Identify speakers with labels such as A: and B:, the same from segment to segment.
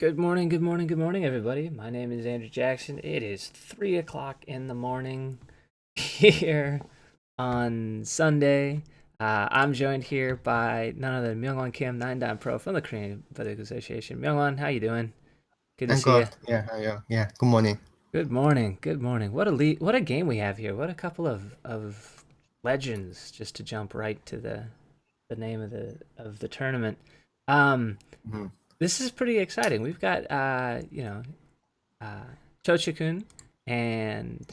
A: Good morning, good morning, good morning, everybody. My name is Andrew Jackson. It is 3 o'clock in the morning here on Sunday. I'm joined here by none other than Myungwon Kim, 9 Dan Pro from the Korean Battles Association. Myungwon, how you doing? Good to
B: I'm
A: see you.
B: good. Yeah, how are you? Yeah, good morning.
A: Good morning, good morning. What a game we have here. What a couple of legends just to jump right to the name of the tournament. Um,
B: Mhm.
A: this is pretty exciting. We've got uh, Cho Chikun and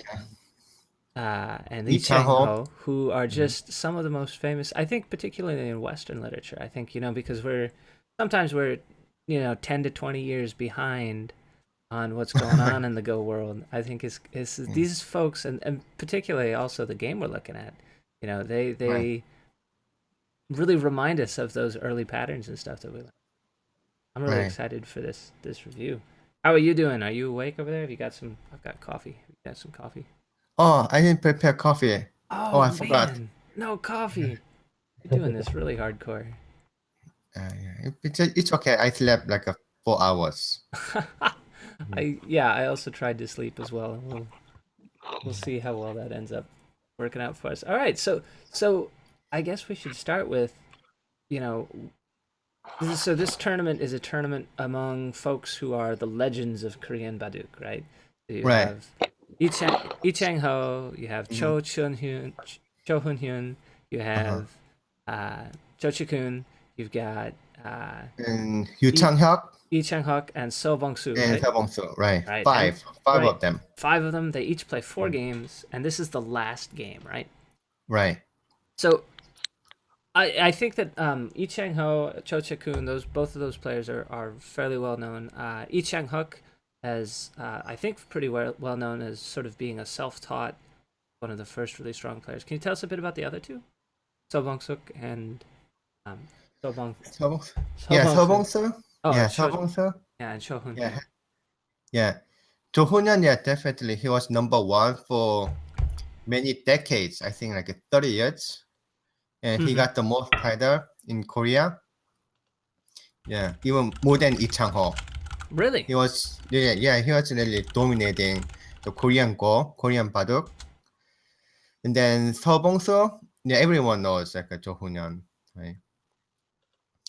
A: Lee
B: Lee Changho.
A: Changho, who are
B: Mhm.
A: just some of the most famous. I think, particularly in Western literature. I think because we're 10 to 20 years behind on what's going on in the Go world. I think is
B: Yeah,
A: these folks and particularly also the game we're looking at. They
B: right.
A: really remind us of those early patterns and stuff that we learned. I'm really
B: Right.
A: excited for this review. How are you doing? Are you awake over there? Have you got some? I've got coffee. Have you got some coffee?
B: Oh, I didn't prepare coffee. Oh,
A: Oh
B: I forgot.
A: man, no coffee. You're doing this really hardcore.
B: Yeah, it's okay. I slept like 4 hours. Mhm.
A: I also tried to sleep as well. We'll see how well that ends up working out for us. All right, so I guess we should start with you know this tournament is a tournament among folks who are the legends of Korean Baduk, right? So you
B: Right.
A: have Lee Chang Ho, you have
B: Mhm.
A: Cho Hoon Hyun, you
B: Uh-huh.
A: have uh, Cho Chikun, you've got uh,
B: And Yu
A: Lee,
B: Chang-hyuk
A: Lee Chang Huk and So Bong Soo,
B: and
A: right?
B: Seo Bong-soo. Right.
A: Right, and
B: Five
A: right,
B: of them.
A: five of them. They each play four
B: Mm.
A: games, and this is the last game, right?
B: Right.
A: So I think that Lee Chang Ho, Cho Chikun, those both of those players are fairly well known. Lee Chang Huk as I think pretty well known as sort of being a self taught one of the first really strong players. Can you tell us a bit about the other two? So Bong Suk and um, So Bong
B: Seo Bong-
A: So
B: yeah,
A: Bong
B: Seo
A: Soo.
B: Bong-soo.
A: Oh,
B: Yeah, Seo
A: Cho
B: Bong-soo.
A: yeah, and Cho Hoon
B: Yeah.
A: Hyun.
B: Yeah. Jo Hoon-hyun, yeah, definitely. He was number one for many decades. I think like 30 years. And he
A: Mm-hmm.
B: got the most title in Korea. Yeah, even more than Lee Chang-ho.
A: Really?
B: He was really dominating the Korean Baduk. And then Seo Bong-soo, yeah, everyone knows like Jo Hoon-hyun, right?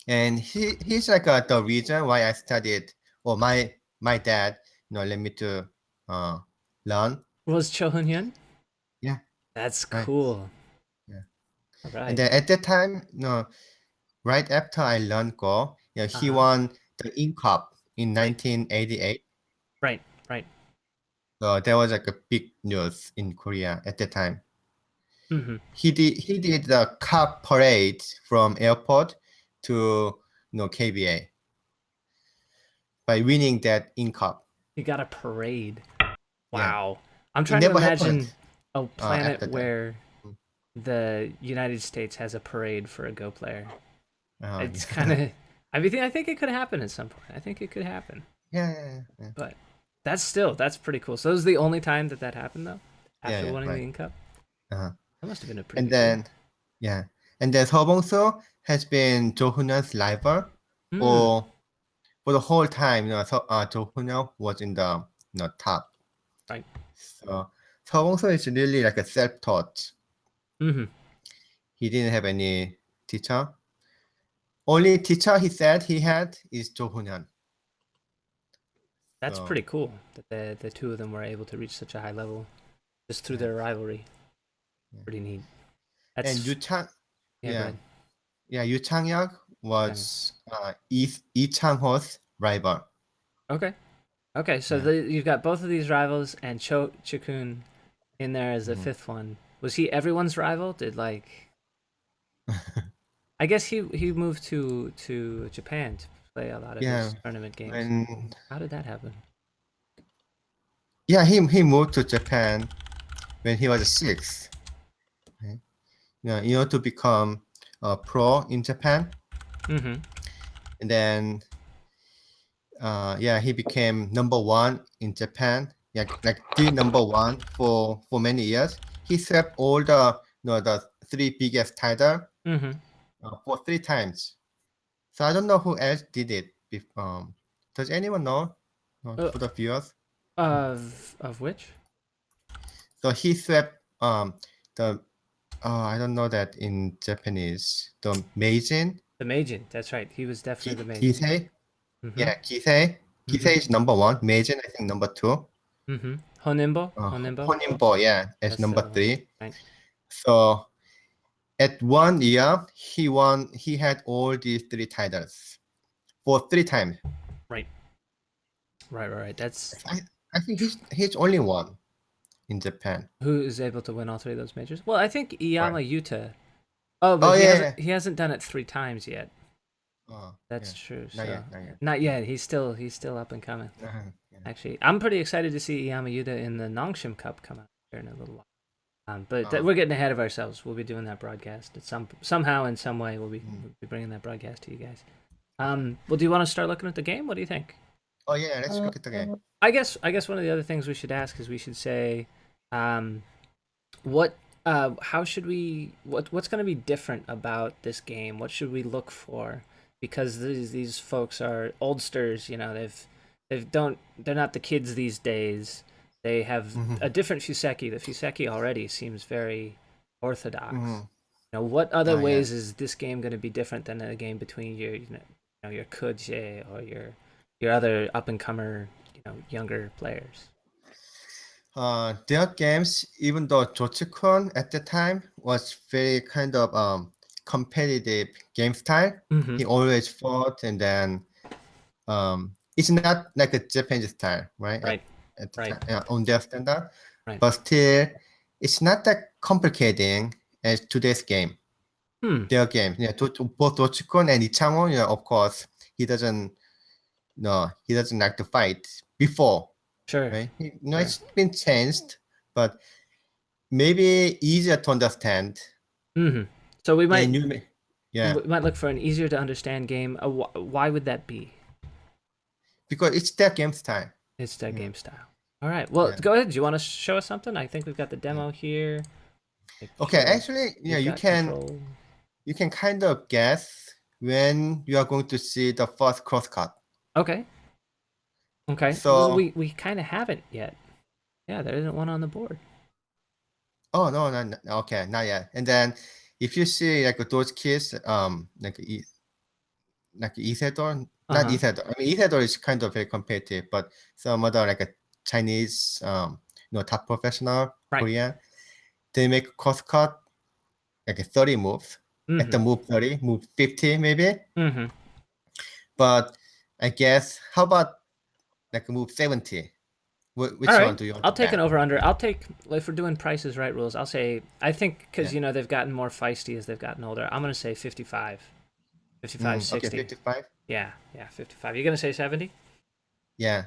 B: And he's like the reason why I studied, or my dad, let me to uh learn.
A: Was Cho Hoon Hyun?
B: Yeah,
A: That's
B: right.
A: cool.
B: Yeah.
A: All
B: And
A: right.
B: then at that time, right after I learned Go,
A: Uh
B: he
A: huh.
B: won the In Cup in
A: Right.
B: 1988.
A: Right. Right.
B: So that was like a big news in Korea at the time.
A: Mm-hmm.
B: He did the cup parade from airport to KBA by winning that in cup.
A: You got a parade.
B: Yeah,
A: Wow. I'm
B: it
A: trying to
B: never happened
A: imagine a planet
B: after that.
A: where the United States has a parade for a Go player. It's kind
B: Yeah.
A: of. I think it could happen at some point. I think it could happen,
B: Yeah.
A: but that's pretty cool. So this is the only time that that happened though. After
B: Yeah,
A: winning the
B: right.
A: In Cup,
B: Uh-huh.
A: that must have been a pretty
B: And
A: big deal.
B: then yeah, and then Seo Bong-soo has been Jo Hoon-hyun's rival
A: Hmm.
B: for for the whole time. Jo Hoon-hyun was in the top.
A: Right.
B: So Seo Bong-soo is really like a self-taught.
A: Hmm.
B: He didn't have any teacher. Only teacher he said he had is Jo Hoon-hyun.
A: That's
B: So
A: pretty cool that the two of them were able to reach such a high level just through
B: right.
A: their rivalry.
B: Yeah.
A: Pretty neat.
B: And
A: That's yeah. Go
B: Yeah,
A: ahead.
B: Yu Chang-hyuk
A: Chang.
B: was Lee Chang-ho's rival.
A: Okay. Okay. So
B: Yeah.
A: you've got both of these rivals and Cho Chikun in there as the
B: Mhm.
A: fifth one. Was he everyone's rival? Did like I guess he moved to Japan to play a lot of
B: Yeah,
A: his tournament games.
B: when
A: How did that happen?
B: he moved to Japan when he was six. Right? Yeah, to become a pro in Japan,
A: Mm-hmm.
B: and then he became number one in Japan. Yeah, like the number one for many years. He swept all the three biggest title
A: Mm-hmm.
B: for three times. So I don't know who else did it Does anyone know?
A: Uh,
B: For the viewers.
A: Of which?
B: So he swept the I don't know that in Japanese. The Meijin.
A: The Meijin. That's right. He was definitely the Meijin.
B: Kisei.
A: Mm-hmm.
B: Yeah, Kisei. Kisei is number 1. Meijin, I think number 2.
A: Mm-hmm. Honimbo. Honimbo.
B: Honimbo, yeah, as
A: That's the
B: number
A: other one.
B: 3.
A: Right.
B: So at 1 year, he won. He had all these 3 titles for 3 times.
A: Right. Right. That's
B: I think he's only one in Japan.
A: who is able to win all three of those majors. Well, I think
B: Right.
A: Iyama Yuta. Oh, but
B: Oh
A: he
B: yeah,
A: hasn't
B: yeah.
A: he hasn't done it 3 times yet.
B: Oh,
A: That's
B: yeah.
A: true.
B: Not
A: So
B: yet, not yet.
A: not yet. He's still up and coming.
B: Yeah.
A: Actually, I'm pretty excited to see Iyama Yuta in the Nongshim Cup come out here in a little while. But we're getting ahead of ourselves. We'll be doing that broadcast at somehow in some way. We'll be bringing that broadcast to you guys. Well, do you want to start looking at the game? What do you think?
B: Oh yeah, let's look at the game.
A: I guess one of the other things we should ask is we should say, what how should we what's going to be different about this game? What should we look for? Because these folks are oldsters, you know, they're not the kids these days. They have a different Fuseki. The Fuseki already seems very orthodox. You know, what other ways is this game going to be different than a game between your your Kuje or your other up and comer, younger players?
B: Their games, even though Cho Chikun at the time was very kind of competitive game style, he always fought, and then it's not like a Japanese style, right?
A: Right.
B: At the
A: Right.
B: time, on their standard,
A: Right.
B: but still, it's not that complicating as today's game. Their game, yeah, both Cho Chikun and Changho, of course, he doesn't like to fight before.
A: Sure.
B: Right? It's been changed, but maybe easier to understand.
A: So we might
B: we
A: might look for an easier to understand game. Why would that be?
B: Because it's their game style.
A: It's their game style. All right. Well, go ahead. Do you want to show us something? I think we've got the demo here.
B: Okay, actually, you can kind of guess when you are going to see the first cross cut.
A: Okay.
B: So
A: well, we kind of haven't yet. Yeah, there isn't one on the board.
B: Oh no, okay, not yet. And then if you see like those kids, like Isidore, not Isidore. I mean, Isidore is kind of very competitive, but some other like a Chinese, top professional Korean, they make cross cut like 30 moves. At the move 30, move 50 maybe. But I guess how about like move 70? Which one do you want?
A: I'll take an over under. I'll take, if we're doing Prices Right rules, I'll say, I think because they've gotten more feisty as they've gotten older, I'm gonna say 55. 55, 60.
B: Okay, 55.
A: Yeah, 55. You're gonna say 70?
B: Yeah.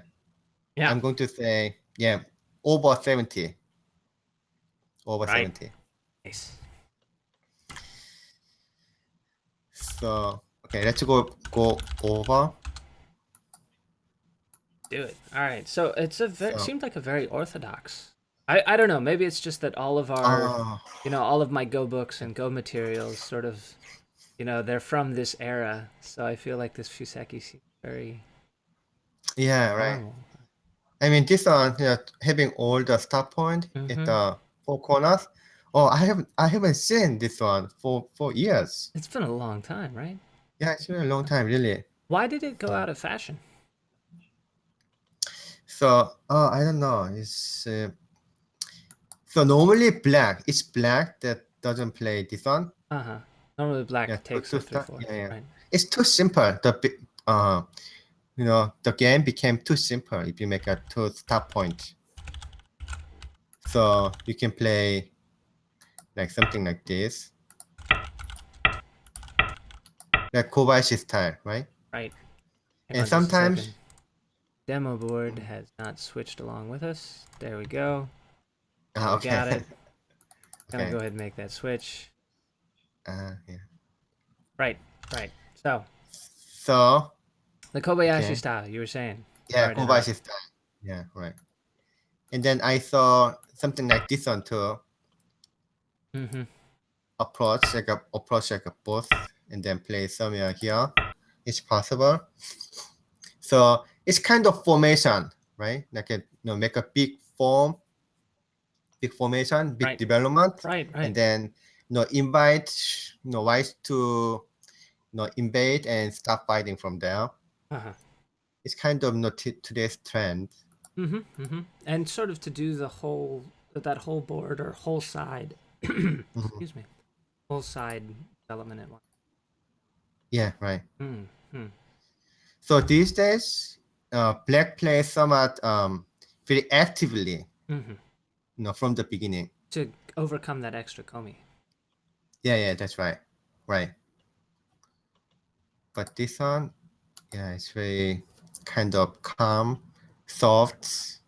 A: Yeah.
B: I'm going to say over 70. Over 70.
A: Nice.
B: So okay, let's go over.
A: Do it. All right. So it's seemed like a very orthodox. I don't know. Maybe it's just that all of our, all of my Go books and Go materials sort of, they're from this era. So I feel like this Fuseki seems very.
B: Yeah, right. Normal. I mean, this one, having all the start point at the 4 corners. Oh, I haven't seen this one for years.
A: It's been a long time, right?
B: Yeah, it's been a long time, really.
A: Why did it go out of fashion?
B: So, I don't know. It's so normally black. It's black that doesn't play this one.
A: Normally black takes it through 4.
B: Yeah.
A: Right.
B: It's too simple. The game became too simple if you make a 2 start point. So you can play like something like this, like Kobayashi style, right?
A: Right.
B: And sometimes
A: demo board has not switched along with us. There we go.
B: Okay.
A: Got it. Gonna go ahead and make that switch.
B: Yeah.
A: Right. So the Kobayashi style, you were saying.
B: Yeah, Kobayashi style. Yeah, right. And then I saw something like this one too. Approach like a boss, and then play somewhere here. It's possible. So it's kind of formation, right? Like make a big formation, big
A: Right.
B: development,
A: Right.
B: and
A: Right.
B: then invite whites to invade and start fighting from there.
A: Uh-huh.
B: It's kind of today's trend.
A: Mm-hmm. Mm-hmm. And sort of to do that whole board or whole side.
B: Mhm.
A: Excuse me. Whole side development at once.
B: Yeah, right.
A: Mm-hmm.
B: So these days, black plays somewhat very actively,
A: Mm-hmm.
B: from the beginning.
A: To overcome that extra komi.
B: Yeah, that's right. Right. But this one, yeah, it's very kind of calm, soft.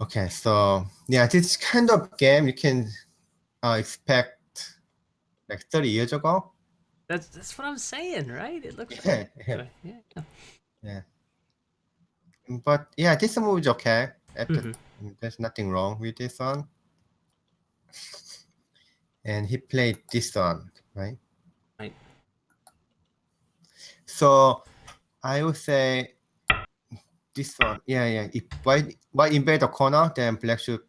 B: Okay, so yeah, this kind of game you can expect like 30 years ago.
A: That's what I'm saying, right? It looks
B: Yeah,
A: right.
B: yeah,
A: Right. Yeah.
B: yeah. But yeah, this movie is okay.
A: Mm-hmm.
B: There's nothing wrong with this one. And he played this one, right?
A: Right.
B: So I would say this one. Yeah. If white invade the corner, then black should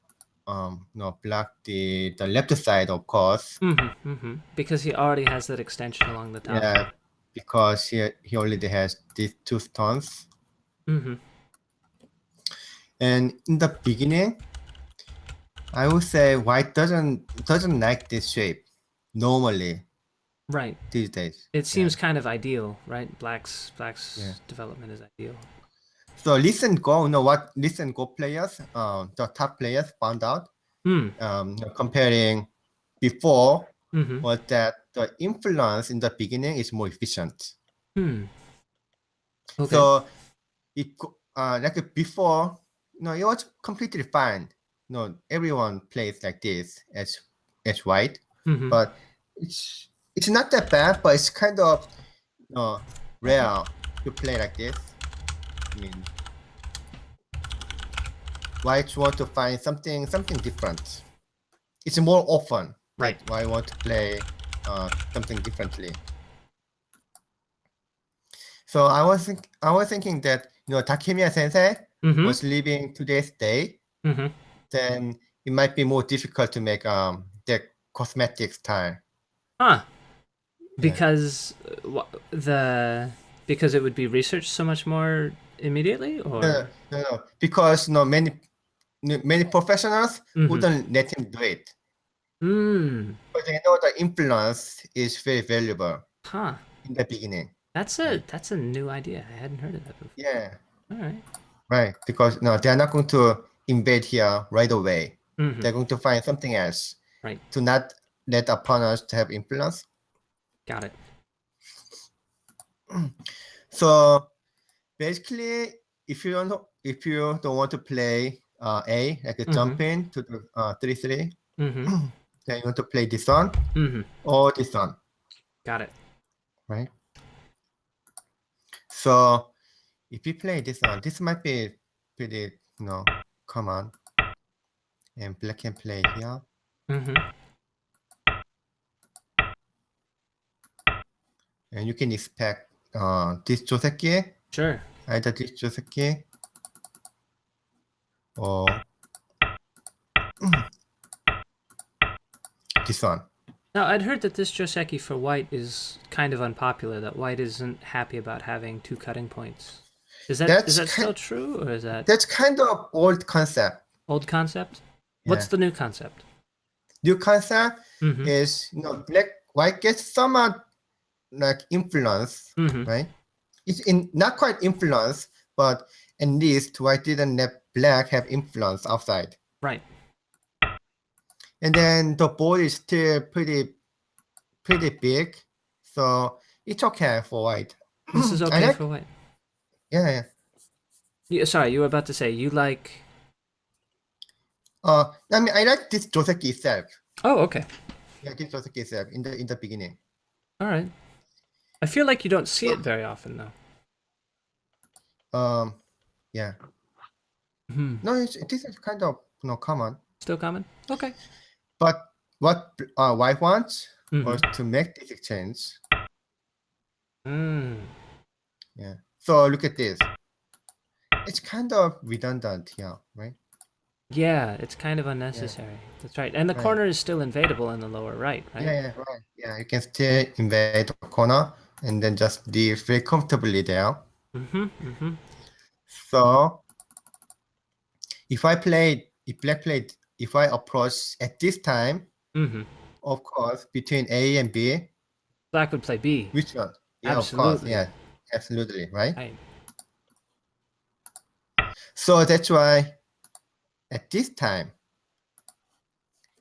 B: block the left side, of course.
A: Mm-hmm. Mm-hmm. Because he already has that extension along the top.
B: Yeah, because he already has these two stones.
A: Mm-hmm.
B: And in the beginning, I would say white doesn't like this shape normally
A: Right.
B: these days.
A: It
B: Yeah,
A: seems kind of ideal, right?
B: yeah.
A: Black's development is ideal.
B: So listen go, what listen go players, the top players found out,
A: Hmm.
B: comparing before,
A: Mm-hmm.
B: was that the influence in the beginning is more efficient.
A: Hmm. Okay.
B: So like before, it was completely fine. Everyone plays like this as white,
A: Mm-hmm.
B: but it's not that bad, but it's kind of rare to play like this. I mean, whites want to find something different. It's more often
A: Right.
B: that I want to play something differently. So I was thinking that Takemiya Sensei
A: Mm-hmm.
B: was living today's day,
A: Mm-hmm.
B: then it might be more difficult to make the cosmetic style.
A: Huh.
B: Yeah.
A: Because the because it would be researched so much more immediately, or.
B: No. Because many professionals
A: Mm-hmm.
B: wouldn't let him do it.
A: Hmm.
B: But they know the influence is very valuable
A: Huh.
B: in the beginning.
A: That's
B: Yeah.
A: a new idea. I hadn't heard of that before.
B: Yeah.
A: All right.
B: Right. Because no, they're not going to invade here right away.
A: Mm-hmm.
B: They're going to find something else
A: Right.
B: to not let opponents to have influence.
A: Got it.
B: So basically, if you don't want to play A, like a
A: Mm-hmm.
B: jump in to the 3-3,
A: Mm-hmm.
B: then you want to play this one
A: Mm-hmm.
B: or this one,
A: Got it.
B: right? So if you play this one, this might be pretty common, and black can play here,
A: Mm-hmm.
B: and you can expect this Joseki,
A: Sure.
B: either this Joseki or this one.
A: Now, I'd heard that this Joseki for white is kind of unpopular, that white isn't happy about having two cutting points. Is
B: That's
A: that still
B: kind
A: true, or is that
B: that's kind of old concept.
A: old concept? What's
B: Yeah.
A: the new concept?
B: New concept
A: Mm-hmm.
B: is black white gets somewhat like influence,
A: Mm-hmm.
B: right? It's in not quite influence, but at least white didn't let black have influence outside.
A: Right.
B: And then the board is still pretty big, so it's okay for white.
A: This is
B: I
A: okay
B: like
A: for white.
B: yeah.
A: Sorry, you were about to say you like.
B: I mean I like this Joseki itself.
A: Oh, okay.
B: Yeah, this Joseki itself in the beginning.
A: All right. I feel like you don't see it very often, though.
B: Yeah.
A: Hmm.
B: No, this is kind of common.
A: Still common? Okay.
B: But what white wants was
A: Mm-hmm.
B: to make this exchange.
A: Mm.
B: Yeah. So look at this. It's kind of redundant here, right?
A: Yeah, it's kind of
B: Yeah.
A: unnecessary. That's right. And the
B: Right.
A: corner is still invadable in the lower right, right?
B: Yeah, right. Yeah, you can still invade the corner and then just live very comfortably there.
A: Mm-hmm. Mm-hmm.
B: So if I approach at this time,
A: Mm-hmm.
B: of course, between A and B,
A: Black would play B.
B: which one? Yeah, of course.
A: Absolutely.
B: Yeah, absolutely, right?
A: Right.
B: So that's why at this time,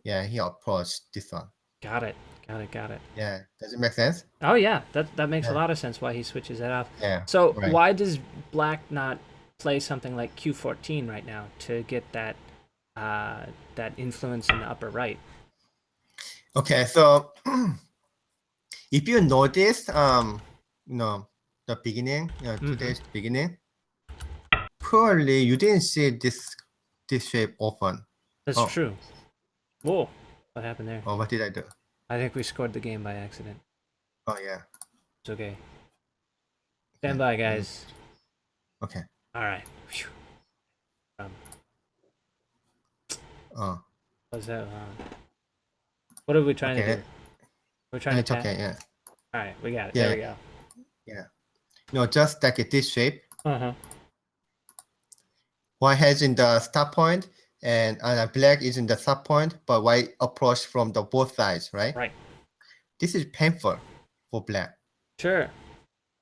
B: yeah, he approached this one.
A: Got it. Got it. Got it.
B: Yeah, does it make sense?
A: Oh yeah, that makes a
B: Yeah,
A: lot of sense why he switches it off.
B: yeah,
A: So
B: right.
A: why does Black not play something like Q14 right now to get that influence in the upper right?
B: Okay, so if you notice, you know, the beginning,
A: Mm-hmm.
B: today's beginning, probably you didn't see this shape often.
A: That's
B: Oh,
A: true. Whoa, what happened there?
B: oh, what did I do?
A: I think we scored the game by accident.
B: Oh, yeah.
A: It's okay.
B: Okay.
A: Stand by, guys.
B: Okay.
A: All right. Phew. Um,
B: Oh,
A: what's that? What are we trying to
B: okay.
A: do? We're trying to
B: It's
A: tap.
B: okay. Yeah,
A: All right, we got it. There
B: yeah,
A: we go.
B: yeah. No, just like this shape.
A: Uh huh.
B: White has in the start point, and black is in the start point, but white approach from the both sides, right?
A: Right.
B: This is painful for black.
A: Sure.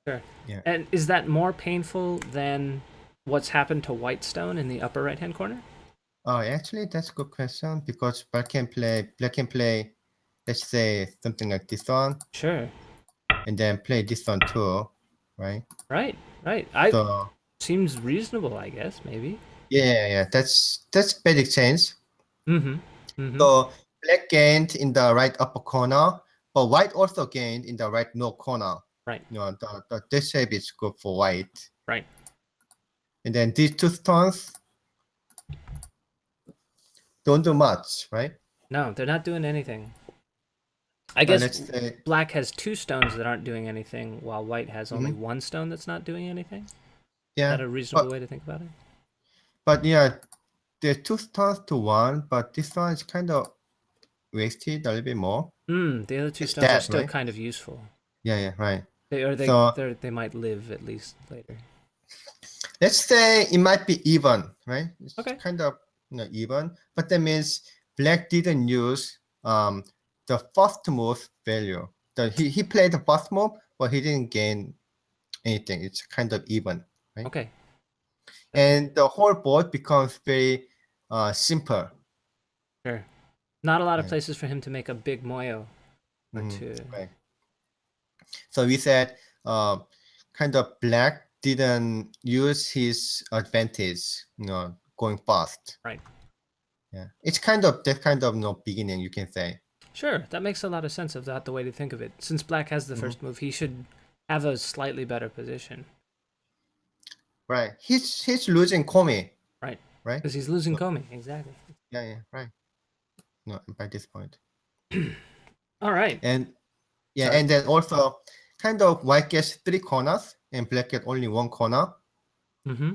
A: Sure.
B: Yeah.
A: And is that more painful than what's happened to Whitestone in the upper right hand corner?
B: Oh, actually, that's a good question because black can play, let's say something like this one,
A: Sure.
B: and then play this one too, right?
A: Right. Right. I
B: So
A: seems reasonable, I guess, maybe.
B: yeah, that's basic change.
A: Mm-hmm. Mm-hmm.
B: So black gained in the right upper corner, but white also gained in the right lower corner.
A: Right.
B: This shape is good for white.
A: Right.
B: And then these two stones don't do much, right?
A: No, they're not doing anything. I
B: But
A: guess
B: let's say,
A: black has two stones that aren't doing anything, while white has only
B: mhm,
A: one stone that's not doing anything. Is
B: yeah,
A: that a reasonable
B: but
A: way to think about it?
B: yeah, there's two stones to one, but this one is kind of wasted a little bit more.
A: The other two
B: It's
A: stones are
B: dead,
A: still
B: right?
A: kind of useful.
B: Yeah, right.
A: They or they
B: So
A: they they might live at least later.
B: let's say it might be even, right? It's
A: Okay.
B: kind of even, but that means black didn't use the first move value. He played the first move, but he didn't gain anything. It's kind of even, right?
A: Okay.
B: And the whole board becomes very simple.
A: Sure. Not a lot of
B: Yeah.
A: places for him to make a big moyo or
B: Mhm,
A: to.
B: right. So we said kind of black didn't use his advantage, going fast.
A: Right.
B: Yeah, it's kind of that kind of beginning, you can say.
A: Sure, that makes a lot of sense of that the way to think of it. Since black has the
B: Mhm.
A: first move, he should have a slightly better position.
B: Right. He's losing Komi,
A: Right.
B: right?
A: Because he's losing
B: So,
A: Komi. Exactly.
B: yeah, right. No, by this point.
A: All right.
B: And yeah,
A: Sorry.
B: and then also kind of white gets three corners and black get only one corner.
A: Mm-hmm.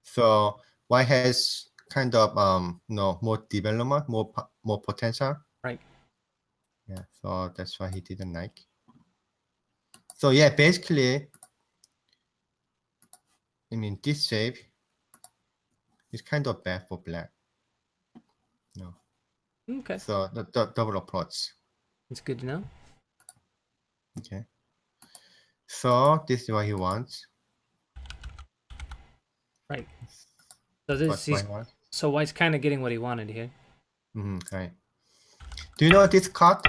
B: So white has kind of more development, more potential.
A: Right.
B: Yeah, so that's why he didn't like. So yeah, basically, I mean this shape is kind of bad for black. No.
A: Okay.
B: So the double approach.
A: It's good to know.
B: Okay. So this is what he wants.
A: Right. So this
B: What
A: he's
B: white wants.
A: so white's kind of getting what he wanted here.
B: Right. Do you know this card?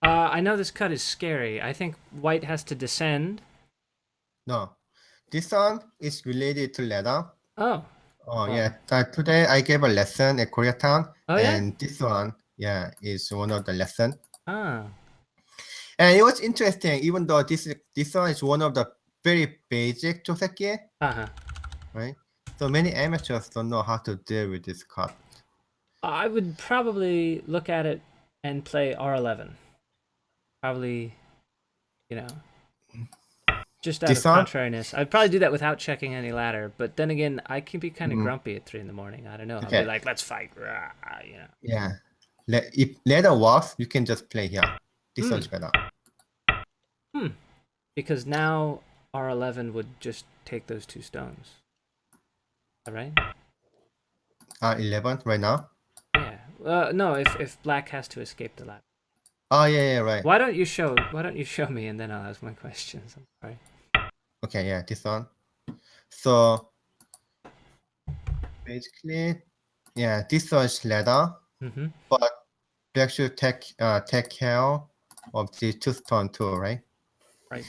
A: I know this cut is scary. I think white has to descend.
B: No. This one is related to ladder.
A: Oh.
B: Oh
A: Well.
B: yeah. Today I gave a lesson at Koreatown,
A: Oh yeah.
B: and this one, yeah, is one of the lesson.
A: Ah.
B: And it was interesting, even though this one is one of the very basic joseki,
A: Uh huh.
B: right? So many amateurs don't know how to deal with this card.
A: I would probably look at it and play R11. Probably, you know, just out
B: This
A: of
B: one?
A: contrariness. I'd probably do that without checking any ladder. But then again, I can be kind of
B: Mm,
A: grumpy at 3 in the morning. I don't know. I'll be
B: okay.
A: like, let's fight. Rah, you know.
B: Yeah. If ladder works, you can just play here. This
A: Hmm.
B: one's better.
A: Hmm. Because now R11 would just take those 2 stones. All right?
B: R11 right now.
A: Yeah. No, if black has to escape the ladder.
B: Oh yeah, right.
A: Why don't you show me and then I'll ask my questions. I'm sorry.
B: Okay, yeah, this one. So basically, yeah, this one's ladder,
A: Mm-hmm.
B: but black should take care of the two stone too, right?
A: Right.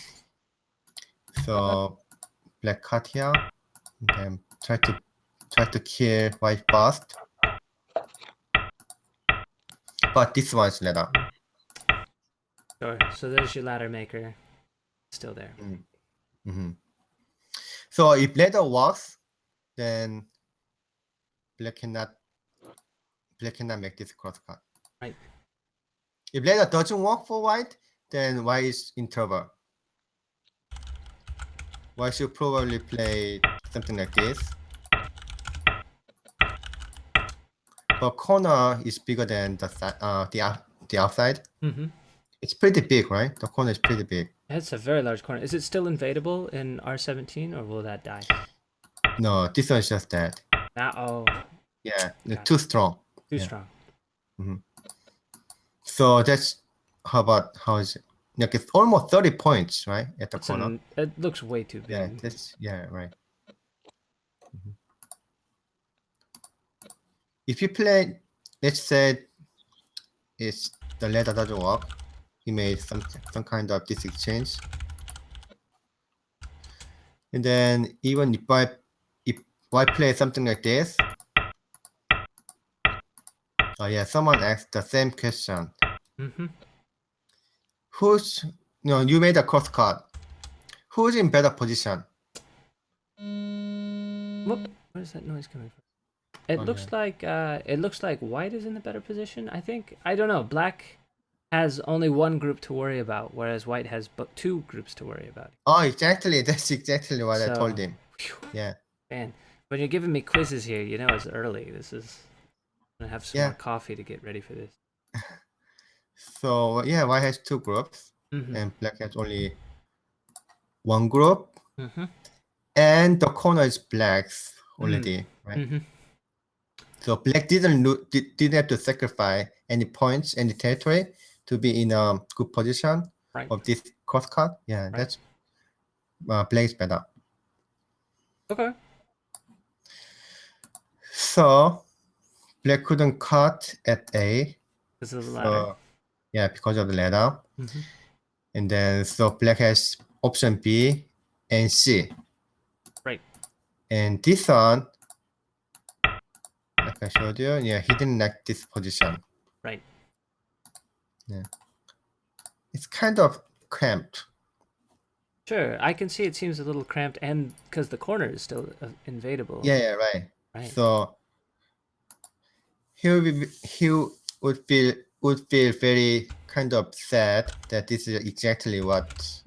B: So black cut here, and then try to kill white first. But this one's ladder.
A: Sure. So there's your ladder maker. Still there.
B: Mm-hmm. So if ladder works, then black cannot make this cross cut.
A: Right.
B: If ladder doesn't work for white, then white is in trouble. White should probably play something like this. But corner is bigger than the outside.
A: Mm-hmm.
B: It's pretty big, right? The corner is pretty big.
A: It's a very large corner. Is it still invadable in R17 or will that die?
B: No, this one is just that.
A: Oh.
B: Yeah,
A: Got
B: too
A: it.
B: strong.
A: Too
B: Yeah.
A: strong.
B: So that's how is it? Like it's almost 30 points, right? At the corner.
A: It looks way too
B: Yeah,
A: big.
B: right. If you play, let's say it's the ladder doesn't work, you made some kind of this exchange. And then even if I play something like this, oh yeah, someone asked the same question.
A: Mm-hmm.
B: You made a cross card. Who's in better position?
A: Whoop. Where's that noise coming from? It
B: Oh,
A: looks
B: yeah.
A: like white is in the better position. I think. I don't know. Black has only one group to worry about, whereas white has but 2 groups to worry about.
B: Oh, exactly. That's exactly what I told
A: So,
B: him.
A: whew,
B: Yeah.
A: man, when you're giving me quizzes here, you know it's early. This is. I'm gonna have some more
B: Yeah.
A: coffee to get ready for this.
B: So yeah, white has 2 groups,
A: Mm-hmm.
B: and black has only 1 group,
A: Mm-hmm.
B: and the corner is black's already, right?
A: Mm-hmm.
B: So black didn't have to sacrifice any points, any territory to be in a good position
A: Right.
B: of this cross cut. Yeah,
A: Right.
B: that's black's better.
A: Okay.
B: So black couldn't cut at A.
A: This is the ladder.
B: So yeah, because of the ladder.
A: Mm-hmm.
B: And then so black has option B and C.
A: Right.
B: And this one, like I showed you, yeah, he didn't like this position.
A: Right.
B: Yeah. It's kind of cramped.
A: Sure. I can see it seems a little cramped, and because the corner is still invadable.
B: Yeah, right.
A: Right.
B: So he would feel very kind of sad that this is exactly what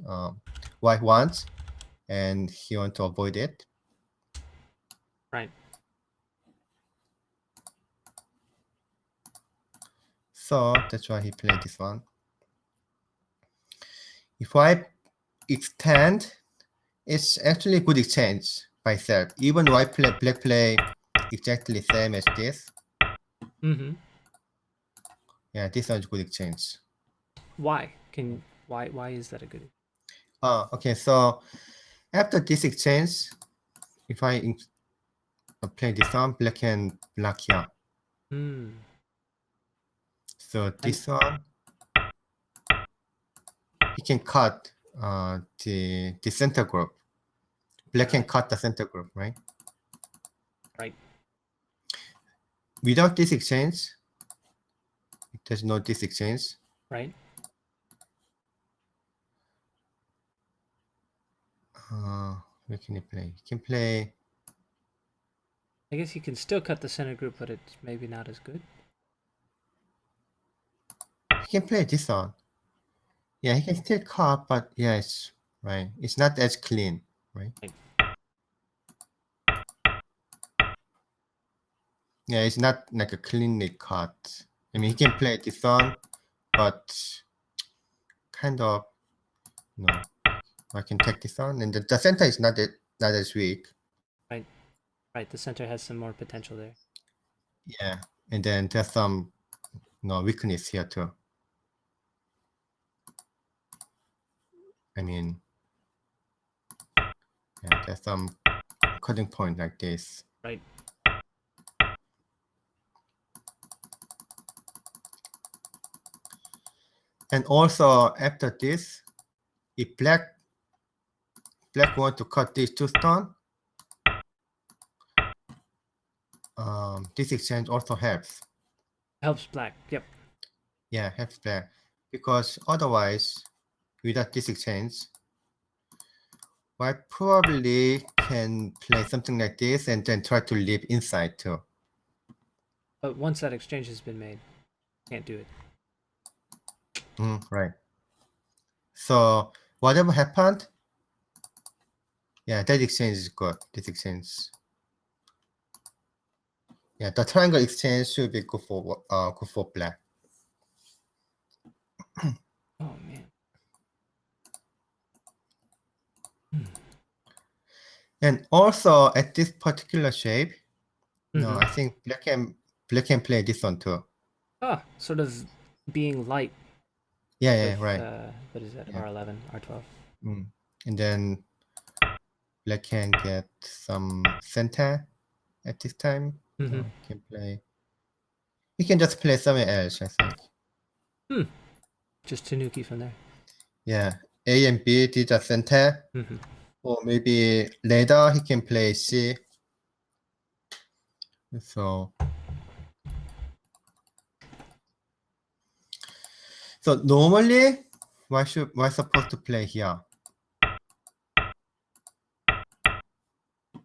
B: white wants, and he wants to avoid it.
A: Right.
B: So that's why he played this one. If I extend, it's actually a good exchange by itself. Even white black play exactly same as this.
A: Mm-hmm.
B: Yeah, this one's good exchange.
A: Why? Why is that a good?
B: Okay. So after this exchange, if I play this one, black and black here.
A: Hmm.
B: So this one, he can cut the center group. Black can cut the center group, right?
A: Right.
B: Without this exchange, there's no this exchange.
A: Right.
B: Where can he play? He can play.
A: I guess you can still cut the center group, but it's maybe not as good.
B: can play this one. Yeah, he can still cut, but yeah, it's right. It's not as clean, right? Yeah, it's not like a cleanly cut. I mean, he can play this one, but kind of, I can take this one, and the center is not as weak.
A: Right. The center has some more potential there.
B: Yeah, and then there's some, weakness here too. I mean, yeah, there's some cutting point like this.
A: Right.
B: And also after this, if black want to cut these two stones, this exchange also helps.
A: Helps black. Yep.
B: Yeah, helps black, because otherwise, without this exchange, white probably can play something like this and then try to leave inside too.
A: But once that exchange has been made, can't do it.
B: Right. So whatever happened, yeah, that exchange is good. This exchange. Yeah, the triangle exchange should be good for black.
A: Oh man.
B: And also at this particular shape,
A: Mhm.
B: I think black can play this one too.
A: Ah, sort of being light.
B: Yeah,
A: with,
B: right.
A: What is that?
B: Yeah.
A: R11, R12.
B: And then black can get some center at this time.
A: Mhm.
B: So can play. He can just play somewhere else, I think.
A: Just Tanuki from there.
B: Yeah, A and B did a center. Or maybe later he can play C. So normally, why supposed to play here?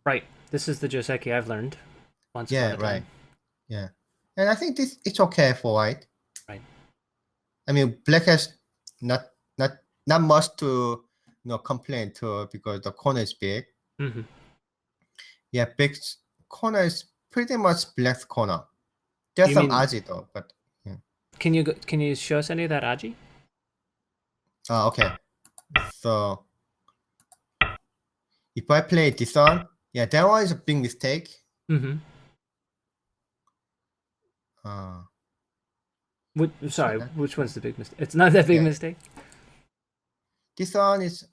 A: Right. This is the Joseki I've learned. Once
B: Yeah,
A: upon a
B: right.
A: time.
B: Yeah, and I think it's okay for white.
A: Right.
B: I mean, black has not much to complain to, because the corner is big. Yeah, big corner is pretty much black's corner. There's
A: You
B: some
A: mean-
B: aji though, but yeah.
A: Can you show us any of that aji?
B: Okay. So if I play this one, yeah, that one is a big mistake.
A: Sorry, which one's the big mistake? It's not that big mistake.
B: This one is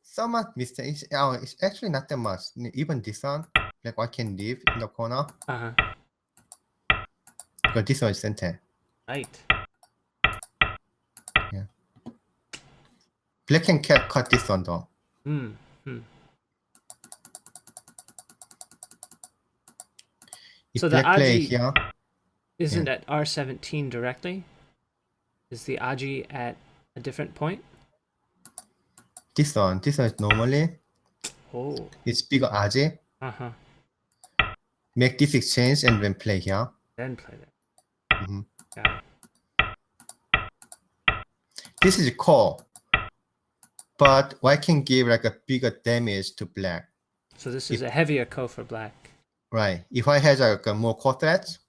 B: somewhat mistake. It's actually not that much. Even this one, like I can leave in the corner. Because this one is center.
A: Right.
B: Yeah. Black can cut this one though. If
A: So the
B: black play
A: aji
B: here,
A: isn't at R17 directly? Is the aji at a different point?
B: this one is normally.
A: Oh.
B: It's bigger aji. Make this exchange and then play here.
A: Then play there. Got it.
B: This is core, but white can give like a bigger damage to black.
A: So this is a heavier ko for black.
B: Right. If I had like a more core threats,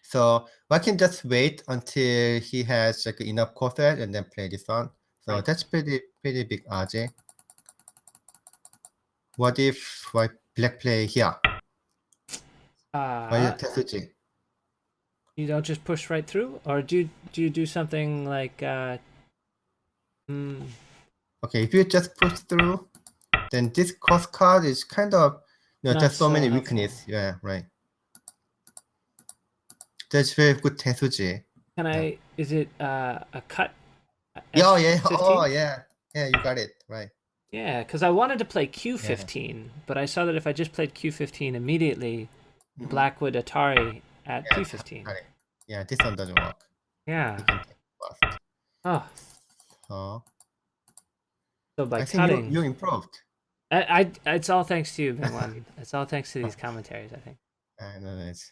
B: so white can just wait until he has like enough core threat and then play this one. So that's pretty big RJ. What if black play here?
A: You don't just push right through, or do you do something like?
B: Okay, if you just push through, then this cost card is kind of there's so many weaknesses. Yeah, right. That's very good tesuji.
A: Can I? Is it a cut?
B: Yeah. Oh, yeah. Yeah, you got it right.
A: Yeah, because I wanted to play Q15, but I saw that if I just played Q15 immediately, black would Atari at P15.
B: Yeah, this one doesn't work.
A: Yeah.
B: Oh.
A: So by
B: I
A: cutting,
B: think you improved.
A: It's all thanks to you, Bingwan. It's all thanks to these commentaries, I think.
B: I know it's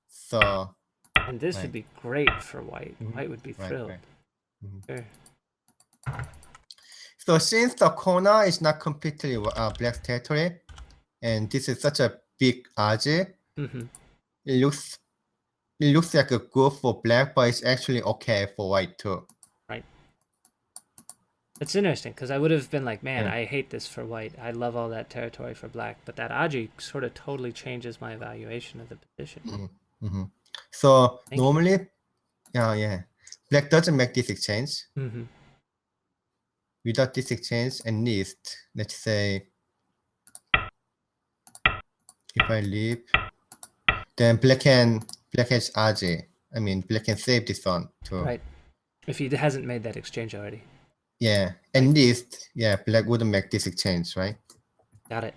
B: So
A: And this
B: Right.
A: would be great for white.
B: Mhm.
A: White would be
B: Right,
A: thrilled.
B: right. Mhm.
A: Sure.
B: So since the corner is not completely black's territory, and this is such a big RG,
A: Mm-hmm.
B: it looks like a good for black, but it's actually okay for white too.
A: Right. It's interesting because I would have been like, man,
B: Yeah.
A: I hate this for white. I love all that territory for black, but that Aji sort of totally changes my evaluation of the position.
B: Mm-hmm. So
A: Thank you.
B: normally, yeah, black doesn't make this exchange.
A: Mm-hmm.
B: Without this exchange, at least, let's say, if I leave, then black has RJ. I mean, black can save this one too.
A: Right. If he hasn't made that exchange already.
B: Yeah, at least, yeah, black wouldn't make this exchange, right?
A: Got it.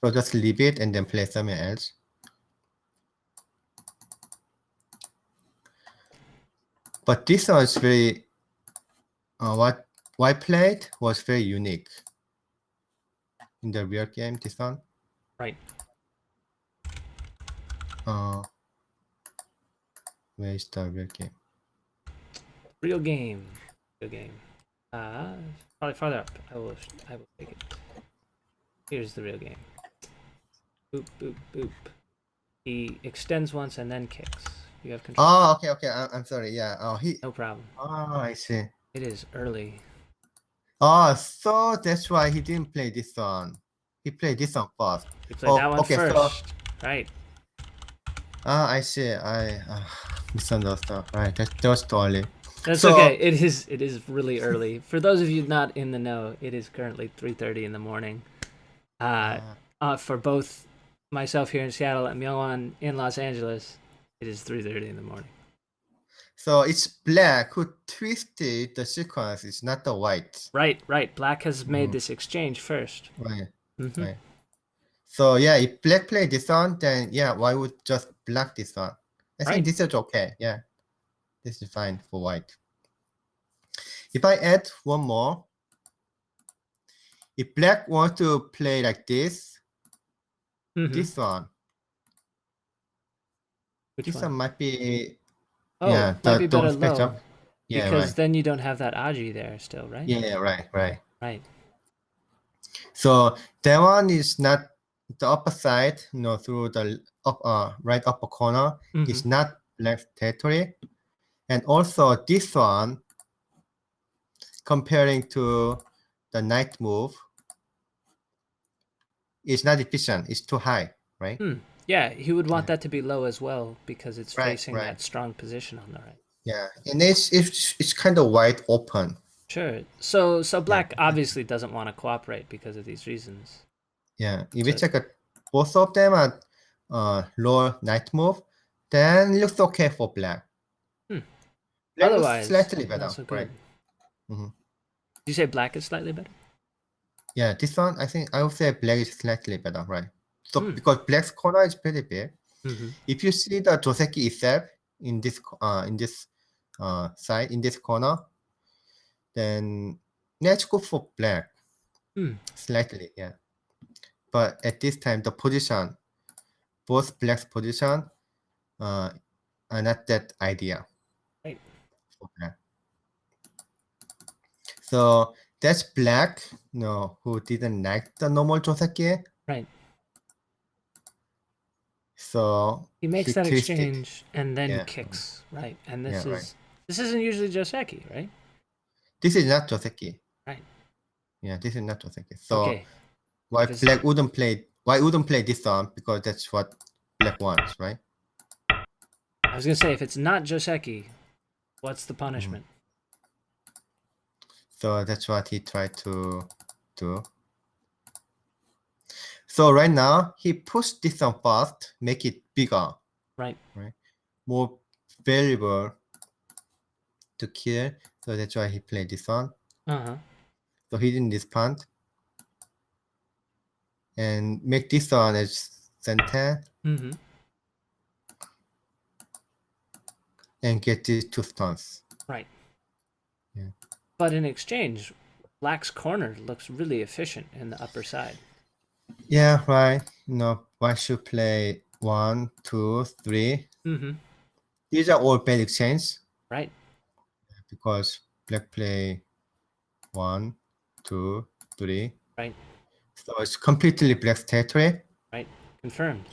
B: So just leave it and then play somewhere else. But this one is very, what white played was very unique in the real game, this one.
A: Right.
B: Where is the real game?
A: Real game. Real game. Probably farther up. I will take it. Here's the real game. Boop, boop, boop. He extends once and then kicks. You have control.
B: Oh, okay. I'm sorry. Yeah.
A: No problem.
B: Oh, I see.
A: It is early.
B: Oh, so that's why he didn't play this one. He played this one first.
A: He played that one first.
B: So,
A: right.
B: I see. I misunderstood. Right. That was too early.
A: That's okay. It is really early. For those of you not in the know, it is currently 3:30 in the morning. For both myself here in Seattle and Myungwon in Los Angeles, it is 3:30 in the morning.
B: So it's black who twisted the sequence. It's not the white.
A: Right. Black has made this exchange first.
B: Right.
A: Mm-hmm.
B: Right. So yeah, if black played this one, then yeah, why would just black this one? I think this is okay. Yeah, this is fine for white. If I add one more, if black wants to play like this, this one,
A: Which
B: this one might be,
A: might be better low.
B: Yeah,
A: because then you don't have that Aji there still, right?
B: Yeah, right.
A: Right.
B: So that one is not the upper side, through the right upper corner. It's not black territory. And also this one, comparing to the knight move, is not efficient. It's too high, right?
A: Yeah, he would want that to be low as well because it's facing that strong position on the right.
B: Yeah, and it's kind of wide open.
A: Sure. So black obviously doesn't want to cooperate because of these reasons.
B: Yeah, if we check both of them are lower knight move, then it looks okay for black. Black
A: Otherwise,
B: slightly better,
A: not so good.
B: Right?
A: Did you say black is slightly better?
B: Yeah, this one I would say black is slightly better, right? So because black's corner is pretty big. If you see the Joseki itself in this side in this corner, then let's go for black slightly, yeah. But at this time, the position, both black's position, are not that ideal.
A: Right.
B: For black. So that's black, who didn't like the normal Joseki.
A: Right.
B: So
A: he makes that exchange and then kicks, right? And this isn't usually Joseki, right?
B: This is not Joseki.
A: Right.
B: Yeah, this is not Joseki. So why black wouldn't play this one, because that's what black wants, right?
A: I was gonna say, if it's not Joseki, what's the punishment?
B: So that's what he tried to do. So right now he pushed this one fast, make it bigger.
A: Right.
B: More variable to kill. So that's why he played this one. So he didn't respond. And make this one as center. And get these two stones.
A: Right.
B: Yeah.
A: But in exchange, black's corner looks really efficient in the upper side.
B: Yeah, right. White should play 1, 2, 3.
A: Mm-hmm.
B: These are all bad exchange
A: Right.
B: because black play 1, 2, 3.
A: Right.
B: So it's completely black's territory.
A: Right. Confirmed.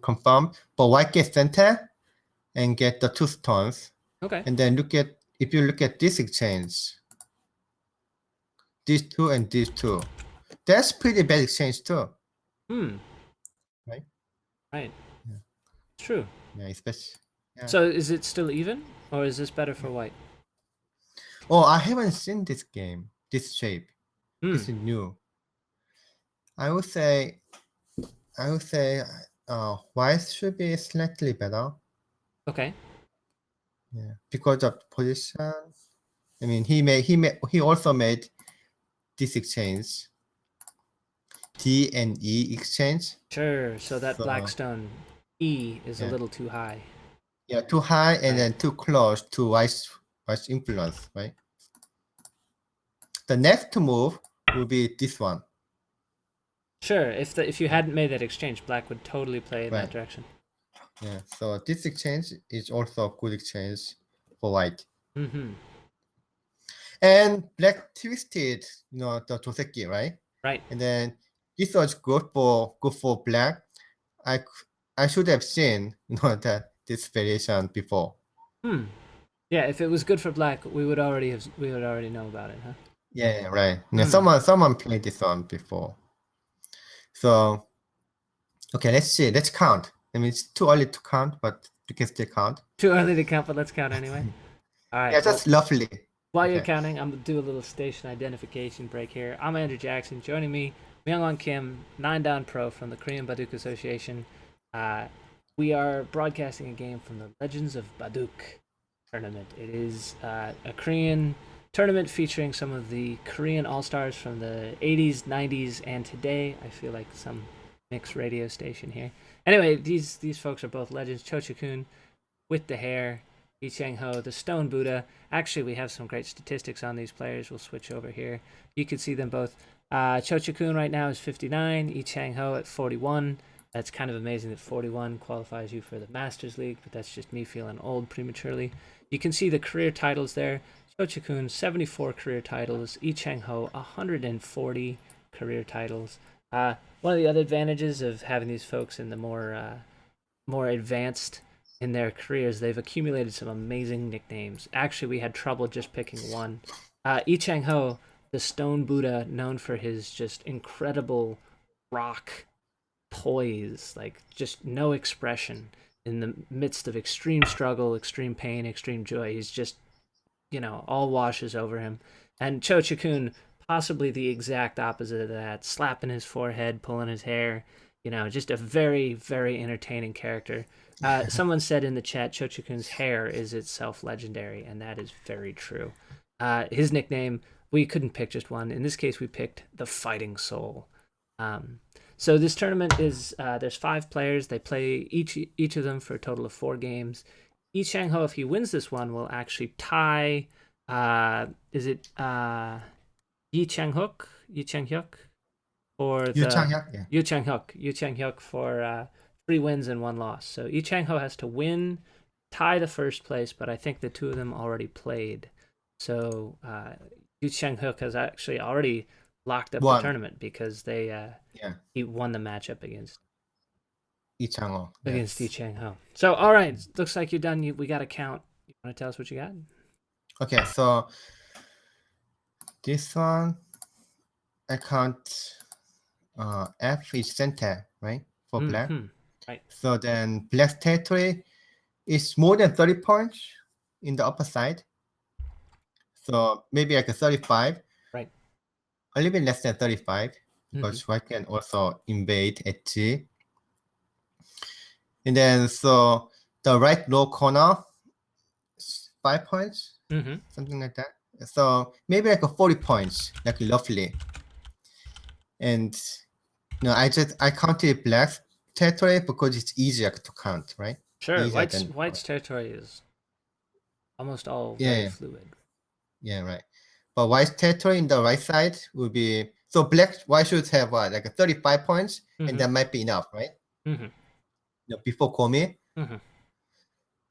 B: Confirmed. But white gets center and get the 2 stones.
A: Okay.
B: And then if you look at this exchange, these 2 and these 2, that's pretty bad exchange too,
A: Hmm.
B: right?
A: Right.
B: Yeah.
A: True.
B: Yeah, especially. Yeah.
A: So is it still even, or is this better for white?
B: Oh, I haven't seen this game, this shape.
A: Hmm.
B: This is new. I would say white should be slightly better.
A: Okay.
B: Yeah, because of position. I mean, he also made this exchange, D and E exchange.
A: Sure. So that
B: So
A: Blackstone E is a
B: yeah,
A: little too high.
B: yeah, too high and
A: Right.
B: then too close to white's influence, right? The next move will be this one,
A: Sure. If you hadn't made that exchange, black would totally play in that
B: right?
A: direction.
B: Yeah. So this exchange is also a good exchange for white.
A: Mm-hmm.
B: And black twisted, the Joseki, right?
A: Right.
B: And then this was good for black. I should have seen that this variation before.
A: Hmm. Yeah. If it was good for black, we would already know about it, huh?
B: Yeah, right. Yeah,
A: Hmm.
B: someone played this one before. So okay, let's see. Let's count. I mean, it's too early to count, but you can still count.
A: Too early to count, but let's count anyway. All
B: Yeah,
A: right. Well,
B: just lovely.
A: while you're
B: Okay.
A: counting, I'm gonna do a little station identification break here. I'm Andrew Jackson. Joining me, Myungwon Kim, 9 Down Pro from the Korean Baduk Association. Uh, we are broadcasting a game from the Legends of Baduk tournament. It is a Korean tournament featuring some of the Korean all stars from the 80s, 90s, and today. I feel like some mixed radio station here. Anyway, these folks are both legends. Cho Chikun with the hair, Yi Chang-ho, the Stone Buddha. Actually, we have some great statistics on these players. We'll switch over here. You can see them both. Cho Chikun right now is 59, Yi Chang-ho at 41. That's kind of amazing that 41 qualifies you for the Masters League, but that's just me feeling old prematurely. You can see the career titles there. Cho Chikun, 74 career titles. Yi Chang-ho, 140 career titles. One of the other advantages of having these folks in the more advanced in their careers, they've accumulated some amazing nicknames. Actually, we had trouble just picking one. Yi Chang-ho, the Stone Buddha, known for his just incredible rock poise, like just no expression in the midst of extreme struggle, extreme pain, extreme joy. He's just, all washes over him. And Cho Chikun, possibly the exact opposite of that, slapping his forehead, pulling his hair. Just a very, very entertaining character. Someone said in the chat, Cho Chikun's hair is itself legendary, and that is very true. His nickname, we couldn't pick just one. In this case, we picked the Fighting Soul. So this tournament is there's 5 players. They play each of them for a total of 4 games. Yi Chang-ho, if he wins this one, will actually tie. Is it Yi Chang-hyuk? Yi Chang-hyuk for
B: Yu
A: the
B: Chang-hyuk, yeah.
A: Yu Chang-hyuk for 3 wins and 1 loss. So Yi Chang-ho has to win, tie the first place, but I think the two of them already played. So Yu Chang-hyuk has actually already locked up the tournament because he won the matchup against
B: Lee Chang-ho.
A: Yi Chang-ho. So all right, looks like you're done. We got a count. You want to tell us what you got?
B: Okay, so this one I count F is center, right? For black.
A: Right.
B: So then black's territory is more than 30 points in the upper side. So maybe like a 35.
A: Right.
B: A little bit less than 35 because white can also invade at G. And then so the right low corner, 5 points, something like that. So maybe like a 40 points, like roughly. And I counted black's territory because it's easier to count, right?
A: Sure.
B: Easier
A: White's territory is almost all very fluid.
B: Yeah, right. But white's territory in the right side will be white should have like a 35 points, and that might be enough, right? before Komi.
A: Mm-hmm.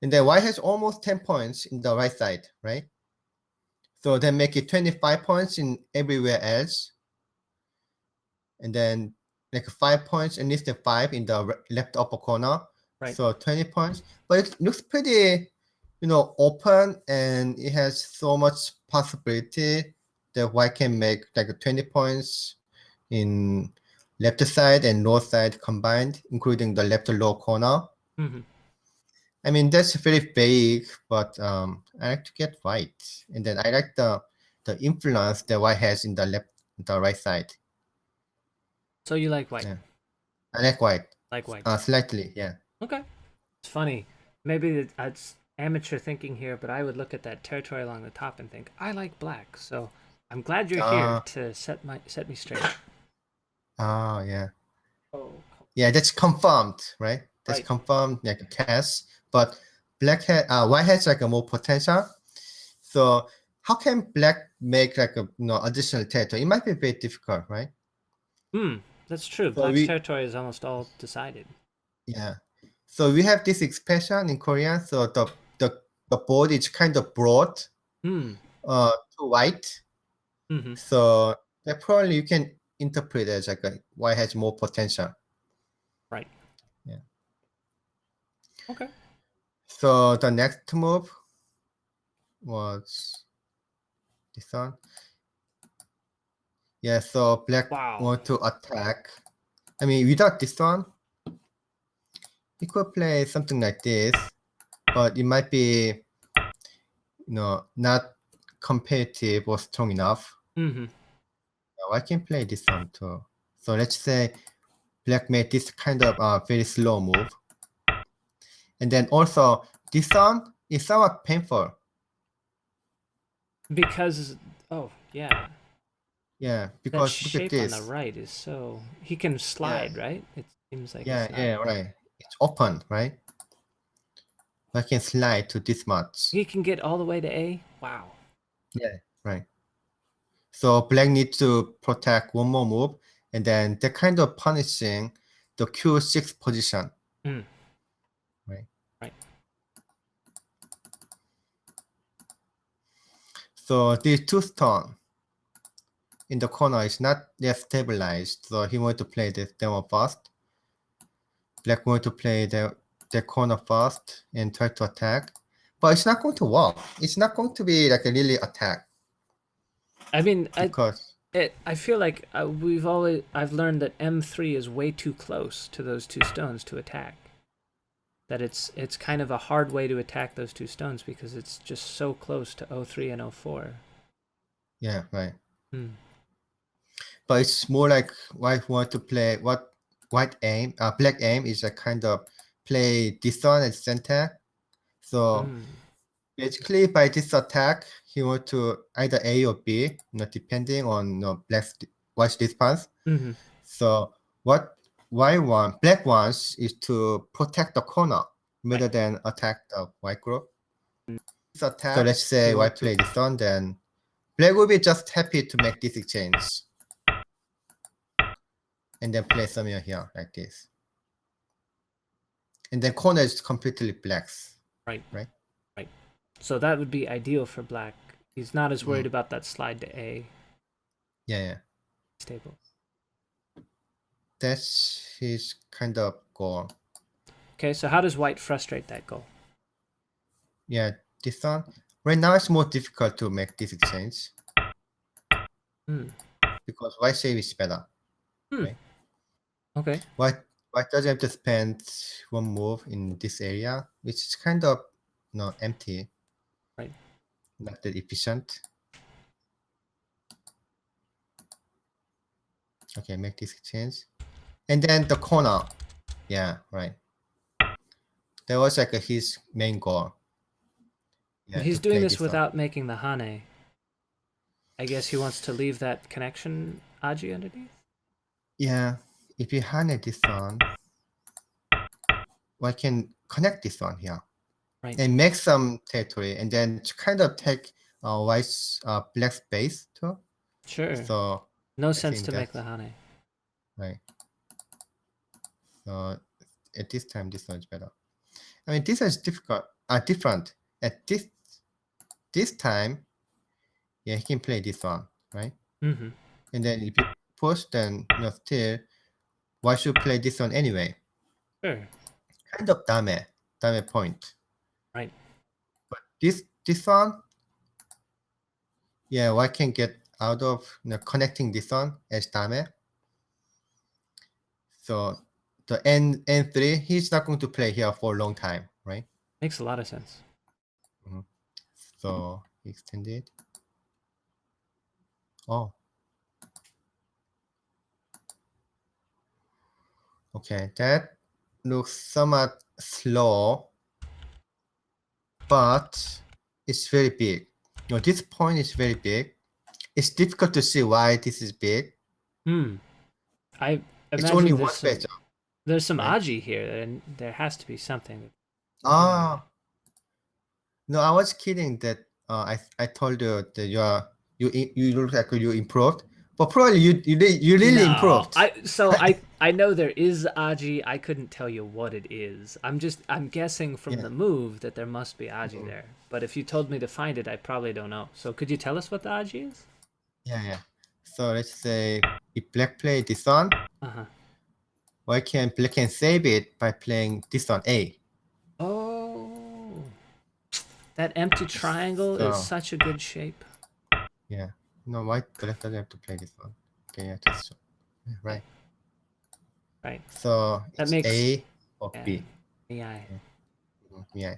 B: And then white has almost 10 points in the right side, right? So then make it 25 points in everywhere else. And then like 5 points, at least 5 in the left upper corner.
A: Right.
B: So 20 points. But it looks pretty, open, and it has so much possibility that white can make like 20 points in left side and lower side combined, including the left lower corner.
A: Mm-hmm.
B: I mean, that's very vague, but I like to get white, and then I like the influence that white has in the right side.
A: So you like white?
B: Yeah, I like white.
A: Like white.
B: Slightly, yeah.
A: Okay. It's funny. Maybe it's amateur thinking here, but I would look at that territory along the top and think, I like black. So I'm glad you're here to set me straight.
B: Yeah.
A: Oh.
B: Yeah, that's confirmed, right? That's
A: Right.
B: confirmed, like a test. But white has like a more potential. So how can black make like a additional territory? It might be very difficult, right?
A: That's true.
B: So
A: Black's territory is almost all decided.
B: Yeah. So we have this expression in Korean. So the board is kind of broad to white.
A: Mm-hmm.
B: So that probably you can interpret as like white has more potential.
A: Right.
B: Yeah.
A: Okay.
B: So the next move was this one. Yeah, so black want to attack. I mean, without this one, you could play something like this, but it might be, not competitive or strong enough.
A: Mm-hmm.
B: Now I can play this one too. So let's say black made this kind of very slow move. And then also, this one is somewhat painful.
A: Because, oh, yeah.
B: Yeah,
A: That
B: because look at
A: shape on
B: this.
A: the right is so... He can slide, right? It seems like it's not...
B: Yeah, right. It's open, right? I can slide to this much.
A: He can get all the way to A? Wow.
B: Yeah, right. So black needs to protect one more move, and then they're kind of punishing the Q6 position. Right.
A: Right.
B: So these two stone in the corner is not yet stabilized. So he wanted to play this demo first. Black wanted to play the corner first and try to attack. But it's not going to work. It's not going to be like a really attack.
A: I mean,
B: because
A: I feel like I've learned that M3 is way too close to those two stones to attack. That it's kind of a hard way to attack those two stones because it's just so close to O3 and O4.
B: Yeah, right. But it's more like white want to play what black aim is a kind of play this one at center. So basically by this attack, he want to either A or B, depending on white's response. So what black wants is to protect the corner rather than attack the white group. So let's say white play this one, then black will be just happy to make this exchange. And then play somewhere here like this. And then corner is completely black.
A: Right.
B: Right.
A: Right. So that would be ideal for black. He's not as worried about that slide to A.
B: Yeah.
A: Stable.
B: That's his kind of goal.
A: Okay, so how does white frustrate that goal?
B: Yeah, this one. Right now it's more difficult to make this exchange. Because white save is better. Right?
A: Okay.
B: White doesn't have to spend one move in this area, which is kind of empty.
A: Right.
B: Not that efficient. Okay, make this exchange. And then the corner. Yeah, right. That was like his main goal.
A: Yeah, he's doing this without making the Hane. I guess he wants to leave that connection Aji underneath?
B: Yeah, if you Hane this one, I can connect this one here.
A: Right.
B: And make some territory, and then kind of take white's black space too.
A: Sure.
B: So
A: no sense to make the Hane.
B: Right. So at this time, this one is better. I mean, this is difficult. Different. At this time, yeah, he can play this one, right?
A: Mm-hmm.
B: And then if you push, then still, why should play this one anyway?
A: Sure.
B: Kind of dame point.
A: Right.
B: But this one, yeah, why can't get out of connecting this one as dame? So the N3, he's not going to play here for a long time, right?
A: Makes a lot of sense.
B: So extended. Oh. Okay, that looks somewhat slow, but it's very big. This point is very big. It's difficult to see why this is big.
A: I
B: It's only
A: imagine
B: one space,
A: there's some
B: right?
A: aji here, and there has to be something.
B: Ah, no, I was kidding that I told you that you look like you improved, but probably you really
A: No,
B: improved.
A: I know there is aji. I couldn't tell you what it is. I'm guessing from
B: Yeah.
A: the move that there must be aji there. But if you told me to find it, I probably don't know. So could you tell us what the aji is?
B: Yeah. So let's say if black play this one,
A: Uh-huh.
B: why can't black can save it by playing this one A?
A: Oh, that empty triangle is
B: So
A: such a good shape.
B: yeah, no, why black doesn't have to play this one? Okay, yeah, that's right.
A: Right.
B: So
A: That
B: it's
A: makes
B: A or B.
A: yeah.
B: Yeah.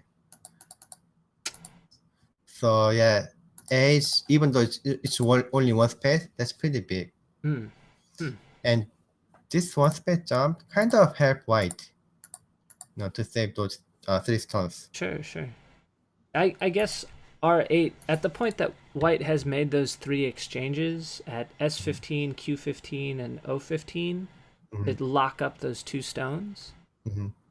B: So yeah, A is, even though it's only one space, that's pretty big. And this one space jump kind of help white, to save those 3 stones.
A: Sure. I guess R8 at the point that white has made those 3 exchanges at S15, Q15, and O15 to lock up those 2 stones.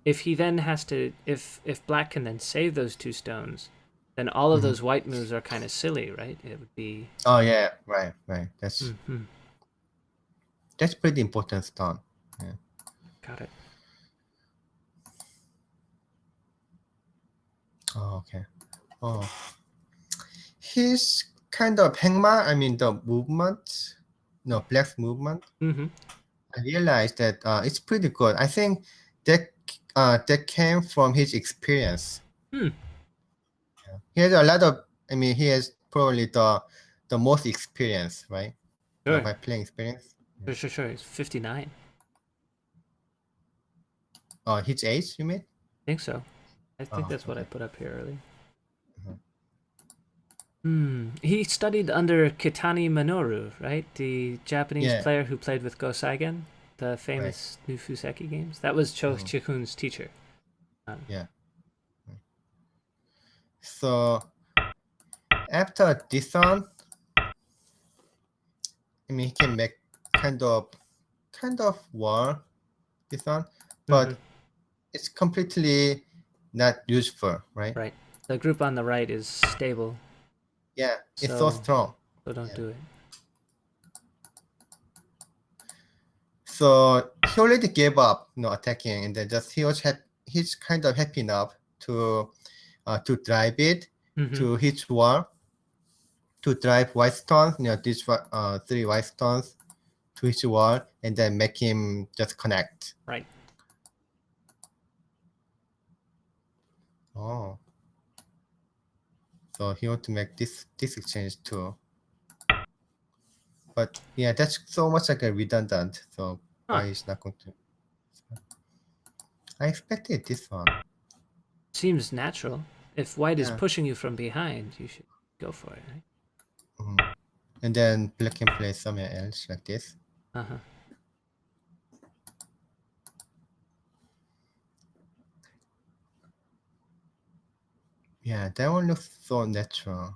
A: If he then has to, if black can then save those 2 stones, then all of those white moves are kind of silly, right? It would be.
B: Oh yeah, right. That's pretty important stone. Yeah.
A: Got it.
B: Oh, okay. Oh, his kind of hangma. I mean the movement, black's movement. I realized that it's pretty good. I think that came from his experience. Yeah. He has a lot of. I mean, he has probably the most experience, right?
A: Sure.
B: By playing experience. Yeah.
A: Sure. It's 59.
B: His age, you mean?
A: I think so. I think that's what I put up here earlier. He studied under Kitani Minoru, right? The Japanese player who played with Go Saigen, the famous New Fuseki games. That was Cho Chikun's teacher.
B: Yeah. So after this one, I mean, he can make kind of wall this one, but it's completely not useful, right?
A: Right. The group on the right is stable.
B: Yeah, it's so strong.
A: So don't do it.
B: So he already gave up, attacking, and then he's kind of happy enough to drive it to hit wall, to drive white stones, these 3 white stones to his wall, and then make him just connect.
A: Right.
B: Oh. So he want to make this exchange too. But yeah, that's so much like a redundant. So why is not going to? I expected this one.
A: Seems natural. If white is pushing you from behind, you should go for it, right?
B: And then black can play somewhere else like this. Yeah, that one looks so natural.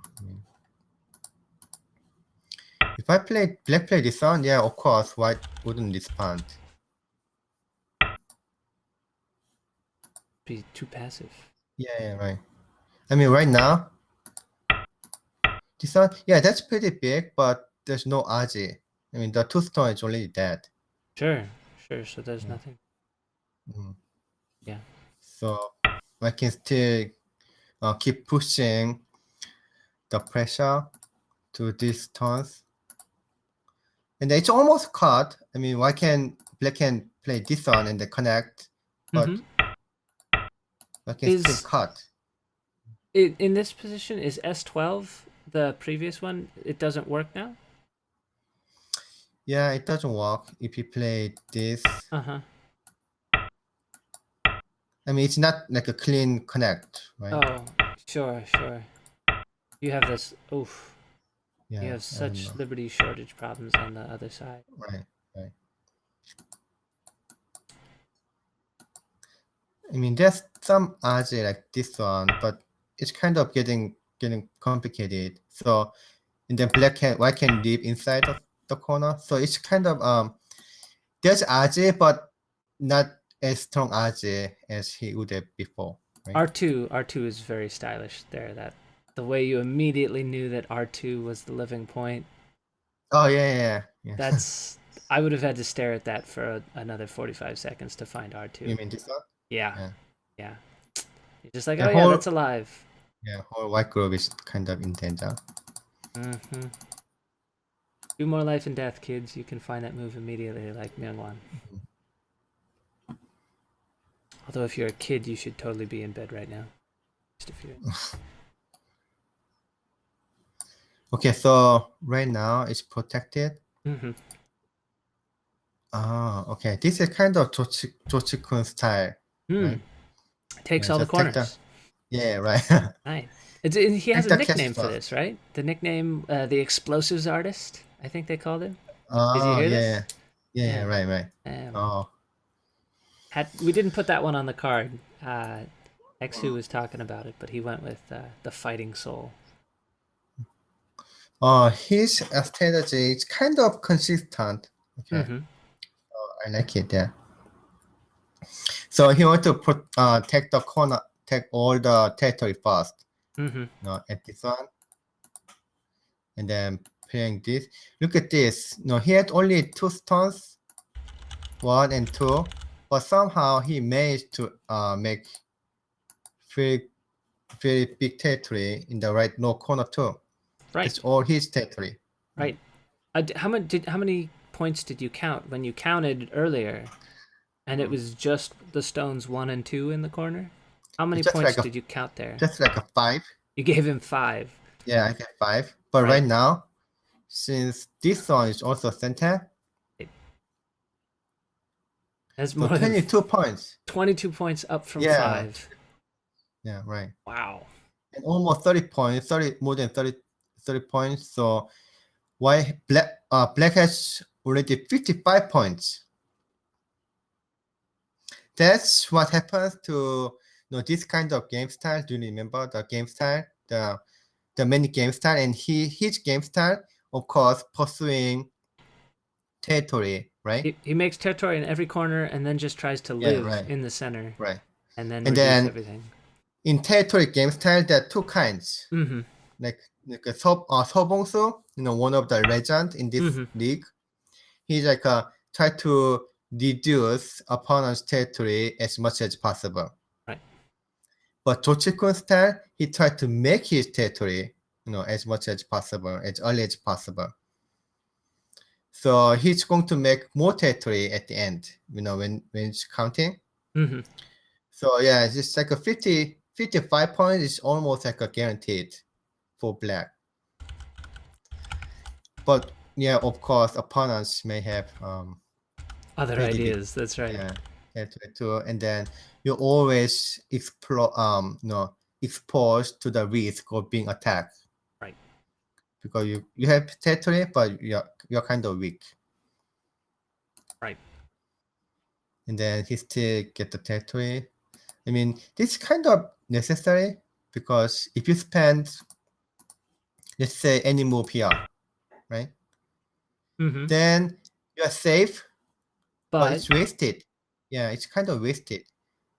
B: If I black play this one, yeah, of course, white wouldn't respond.
A: Be too passive.
B: Yeah, right. I mean, right now, this one, yeah, that's pretty big, but there's no aji. I mean, the 2 stone is already dead.
A: Sure. So there's nothing. Yeah.
B: So I can still keep pushing the pressure to these turns. And it's almost cut. I mean, why can black can play this one and then connect, but I can still
A: Is
B: cut.
A: it in this position? Is S12 the previous one? It doesn't work now.
B: Yeah, it doesn't work if you play this.
A: Uh huh.
B: I mean, it's not like a clean connect, right?
A: Oh, sure, sure. You have this. Oof. You
B: Yeah,
A: have
B: I don't
A: such
B: know.
A: liberty shortage problems on the other side.
B: Right, right. I mean, there's some RJ like this one, but it's kind of getting complicated. So, and then black can white can live inside of the corner. So it's kind of there's RJ, but not as strong RJ as he would have before, right?
A: R2 is very stylish there. That the way you immediately knew that R2 was the living point.
B: Oh yeah.
A: That's I would have had to stare at that for another 45 seconds to find
B: You
A: R2.
B: mean this one?
A: Yeah.
B: Yeah.
A: Yeah. You're just like,
B: And
A: "Oh yeah, that's alive."
B: whole white group is kind of in danger.
A: Mhm. Do more life and death, kids. You can find that move immediately like Myungwon. Although if you're a kid, you should totally be in bed right now. Just if you
B: Okay, so right now it's protected.
A: Mm-hmm.
B: Ah, okay. This is kind of Cho Chikun style,
A: Hmm.
B: right?
A: Takes
B: Yeah,
A: all the
B: just take the
A: corners.
B: right.
A: Right. He has
B: Take
A: a
B: the catch
A: nickname for
B: first.
A: this, right? The nickname, the explosives artist. I think they called him. Did you
B: Oh
A: hear
B: yeah,
A: this?
B: yeah,
A: Yeah.
B: right.
A: Um,
B: Oh,
A: we didn't put that one on the card. Xu was talking about it, but he went with the fighting soul.
B: his strategy is kind of consistent. Okay,
A: Mm-hmm.
B: I like it. Yeah. So he want to put take the corner, take all the territory first.
A: Mm-hmm.
B: No, at this one, and then playing this. Look at this. No, he had only 2 stones, 1 and 2, but somehow he managed to make very very big territory in the right no corner too.
A: Right.
B: It's all his territory.
A: Right. How many points did you count when you counted earlier? And it
B: Mhm.
A: was just the stones 1 and 2 in the corner. How many
B: It's just
A: points
B: like a
A: did you count there?
B: 5.
A: You gave him 5.
B: Yeah, I get 5. But
A: Right.
B: right now, since this one is also center,
A: That's
B: so
A: more than
B: 22 points.
A: 22 points up from
B: Yeah,
A: 5.
B: yeah, right.
A: Wow.
B: And almost 30 points, 30 more than 30 points. So why black has already 55 points. That's what happens to this kind of game style. Do you remember the game style? The many game style, and his game style, of course, pursuing territory, right?
A: He makes territory in every corner and then just tries to
B: Yeah,
A: live
B: right,
A: in the center
B: right.
A: and then
B: And
A: reduce
B: then
A: everything.
B: in territory game style, there are 2 kinds.
A: Mm-hmm.
B: Like a Sobongsu, one of the legend in this
A: Mm-hmm.
B: league. He's like try to reduce opponent's territory as much as possible.
A: Right.
B: But Cho Chikun style, he tried to make his territory, as much as possible, as early as possible. So he's going to make more territory at the end, when it's counting.
A: Mm-hmm.
B: So yeah, it's just like a 55 points is almost like a guaranteed for black. But yeah, of course, opponents may have
A: Other
B: pretty big,
A: ideas. That's right.
B: yeah, territory too, and then you always explore, exposed to the risk of being attacked.
A: Right.
B: Because you have territory, but you're kind of weak.
A: Right.
B: And then he still get the territory. I mean, this is kind of necessary because if you spend, let's say, any move here, right?
A: Mm-hmm.
B: Then you're safe, but
A: But
B: it's wasted. Yeah, it's kind of wasted.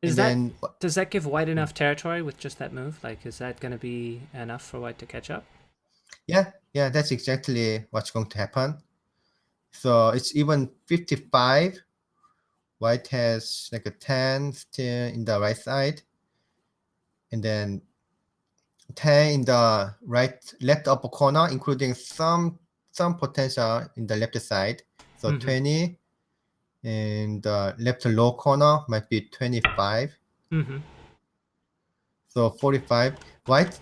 A: is
B: And
A: that
B: then,
A: does that give White enough territory with just that move? Like, is that going to be enough for White to catch up?
B: yeah, that's exactly what's going to happen. So it's even 55 white has like a 10 still in the right side, and then 10 in the left upper corner, including some potential in the left side. So 20, and the left low corner might be 25. So 45. Black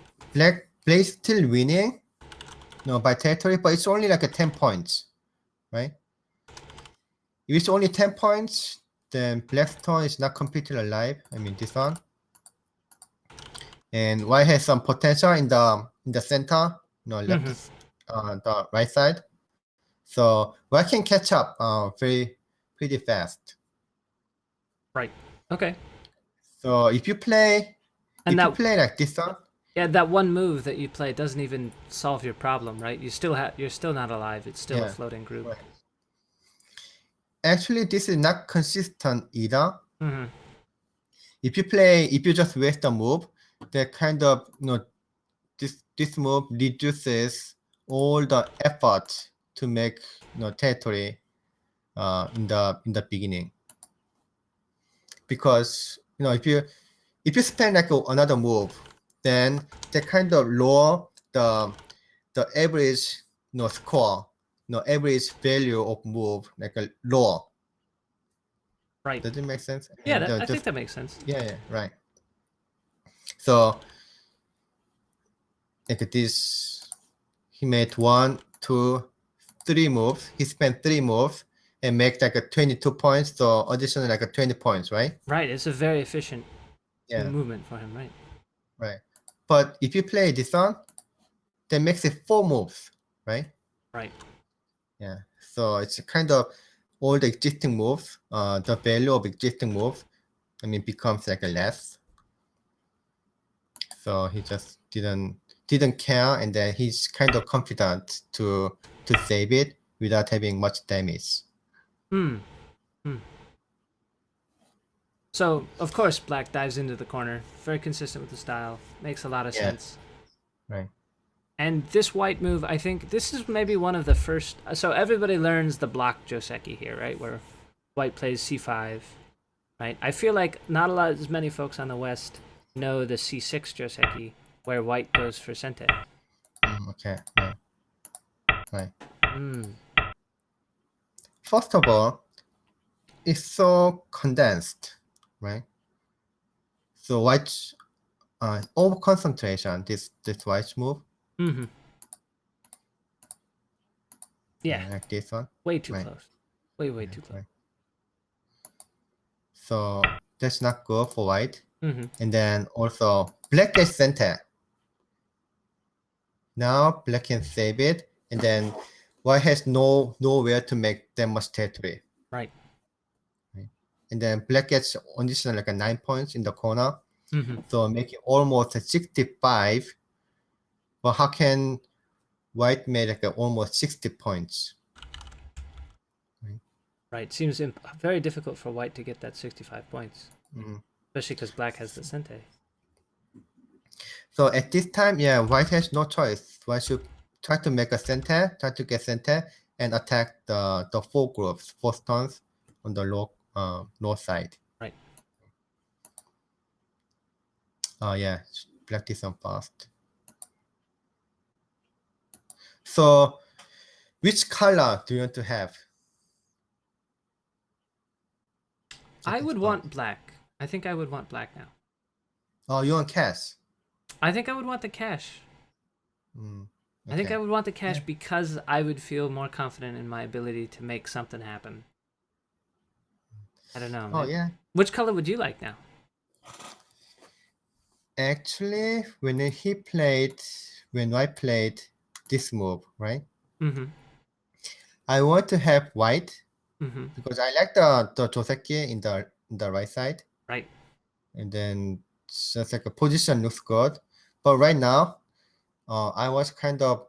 B: is still winning, by territory, but it's only like a 10 points, right? If it's only 10 points, then Blackstone is not completely alive. I mean this one. And white has some potential in the center, left, the right side. So white can catch up pretty fast.
A: Right. Okay.
B: So if you play like this one,
A: yeah, that one move that you play doesn't even solve your problem, right? You're still not alive. It's still a floating group.
B: Right. Actually, this is not consistent either. If you just waste the move, that kind of this move reduces all the effort to make territory in the beginning. Because if you spend like another move, then they kind of lower the average score, average value of move, like a lower.
A: Right.
B: Does it make sense?
A: Yeah, I think that makes sense.
B: Yeah, right. So like this, he made 1, 2, 3 moves. He spent 3 moves and make like a 22 points. So additional like a 20 points, right?
A: Right. It's a very efficient movement for him, right?
B: Right. But if you play this one, that makes it 4 moves, right?
A: Right.
B: Yeah. So it's kind of all the existing moves, the value of existing moves, becomes like a less. So he just didn't care, and then he's kind of confident to save it without having much damage.
A: So of course black dives into the corner. Very consistent with the style. Makes a lot of sense.
B: Right.
A: And this white move, I think this is maybe one of the first. So everybody learns the block Joseki here, right? Where white plays c5, right? I feel like not as many folks on the West know the c6 Joseki, where white goes for sente.
B: Okay. Right. First of all, it's so condensed, right? So white over concentration. This white move.
A: Yeah.
B: Like this one.
A: Way too close. Way too close.
B: Right. So that's not good for white. And then also black gets center. Now black can save it, and then white has nowhere to make that much territory.
A: Right.
B: And then black gets additional like a 9 points in the corner. So making almost 65. But how can white make like almost 60 points?
A: Right. Seems very difficult for white to get that 65 points. Especially because black has the sente.
B: So at this time, white has no choice. White should try to make a center, try to get center, and attack the 4 groups, 4 stones on the north side.
A: Right.
B: Oh yeah, black is on fast. So which color do you want to have?
A: I would want black. I think I would want black now.
B: Oh, you want cash?
A: I think I would want the cash.
B: Okay.
A: I think I would want the cash because I would feel more confident in my ability to make something happen. I don't know.
B: Oh, yeah.
A: Which color would you like now?
B: Actually, when I played this move, right? I want to have white because I like the Joseki in the right side.
A: Right.
B: And then just like a position looks good. But right now, I was kind of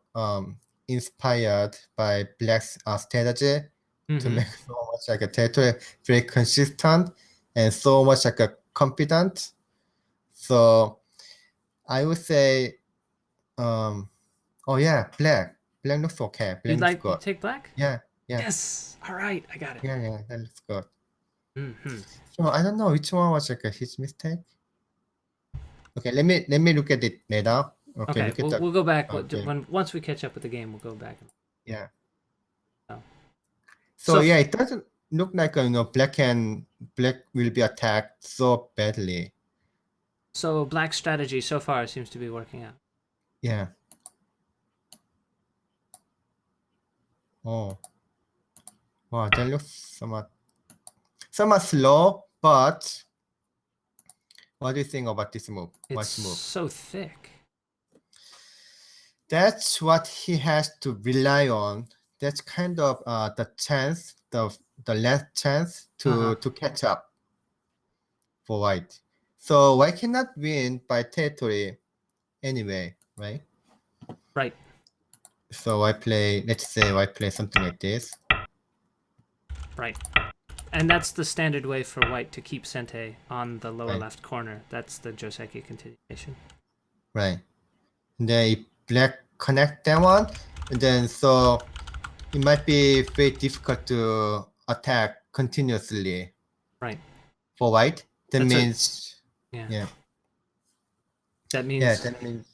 B: inspired by Black's strategy to make so much like a territory very consistent and so much like a confident. So I would say, oh yeah, black. Black looks okay. Black
A: You'd
B: looks good.
A: take black?
B: Yeah.
A: Yes. All right, I got it.
B: Yeah, that looks good.
A: Mm-hmm.
B: So I don't know which one was like his mistake. Okay, let me look at it later. Okay,
A: Okay,
B: look at the
A: we'll go back
B: okay.
A: once we catch up with the game. We'll go back.
B: Yeah.
A: Oh.
B: So
A: So
B: yeah, it doesn't look like black will be attacked so badly.
A: so black strategy so far seems to be working out.
B: Yeah. Oh. Wow, that looks somewhat slow, but what do you think about this move?
A: It's
B: White move?
A: so thick.
B: That's what he has to rely on. That's kind of the chance, the last chance
A: Uh-huh.
B: to catch up for white. So white cannot win by territory anyway, right?
A: Right.
B: So let's say I play something like this.
A: Right. And that's the standard way for white to keep Sente on the lower
B: Right,
A: left corner. That's the Joseki continuation.
B: right. And then if black connect that one, and then so it might be very difficult to attack continuously
A: Right.
B: for white. That
A: That's a
B: means,
A: yeah.
B: yeah,
A: That
B: yeah,
A: means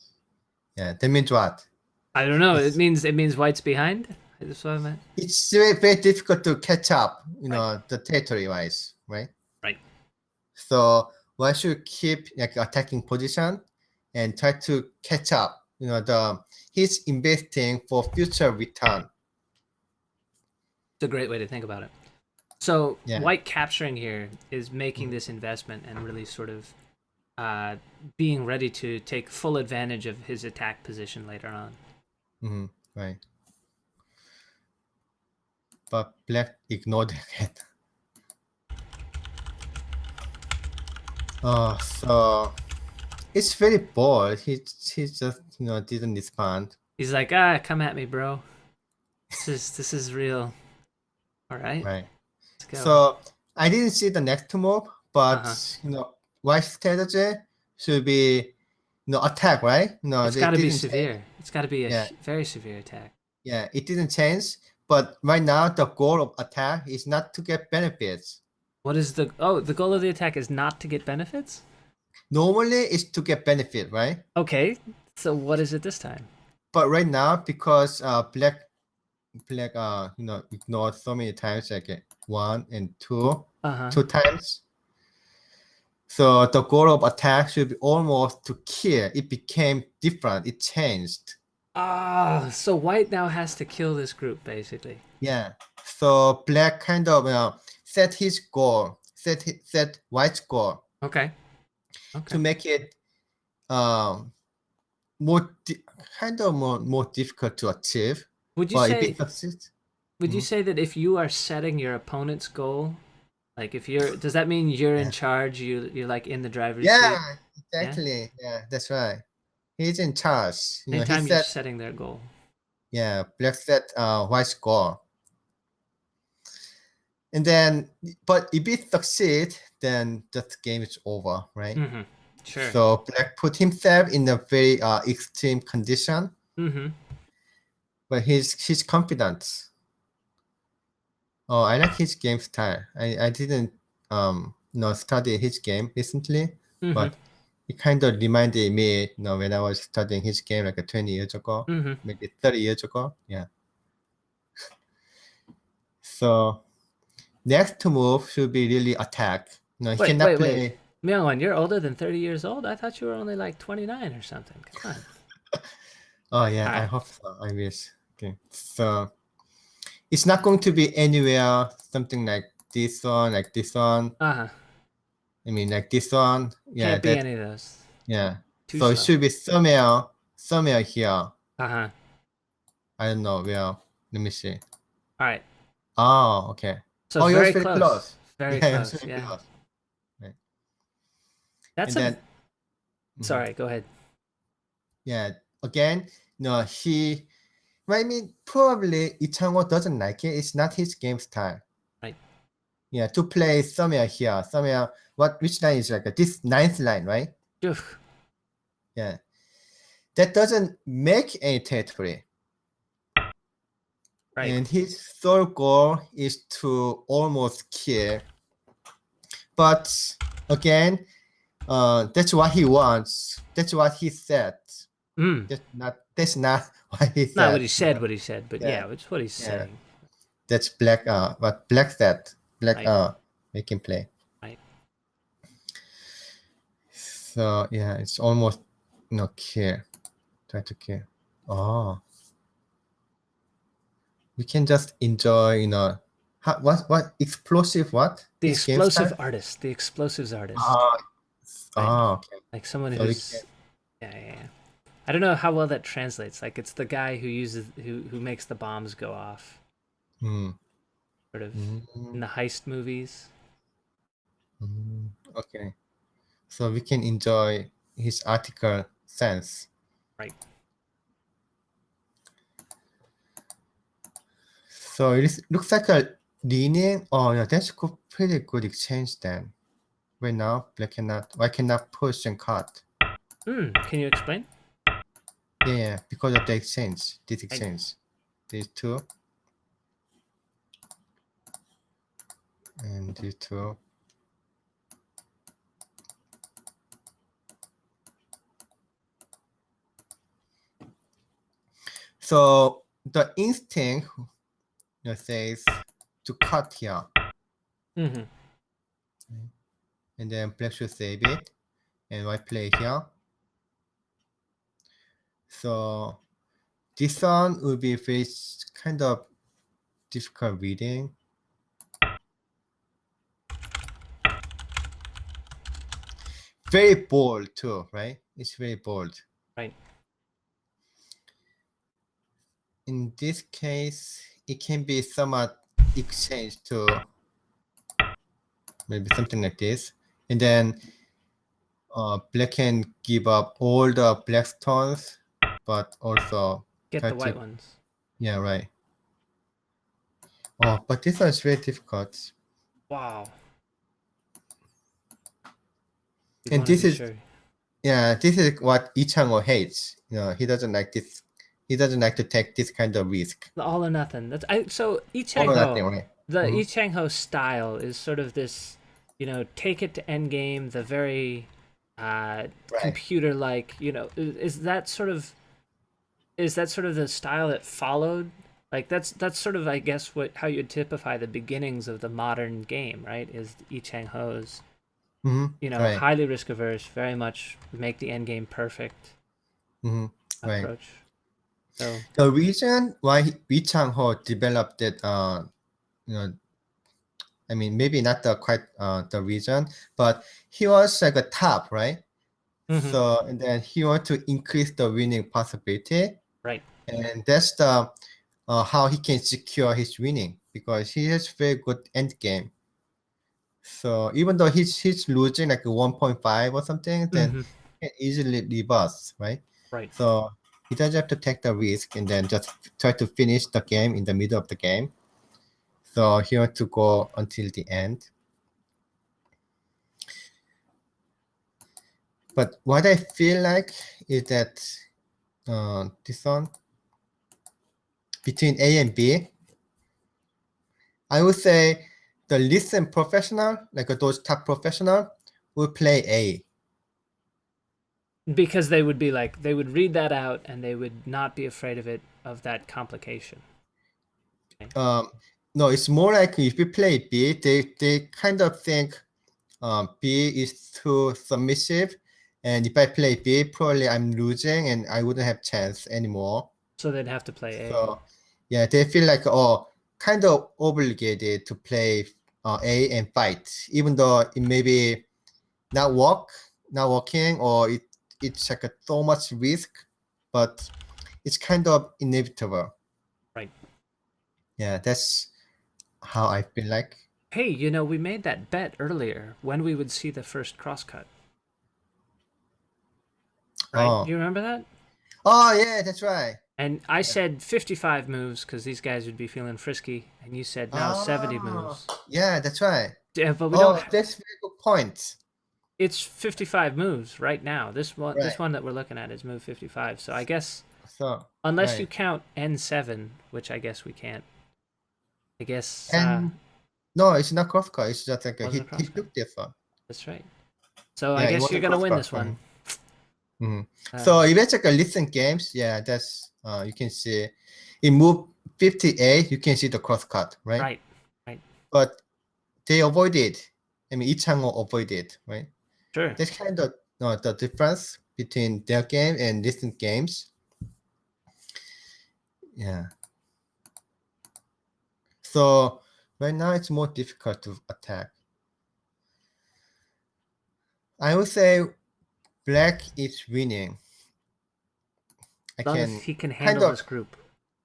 B: that means what?
A: I don't know.
B: It's
A: It means white's behind. That's what I meant.
B: it's very, very difficult to catch up,
A: Right.
B: the territory wise, right?
A: Right.
B: So one should keep like attacking position and try to catch up. He's investing for future return.
A: It's a great way to think about it. So
B: Yeah.
A: white capturing here is making
B: Mhm.
A: this investment and really sort of being ready to take full advantage of his attack position later on.
B: Mm-hmm. Right. But black ignored it. So it's very bold. He just didn't respond.
A: He's like, come at me, bro. This is real. All right,
B: Right.
A: let's go.
B: So I didn't see the next move,
A: Uh huh.
B: but white strategy should be attack, right? No,
A: It's got
B: it
A: to be
B: didn't change.
A: severe. It's got to be a
B: Yeah,
A: very severe attack.
B: yeah, it didn't change. But right now the goal of attack is not to get benefits.
A: What is the the goal of the attack is not to get benefits?
B: Normally it's to get benefit, right?
A: Okay, so what is it this time?
B: But right now because black ignored so many times, like one and two,
A: Uh huh.
B: two times. So the goal of attack should be almost to kill. It became different. It changed.
A: Ah, so white now has to kill this group basically.
B: Yeah. So black kind of set his goal, set white's goal
A: Okay. Okay.
B: to make it um more kind of more difficult to achieve.
A: Would you
B: But if it
A: say
B: succeeds,
A: would you
B: mhm,
A: say that if you are setting your opponent's goal, like if you're does that mean you're in
B: yeah,
A: charge, you're like in the driver's seat?
B: yeah,
A: Yeah?
B: exactly. Yeah, that's right. He's in charge. He
A: Anytime you're
B: said,
A: setting their goal.
B: yeah, black set white's goal. And then, but if it succeeds, then that game is over, right?
A: Mm-hmm. Sure.
B: So black put himself in a very extreme condition,
A: Mm-hmm.
B: but he's confident. Oh, I like his game style. I didn't study his game recently,
A: Mm-hmm.
B: but it kind of reminded me, when I was studying his game like 20 years ago,
A: Mm-hmm.
B: maybe 30 years ago. Yeah. So next move should be really attack. No, he
A: Wait,
B: cannot
A: wait, wait.
B: play.
A: Myungwon, you're older than 30 years old? I thought you were only like 29 or something. Come on.
B: Oh yeah,
A: All
B: I
A: right.
B: hope so. I wish. Okay. So it's not going to be anywhere something like this one, like this one.
A: Uh-huh.
B: I mean like this one. Yeah,
A: Can't be
B: that
A: any of those.
B: yeah.
A: Too
B: So it
A: slow.
B: should be somewhere here.
A: Uh-huh.
B: I don't know where. Let me see.
A: All right.
B: Oh, okay.
A: So
B: Oh, it was
A: very
B: very
A: close.
B: close.
A: Very
B: Yeah, it was
A: close.
B: very
A: Yeah.
B: close. Right.
A: That's
B: And
A: a
B: then mhm,
A: sorry, go ahead.
B: yeah, again, no, I mean probably Changho doesn't like it. It's not his game style.
A: Right.
B: Yeah, to play somewhere here, somewhere which line is like this ninth line, right?
A: Oof.
B: Yeah. That doesn't make any territory.
A: Right.
B: And his sole goal is to almost kill But again, that's what he wants. That's what he said.
A: Mm.
B: That's not what he
A: Not what
B: said.
A: he said, what he said, but
B: Yeah,
A: yeah, it's what he's
B: yeah.
A: saying.
B: That's black. What black said. Black.
A: Right.
B: Make him play.
A: Right.
B: So yeah, it's almost no kill. Try to kill. Oh, we can just enjoy. What explosive? What
A: The
B: his game
A: explosive
B: style?
A: artist, the explosives artist.
B: Ah,
A: Right.
B: okay.
A: Like someone
B: So we can.
A: who's yeah, yeah, yeah. I don't know how well that translates. Like it's the guy who makes the bombs go off,
B: Hmm.
A: sort of
B: Mm,
A: in the heist movies.
B: okay. So we can enjoy his article sense.
A: Right.
B: So looks like a leaning. Oh yeah, that's pretty good exchange then. Right now, black cannot. Why cannot push and cut?
A: Can you explain?
B: Yeah, because of the exchange. This
A: Right.
B: exchange. These two and these two. So the instinct says to cut here,
A: Mm-hmm.
B: and then black should save it, and white play here. So this one will be very kind of difficult reading. Very bold too, right? It's very bold.
A: Right.
B: In this case, it can be somewhat exchanged to maybe something like this, and then black can give up all the black stones, but also
A: Get
B: try
A: the white
B: to,
A: ones.
B: yeah, right. Oh, but this one is very difficult.
A: Wow. You'd
B: And
A: want to
B: this
A: be
B: is,
A: sure.
B: yeah, this is what Ichango hates. He doesn't like this. He doesn't like to take this kind of risk.
A: The all or nothing. So Yi
B: All
A: Chang
B: or
A: Ho,
B: nothing, right?
A: the
B: Mm-hmm.
A: Yi Chang Ho style is sort of this, take it to Endgame, the very
B: Right.
A: computer like, is that sort of the style it followed? Like that's sort of I guess what how you typify the beginnings of the modern game, right? Is Yi Chang Ho's,
B: Mm-hmm. Right.
A: highly risk averse, very much make the end game perfect
B: Mm-hmm. Right.
A: approach. So
B: The reason why Lee Chang-ho developed it, you know, I mean, maybe not the quite the reason, but he was like a top, right?
A: mhm,
B: So and then he want to increase the winning possibility,
A: right.
B: and that's the how he can secure his winning because he has very good end game. So even though he's losing like 1.5 or something, then
A: Hmm.
B: he can easily reverse, right?
A: Right.
B: So he doesn't have to take the risk and then just try to finish the game in the middle of the game. So he wants to go until the end. But what I feel like is that this one between A and B, I would say the listen professional, like those top professional, will play A.
A: Because they would be like they would read that out and they would not be afraid of that complication. Okay.
B: Um, no, it's more like if you play B, they kind of think B is too submissive, and if I play B, probably I'm losing and I wouldn't have chance anymore.
A: So they'd have to play A.
B: So yeah, they feel like kind of obligated to play A and fight, even though it may be not working, or it's like so much risk, but it's kind of inevitable.
A: Right.
B: Yeah, that's how I feel like.
A: Hey, we made that bet earlier when we would see the first crosscut, right? Do
B: Oh,
A: you remember that?
B: oh yeah, that's right.
A: And I
B: Yeah.
A: said 55 moves because these guys would be feeling frisky, and you said no, 70
B: Oh,
A: moves.
B: yeah, that's right.
A: Yeah, but we don't.
B: Oh, that's very good point.
A: It's 55 moves right now. This
B: Right.
A: one that we're looking at is move 55. So I guess
B: So
A: unless you
B: right.
A: count N7, which I guess we can't. I guess
B: And No, it's not crosscut. It's just like
A: Wasn't a
B: he
A: crosscut.
B: took this one.
A: That's right. So I
B: Yeah, it
A: guess
B: was
A: you're
B: a
A: gonna win
B: crosscut
A: this
B: for
A: one.
B: him. Mhm.
A: Uh,
B: So if you check a recent games, yeah, that's you can see in move 58, you can see the crosscut, right?
A: right. Right.
B: But they avoided. I mean, Ichangho avoided, right?
A: Sure.
B: That's kind of the difference between their game and recent games. Yeah. So right now it's more difficult to attack. I would say black is winning. I
A: As long as
B: can
A: he can
B: kind
A: handle
B: of
A: this group.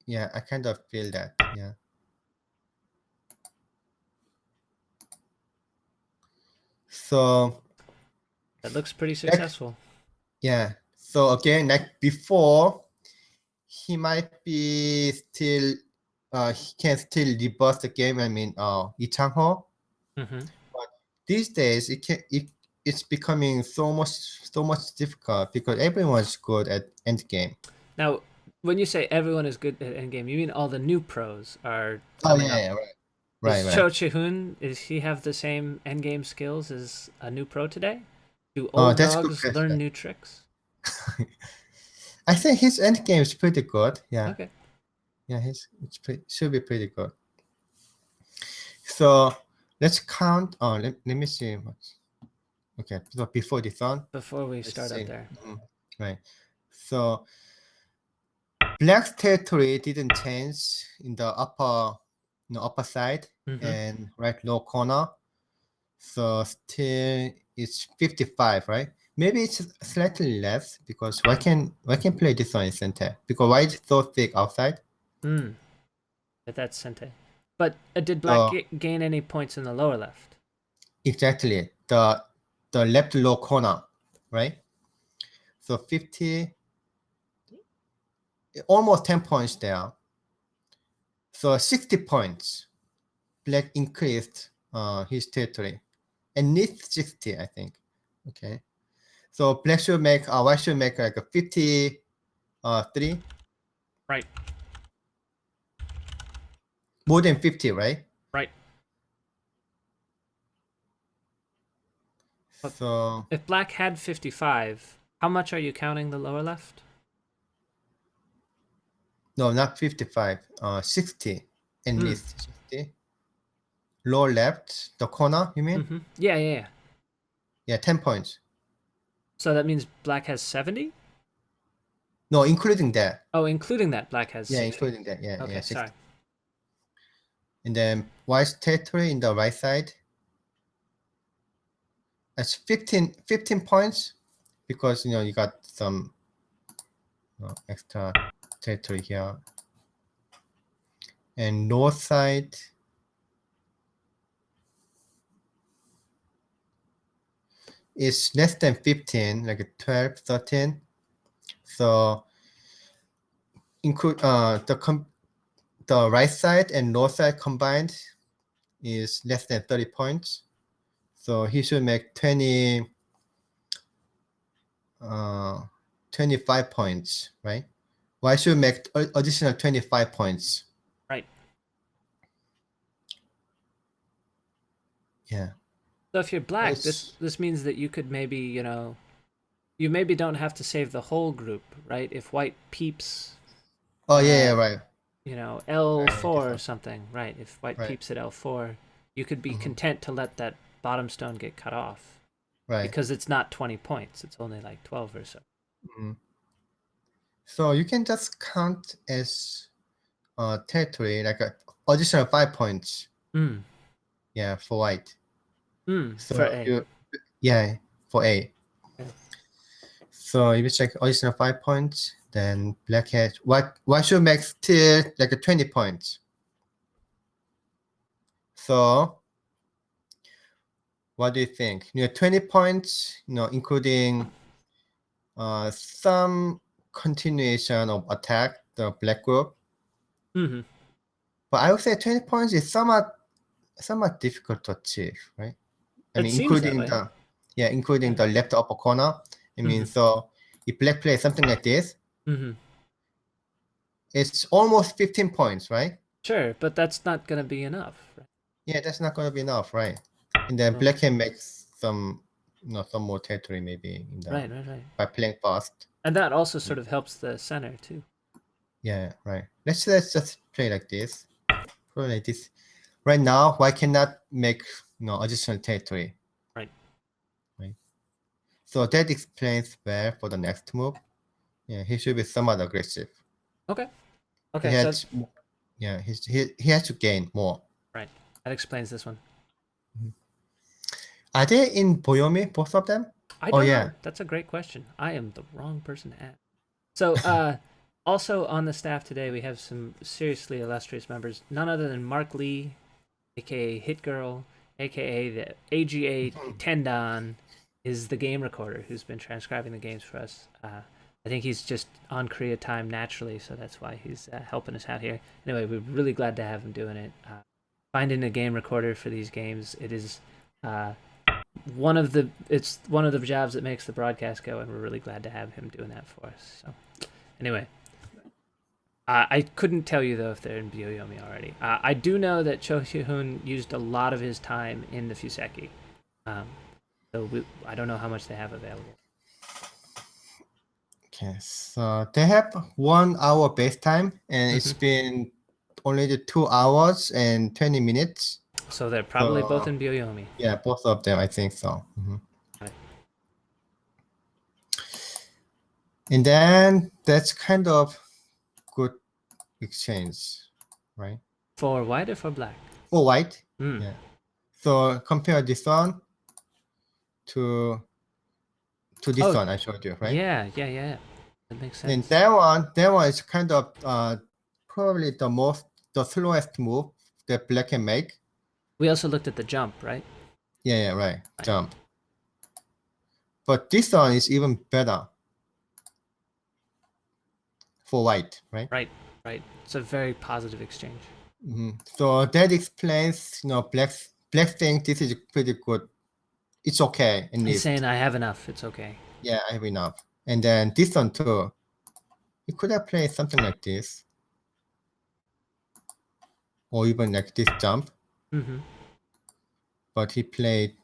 B: yeah, I kind of feel that. Yeah. So
A: That looks pretty
B: like
A: successful.
B: yeah. So again, like before, he might be still he can still reverse the game. I mean Lee Chang-ho.
A: Mm-hmm.
B: But these days it's becoming so much difficult because everyone's good at endgame.
A: Now, when you say everyone is good at Endgame, you mean all the new pros are
B: Oh
A: coming
B: yeah,
A: up.
B: yeah, right.
A: Is
B: Right.
A: Cho Chihoon, does he have the same endgame skills as a new pro today? Do old
B: That's a good
A: dogs learn
B: question.
A: new tricks?
B: I think his endgame is pretty good. Yeah.
A: Okay.
B: Yeah, should be pretty good. So let's count. Oh, let me see. Okay, so before this one,
A: Before we
B: let's
A: start up
B: see.
A: there.
B: Right. So Black's territory didn't change in the upper side
A: Mm-hmm.
B: and right low corner. So still it's 55, right? Maybe it's slightly less because why can play this one in center? Because why is so thick outside?
A: Mm. But that's Sente. But did Black
B: So
A: gain any points in the lower left?
B: exactly the left low corner, right? So 50, almost 10 points there. So 60 points. Black increased his territory. And needs 60, I think. Okay. So black should make white should make like a 53.
A: Right.
B: More than 50, right?
A: Right. But
B: So
A: if Black had 55, how much are you counting the lower left?
B: no, not 55. 60. And
A: Hmm.
B: needs 60. Lower left, the corner, you mean?
A: Mm-hmm. Yeah.
B: Yeah, 10 points.
A: So that means Black has 70?
B: No, including that.
A: Oh, including that, Black has
B: Yeah,
A: 60.
B: including that. Yeah,
A: Okay,
B: 60.
A: sorry.
B: And then white's territory in the right side. That's 15 points because you got some extra territory here. And north side is less than 15, like 12, 13. So include the right side and north side combined is less than 30 points. So he should make 25 points, right? Why should make additional 25 points?
A: Right.
B: Yeah.
A: So if you're Black, this
B: It's
A: this means that you could maybe, you maybe don't have to save the whole group, right? If White peeps,
B: oh yeah,
A: uh,
B: right. Right, this
A: L4 or
B: one.
A: something, right? If White
B: Right.
A: peeps at L4, you could be
B: Mhm.
A: content to let that bottom stone get cut off
B: Right.
A: because it's not 20 points; it's only like 12 or so.
B: Mhm. So you can just count as territory like a additional 5 points.
A: Mm.
B: Yeah, for white.
A: For
B: So
A: A.
B: yeah, for A.
A: Okay.
B: So if you check additional 5 points, then black has what should make still like a 20 points. So what do you think? 20 points, including some continuation of attack, the black group.
A: Mm-hmm.
B: But I would say 20 points is somewhat difficult to achieve, right? I
A: It
B: mean,
A: seems that way.
B: including
A: Yeah.
B: the left upper corner. I mean,
A: Mm-hmm.
B: so if black plays something like this,
A: Mm-hmm.
B: it's almost 15 points, right?
A: Sure, but that's not going to be enough. Right?
B: Yeah, that's not gonna be enough, right? And then
A: So,
B: black can make some, some more territory maybe in the
A: right.
B: by playing fast.
A: And that also sort of helps the center too.
B: Yeah, right. Let's just play like this. Play like this. Right now, why cannot make additional territory?
A: Right.
B: Right. So that explains where for the next move. Yeah, he should be somewhat aggressive.
A: Okay.
B: He
A: Okay. So
B: has, yeah, he has to gain more.
A: right. That explains this one.
B: Are they in Boyomi, both of them?
A: I
B: Oh
A: don't
B: yeah.
A: know. That's a great question. I am the wrong person to ask. So, also on the staff today, we have some seriously illustrious members. None other than Mark Lee, aka Hit Girl, aka the AGA Tendon, is the game recorder who's been transcribing the games for us. I think he's just on Korea time naturally, so that's why he's helping us out here. Anyway, we're really glad to have him doing it. Finding a game recorder for these games, it is uh, it's one of the jobs that makes the broadcast go, and we're really glad to have him doing that for us. So, anyway, I couldn't tell you though if they're in Byoyomi already. I do know that Cho Chihoon used a lot of his time in the Fuseki, um, so I don't know how much they have available.
B: Okay, so they have 1 hour base time, and it's
A: Mm-hmm.
B: been only the 2 hours and 20 minutes.
A: So they're probably both
B: So
A: in Byoyomi.
B: yeah, both of them, I think so. And then that's kind of good exchange, right?
A: For white or for black?
B: For white,
A: Mm.
B: yeah. So compare this one to this one I showed you, right?
A: Yeah. That makes
B: And
A: sense.
B: that one is kind of probably the slowest move that black can make.
A: We also looked at the jump, right?
B: Yeah, right. Jump. But this one is even better for white, right?
A: Right. It's a very positive exchange.
B: So that explains, black think this is pretty good. It's okay, at
A: He's
B: least.
A: saying, I have enough. It's okay.
B: Yeah, I have enough. And then this one too. He could have played something like this. Or even like this jump.
A: Mm-hmm.
B: But he played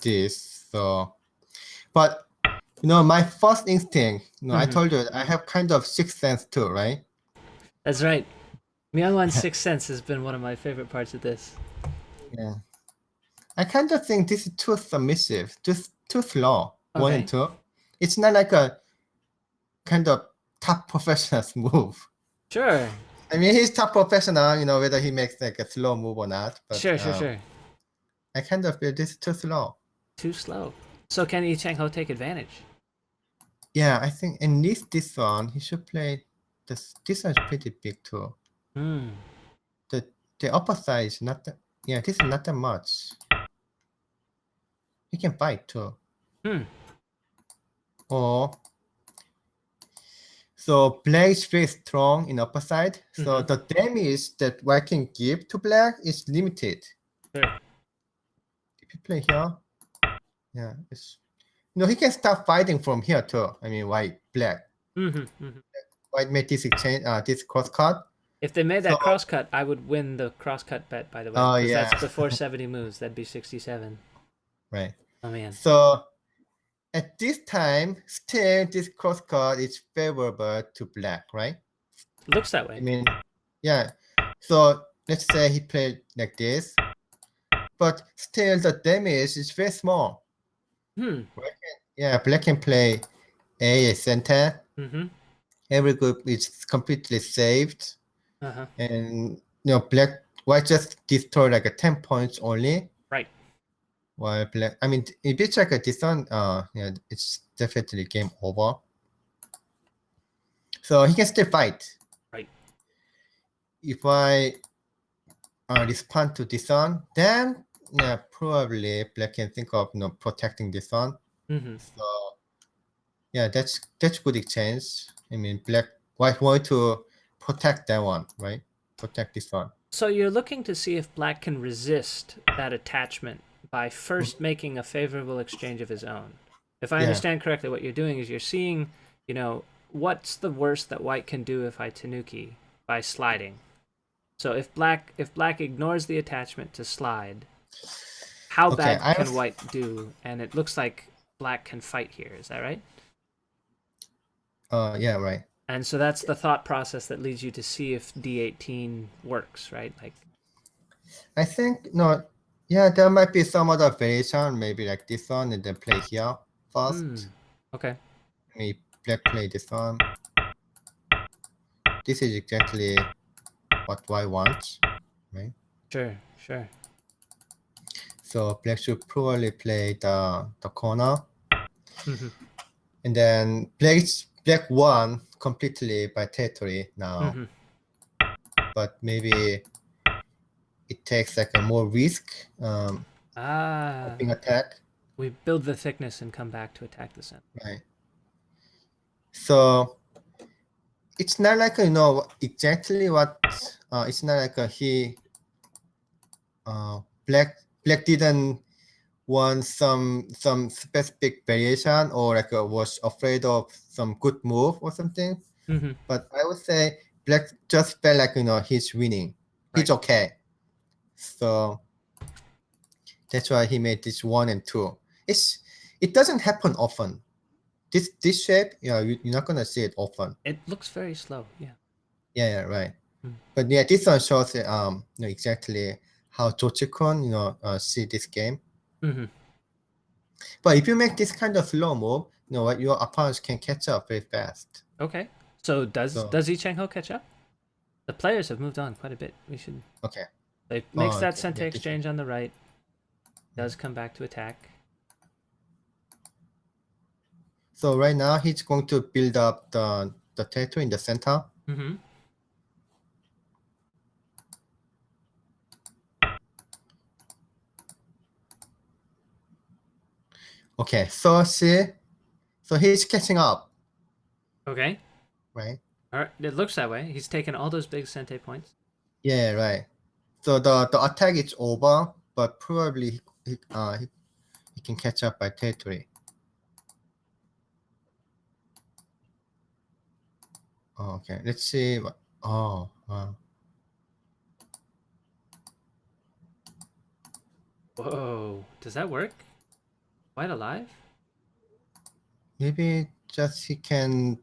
B: this. So, but my first instinct, I
A: Mm-hmm.
B: told you I have kind of sixth sense too, right?
A: That's right. Myungwan's Sixth Sense has been one of my favorite parts of this.
B: Yeah. I kind of think this is too submissive, just too slow.
A: Okay.
B: 1 and 2. It's not like a kind of top professional's move.
A: Sure.
B: I mean, he's top professional, whether he makes like a slow move or not. But
A: Sure.
B: I kind of feel this is too slow.
A: Too slow. So can Yi Chang Ho take advantage?
B: Yeah, I think at least this one, he should play this. This one's pretty big too.
A: Hmm.
B: The upper side is not that. Yeah, this is not that much. He can fight too.
A: Hmm.
B: Or so black is very strong in upper side. So the damage that white can give to black is limited.
A: Sure.
B: If you play here, yeah, it's he can start fighting from here too. I mean, white, black. White made this exchange, this cross cut.
A: If they made that crosscut, I would win the crosscut bet, by the way.
B: Oh,
A: Because
B: yeah.
A: that's before 70 moves. That'd be 67.
B: Right.
A: Oh, man.
B: So at this time, still this cross cut is favorable to black, right?
A: Looks that way.
B: I mean, yeah. So let's say he played like this, but still the damage is very small. Black can play A center. Every group is completely saved. And white just destroy like a 10 points only.
A: Right.
B: While black, I mean, if it's like a this one, it's definitely game over. So he can still fight.
A: Right.
B: If I respond to this one, then probably black can think of protecting this one. So yeah, that's good exchange. I mean, white want to protect that one, right? Protect this one.
A: So you're looking to see if black can resist that attachment by first making a favorable exchange of his own. If I understand correctly, what you're doing is you're seeing, what's the worst that white can do if I tanuki by sliding. So if black ignores the attachment to slide, how
B: Okay,
A: bad can white do? And it looks like black can fight here. Is that right?
B: yeah, right.
A: And so that's the thought process that leads you to see if d18 works, right? Like,
B: I think no, yeah, there might be some other variation, maybe like this one, and then play here first.
A: okay.
B: Maybe black play this one. This is exactly what white wants, right?
A: Sure, sure.
B: So black should probably play the corner,
A: Mm-hmm.
B: and then black won completely by territory now,
A: Mm-hmm.
B: but maybe it takes like a more risk hoping attack,
A: we build the thickness and come back to attack the center.
B: right? So it's not like exactly what it's not like he black didn't want some specific variation or like was afraid of some good move or something.
A: Mm-hmm.
B: But I would say black just felt like he's winning, he's
A: Right.
B: okay. So that's why he made this 1 and 2. It doesn't happen often. This shape, you're not gonna see it often.
A: It looks very slow. Yeah.
B: Yeah, right. But yeah, this one shows exactly how Cho Chikun see this game.
A: Mm-hmm.
B: But if you make this kind of slow move, what, your opponents can catch up very fast.
A: Okay. So does Yi Changho catch up? The players have moved on quite a bit. We should.
B: Okay.
A: They makes that
B: okay.
A: center
B: Yeah,
A: exchange on the right. Does come back to attack.
B: So right now he's going to build up the territory in the center.
A: Mm-hmm.
B: Okay, so he's catching up,
A: Okay.
B: right?
A: All right. It looks that way. He's taken all those big center points.
B: Yeah, right. So the attack is over, but probably he can catch up by territory. Oh, okay, let's see. Oh, wow.
A: Whoa. Does that work? White alive?
B: Maybe just he can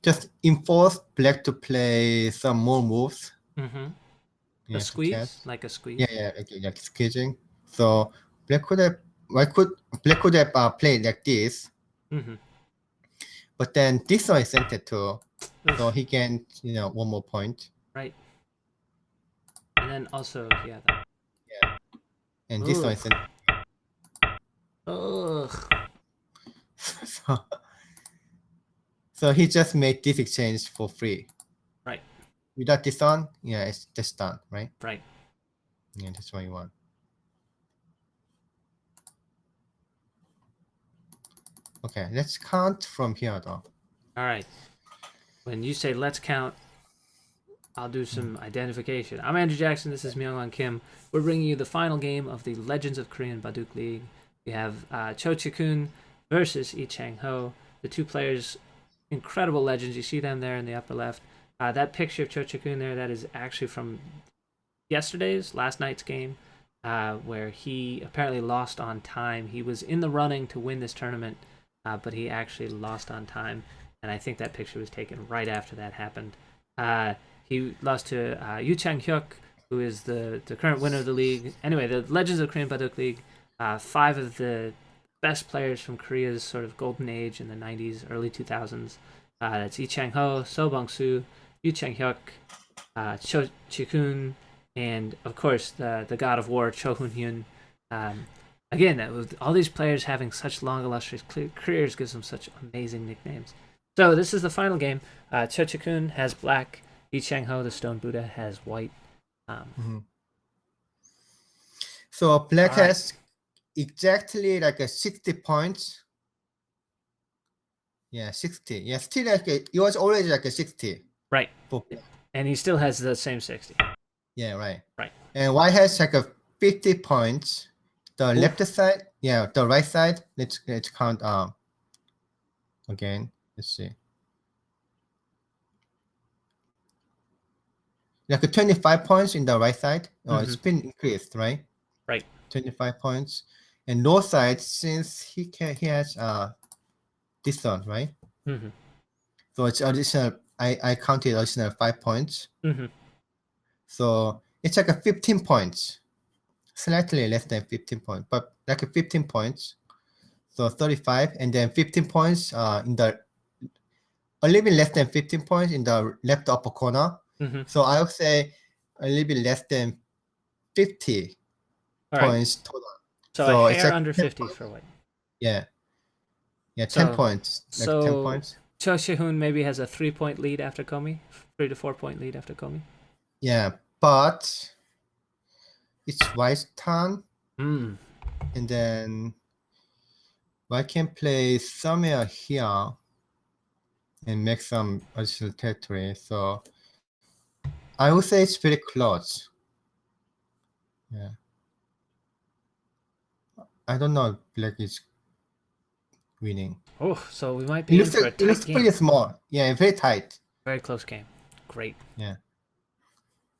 B: just enforce black to play some more moves.
A: Mm-hmm.
B: Yeah,
A: A squeeze? Like a squeeze?
B: yeah, like squeezing. So black could have played like this,
A: Mm-hmm.
B: but then this one is centered too, so he can one more point.
A: Right. And then also, yeah.
B: Yeah, and this one is centered.
A: Ugh.
B: So he just made this exchange for free.
A: Right.
B: Without this on, yeah, it's just done, right?
A: Right.
B: Yeah, that's what you want. Okay, let's count from here though.
A: All right. When you say let's count, I'll do some identification. I'm Andrew Jackson. This is Myungwon Kim. We're bringing you the final game of the Legends of Korean Baduk League. We have Cho Chikun versus Lee Chang-ho. The two players, incredible legends. You see them there in the upper left. That picture of Cho Chikun there, that is actually from last night's game, where he apparently lost on time. He was in the running to win this tournament, but he actually lost on time. And I think that picture was taken right after that happened. He lost to Yoo Chang-hyuk, who is the current winner of the league. Anyway, the Legends of Korean Baduk League, 5 of the best players from Korea's sort of golden age in the 90s, early 2000s. That's Lee Chang-ho, So Bong-soo, Yoo Chang-hyuk, Cho Chikun, and of course the god of war, Cho Hyun. Again, all these players having such long, illustrious careers gives them such amazing nicknames. So this is the final game. Cho Chikun has black. Lee Chang-ho, the Stone Buddha, has white.
B: So black has exactly like a 60 points. Yeah, 60. Yeah, still like it was already like a 60.
A: Right. And he still has the same 60.
B: Yeah, right.
A: Right.
B: And white has like a 50 points. The left side, yeah, the right side. Let's count again. Let's see. like 25 points in the right side. It's
A: Mm-hmm.
B: been increased, right?
A: Right.
B: 25 points. And low side, since he has this one, right?
A: Mm-hmm.
B: So it's additional. I counted additional 5 points.
A: Mm-hmm.
B: So it's like a 15 points, slightly less than 15 points, but like a 15 points. So 35, and then 15 points in the a little bit less than 15 points in the left upper corner.
A: Mm-hmm.
B: So I would say a little bit less than 50
A: All right.
B: points total.
A: So a
B: So it's
A: hair
B: like
A: under
B: 10
A: 50
B: points.
A: for white.
B: Yeah, yeah, 10
A: So
B: points, like 10
A: so
B: points.
A: Cho Chihoon maybe has a 3-point lead after Komi, 3 to 4 point lead after Komi.
B: Yeah, but it's White's turn,
A: Mm.
B: and then White can play somewhere here and make some additional territory. So I would say it's very close. Yeah, I don't know if Black is winning.
A: Oh, so we might
B: It
A: be in
B: looks
A: for a
B: like, it
A: tight
B: looks pretty
A: game.
B: small. Yeah, very tight.
A: Very close game. Great.
B: Yeah,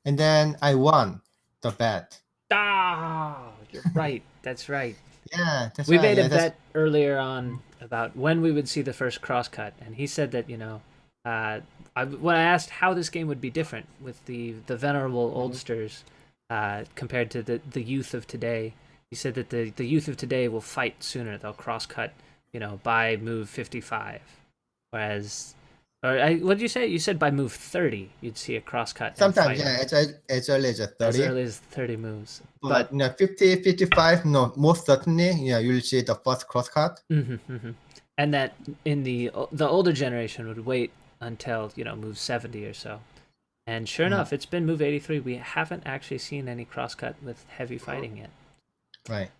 B: and then I won the bet.
A: Ah, you're right. That's right.
B: Yeah, that's
A: We
B: right.
A: made a
B: Yeah, that's
A: bet earlier on about when we would see the first crosscut, and he said that when I asked how this game would be different with the venerable oldsters compared to the youth of today, he said that the youth of today will fight sooner. They'll crosscut, by move 55, whereas. What did you say? You said by move 30, you'd see a crosscut and
B: sometimes.
A: fight
B: Yeah, as early as a
A: as
B: 30.
A: early as 30 moves.
B: But 50, 55, no, most certainly, you'll see the first crosscut.
A: And that in the older generation would wait until move 70 or so. And sure enough, it's been move 83. We haven't actually seen any crosscut with heavy fighting yet.
B: Right.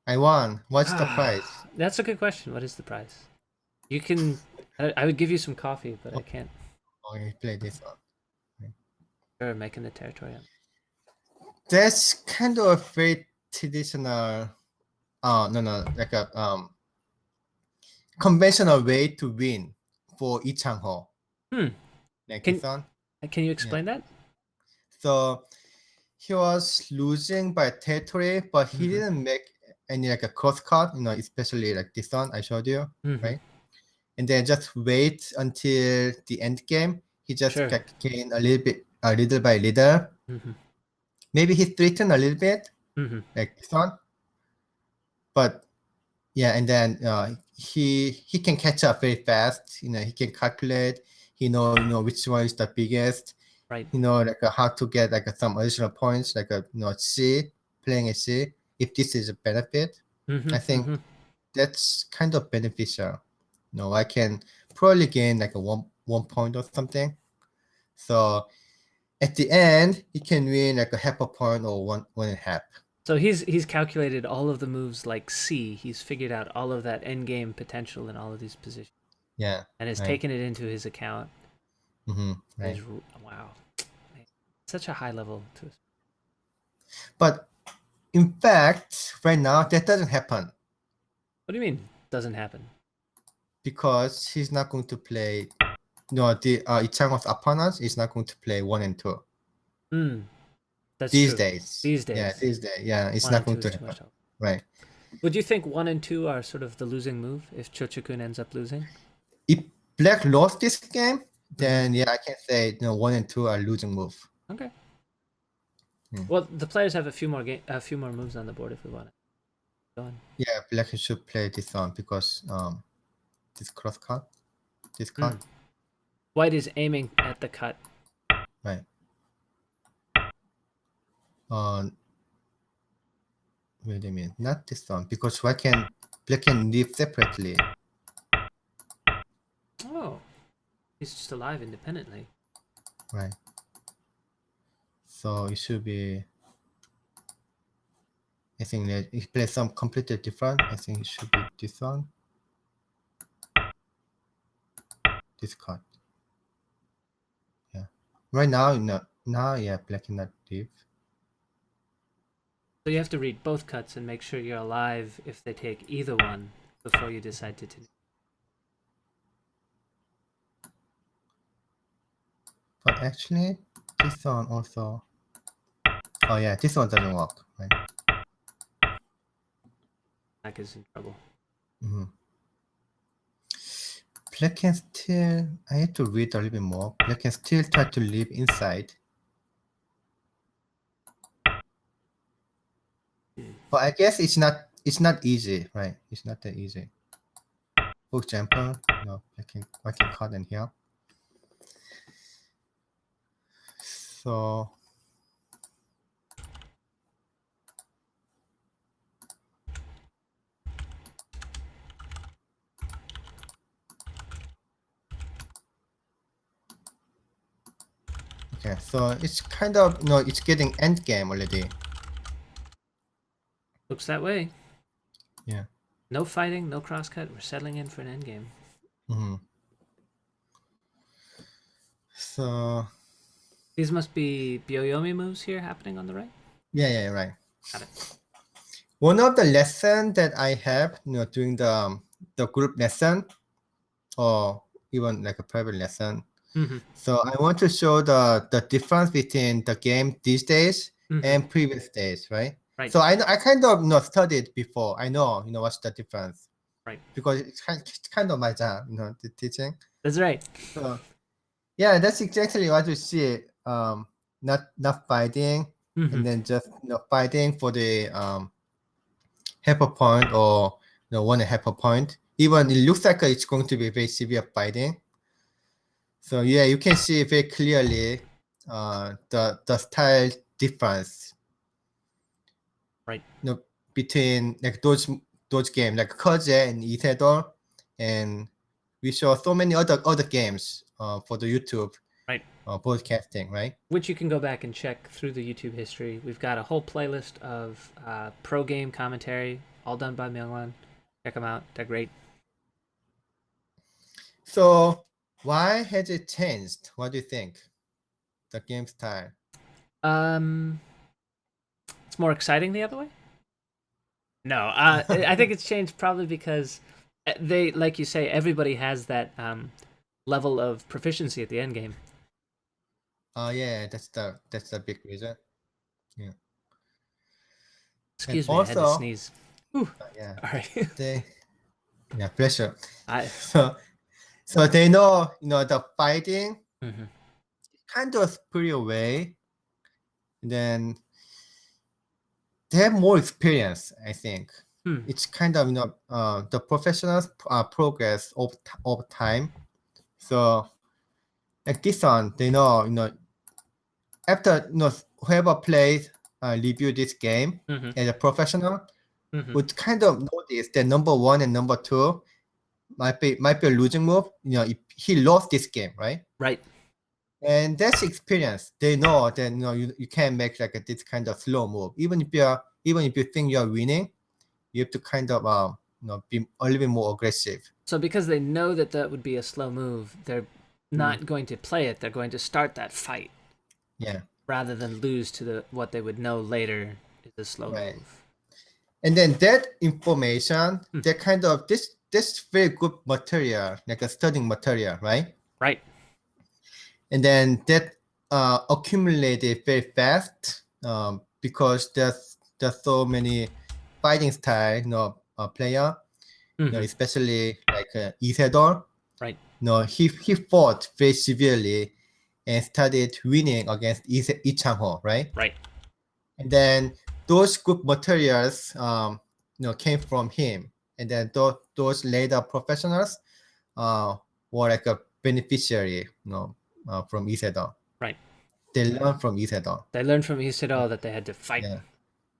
B: I won. What's the prize?
A: That's a good question. What is the prize? You can. I would give you some coffee, but I can't.
B: Oh, you play this one.
A: Sure, making the territorial.
B: That's kind of a very traditional, no, like a conventional way to win for Changho.
A: Hmm.
B: Like
A: Can
B: this one.
A: Can you
B: Yeah.
A: explain that?
B: So he was losing by territory, but he
A: Mm-hmm.
B: didn't make any like a crosscut, especially like this one I showed you,
A: Mm-hmm.
B: right? And then just wait until the end game. He just
A: Sure.
B: gain a little bit, little by little.
A: Mm-hmm.
B: Maybe he threatened a little bit,
A: Mm-hmm.
B: like this one. But yeah, and then he can catch up very fast. He can calculate. He know which one is the biggest.
A: Right.
B: Like how to get like some additional points, like a C, playing a C. If this is a benefit,
A: Mm-hmm.
B: I think
A: Mm-hmm.
B: that's kind of beneficial. I can probably gain like a one point or something. So at the end, he can win like a half a point or one and a half.
A: So he's calculated all of the moves like C. He's figured out all of that end game potential in all of these positions,
B: Yeah.
A: and has
B: Right.
A: taken it into his account.
B: Right.
A: Wow, such a high level to.
B: But in fact, right now that doesn't happen
A: What do you mean? Doesn't happen?
B: because he's not going to play. No, the Ichang's opponents is not going to play 1 and 2
A: Hmm. That's
B: these
A: true.
B: days.
A: These
B: Yeah,
A: days,
B: these days. Yeah, it's
A: one
B: not
A: and two
B: going
A: is
B: to
A: too
B: happen.
A: much help.
B: Right.
A: Would you think 1 and 2 are sort of the losing move if Cho Chikun ends up losing?
B: If Black lost this game, then yeah, I can say 1 and 2 are losing move.
A: Okay.
B: Hmm.
A: Well, the players have a few more moves on the board if we want it. Go on.
B: Yeah, Black should play this one because this cross cut, this cut.
A: White is aiming at the cut.
B: Right. Wait a minute, not this one because Black can leave separately.
A: Oh, he's just alive independently.
B: Right. So it should be. I think that it plays some completely different. I think it should be this one. This card. Yeah. Right now, no. Now, yeah, Black cannot leave.
A: So you have to read both cuts and make sure you're alive if they take either one before you decide to.
B: actually, this one also. Oh yeah, this one doesn't work. Right.
A: Black is in trouble.
B: Mm-hmm. Black can still. I have to read a little bit more. Black can still try to live inside. But I guess it's not. It's not easy, right? It's not that easy. For example, I can cut in here. So okay, so it's kind of it's getting end game already.
A: Looks that way.
B: Yeah.
A: No fighting, no crosscut. We're settling in for an endgame.
B: Mm-hmm. So
A: These must be Byoyomi moves here happening on the right.
B: yeah, right.
A: Got it.
B: One of the lesson that I have, during the group lesson, or even like a private lesson.
A: Mm-hmm.
B: So I want to show the difference between the game these days and previous days, right?
A: Right.
B: So I kind of studied before. I know what's the difference.
A: Right.
B: Because it's kind of my job, the teaching.
A: That's right.
B: So yeah, that's exactly what you see. Not fighting, and then just fighting for the half a point or 1.5 a point. Even it looks like it's going to be very severe fighting. So yeah, you can see very clearly the style difference.
A: Right.
B: Between like those games like Koje and Isedor, and we show so many other games for the YouTube
A: right
B: broadcasting, right?
A: Which you can go back and check through the YouTube history. We've got a whole playlist of pro game commentary, all done by Myungwon. Check them out; they're great.
B: So why has it changed? What do you think? The game style.
A: It's more exciting the other way. No, I think it's changed probably because they, like you say, everybody has that level of proficiency at the end game.
B: Oh yeah, that's the big reason. Yeah.
A: Excuse
B: and
A: me, I had to
B: also,
A: sneeze.
B: yeah.
A: All right.
B: Yeah, pressure.
A: I
B: So they know the fighting
A: mm-hmm.
B: kind of superior way. Then they have more experience, I think. It's kind of the professionals progress over time. So like this one, they know after whoever plays review this game as a professional would kind of notice that number one and number two might be a losing move. If he lost this game, right?
A: Right.
B: And that's experience. They know that you can't make like this kind of slow move. Even if you think you're winning, you have to kind of be a little bit more aggressive.
A: So because they know that would be a slow move, they're not going to play it. They're going to start that fight.
B: Yeah.
A: Rather than lose to what they would know later is a slow move.
B: And then that information, that kind of this very good material, like a studying material, right?
A: Right.
B: And then that accumulated very fast because there's so many fighting style, player, especially like Isidore.
A: Right.
B: He fought very severely and started winning against Changho, right?
A: Right.
B: And then those good materials, came from him. And then those later professionals were like a beneficiary, from Isedon.
A: Right.
B: They learned from Isedon.
A: They learned from Isidore that they had to fight.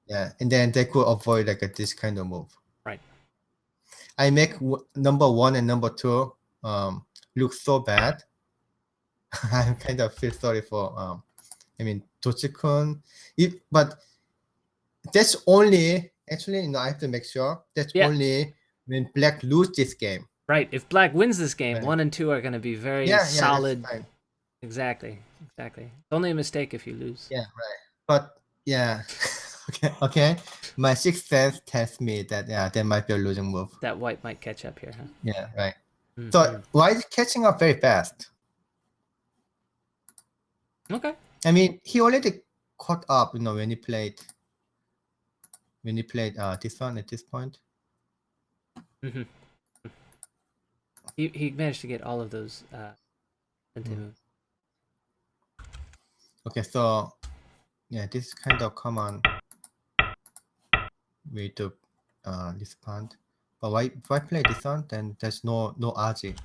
B: Yeah. And then they could avoid like this kind of move.
A: Right.
B: I make number one and number two look so bad. I kind of feel sorry for Cho Chikun. But that's only actually I have to make sure that's only when Black lose this game.
A: Right. If Black wins this game, 1 and 2 are going to be very solid.
B: That's fine.
A: Exactly. It's only a mistake if you lose.
B: Yeah, right. But yeah, okay. My sixth sense tells me that there might be a losing move.
A: That white might catch up here, huh?
B: Yeah, right. So white is catching up very fast.
A: Okay.
B: I mean, he already caught up, when he played this one at this point.
A: Hmm. He managed to get all of those Sente
B: Mm.
A: moves.
B: Okay, so yeah, this is kind of common way to respond. But if I play this one, then there's no RG.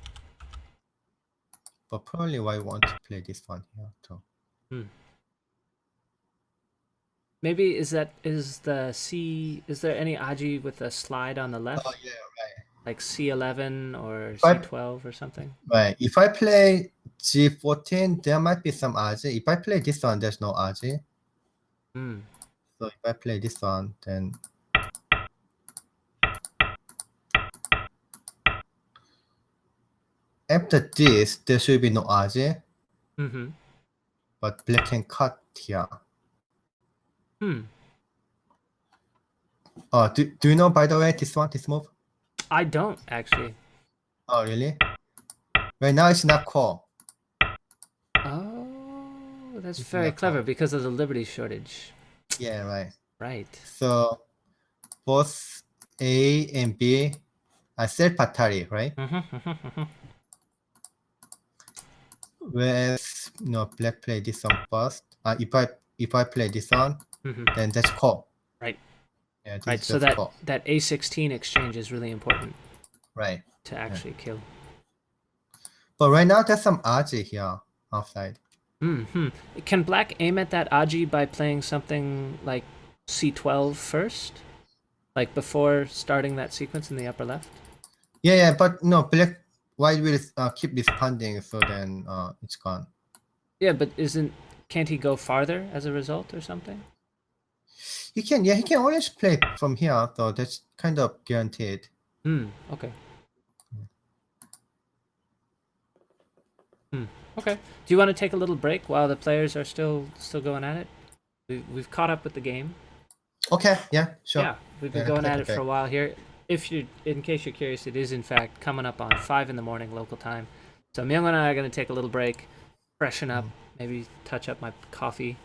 B: But probably I want to play this one here too.
A: Hmm. Maybe is the C? Is there any Aji with a slide on the
B: Oh
A: left,
B: yeah, right.
A: like C11 or
B: If I
A: C12 or something?
B: if I play G14, there might be some RG. If I play this one, there's no RG.
A: Hmm.
B: So if I play this one, then after this, there should be no RG,
A: Mm-hmm.
B: but black can cut here.
A: Hmm.
B: Oh, do you know, by the way, this move?
A: I don't actually.
B: Oh, really? Right now it's not core.
A: Oh, that's
B: It's
A: very
B: not core.
A: clever because of the Liberty shortage.
B: Yeah, right.
A: Right.
B: So both A and B are self-patari, right?
A: Mm-hmm.
B: Whereas black play this one first. If I play this one,
A: Mm-hmm.
B: then that's core.
A: Right.
B: Yeah, this
A: Right.
B: is
A: So
B: just
A: that
B: core.
A: that A16 exchange is really important
B: Right.
A: to
B: Yeah.
A: actually kill.
B: But right now there's some RG here outside.
A: Hmm. Can black aim at that Aji by playing something like C12 first? Like before starting that sequence in the upper left?
B: Yeah, but no, white will keep responding, so then it's gone.
A: Yeah, but can't he go farther as a result or something?
B: He can always play from here, so that's kind of guaranteed.
A: Hmm. Okay. Hmm. Okay. Do you want to take a little break while the players are still going at it? We've caught up with the game.
B: Okay, yeah, sure.
A: Yeah, we've been
B: Yeah,
A: going
B: take
A: at
B: a
A: it for
B: break.
A: a while here. If you, in case you're curious, it is in fact coming up on 5 in the morning local time. So Myung and I are going to take a little break, freshen up,
B: Mm,
A: maybe touch up my coffee,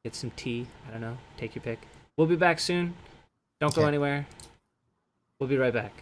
A: get some tea. I don't know. Take your pick. We'll be back soon. Don't go
B: okay.
A: anywhere. We'll be right back.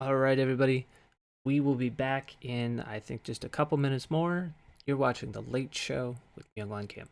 A: All right, everybody. We will be back in, I think, just a couple minutes more. You're watching The Late Show with Myungwan Kim.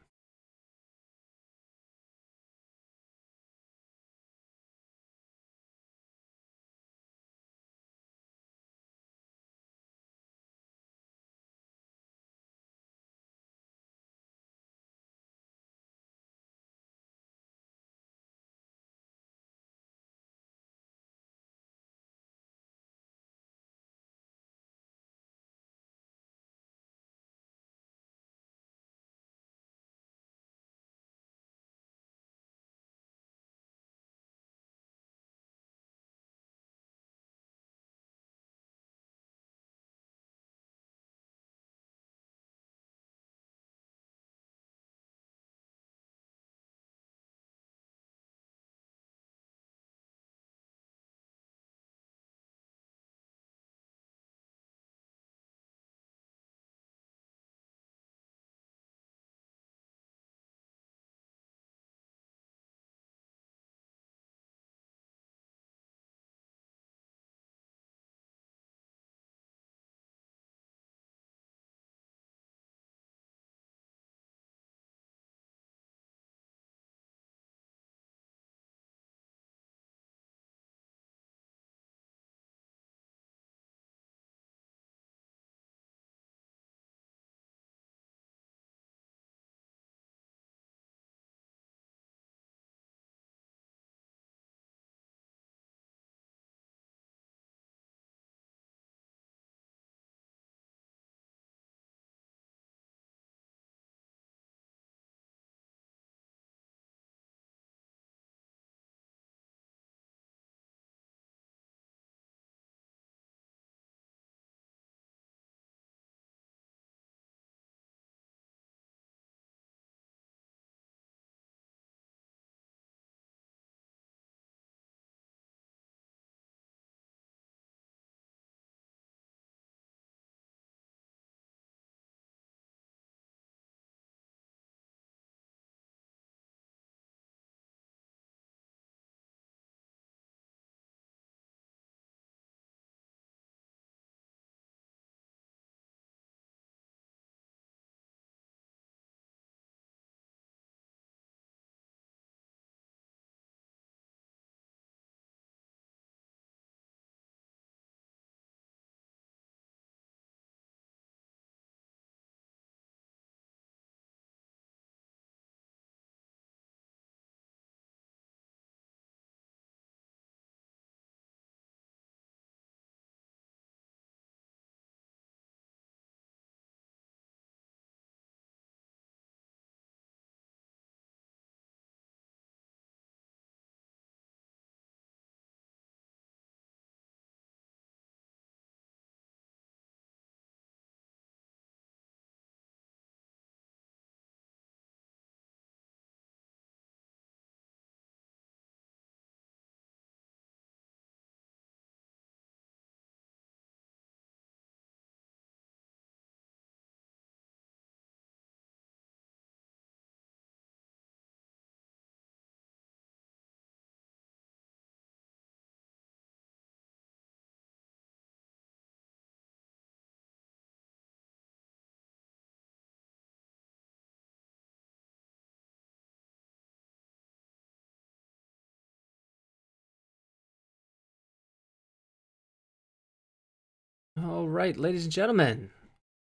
A: All right, ladies and gentlemen,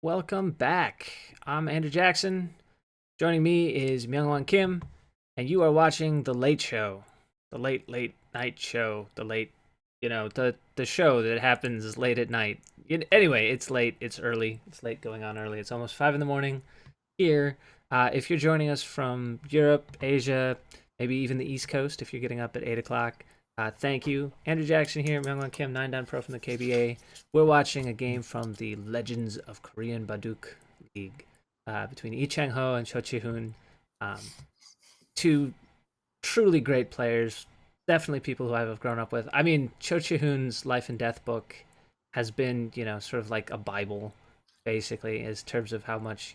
A: welcome back. I'm Andrew Jackson. Joining me is Myungwan Kim, and you are watching The Late Show. The late night show. The late, the show that happens late at night. Anyway, it's late. It's early. It's late going on early. It's almost 5 in the morning here. If you're joining us from Europe, Asia, maybe even the East Coast, if you're getting up at 8 o'clock, thank you. Andrew Jackson here, Myungwan Kim, 9 down pro from the KBA. We're watching a game from the Legends of Korean Baduk League between Lee Changho and Cho Chikun. Um, Two truly great players, definitely people who I've grown up with. I mean, Cho Chihoon's Life and Death book has been, sort of like a Bible, basically, in terms of how much,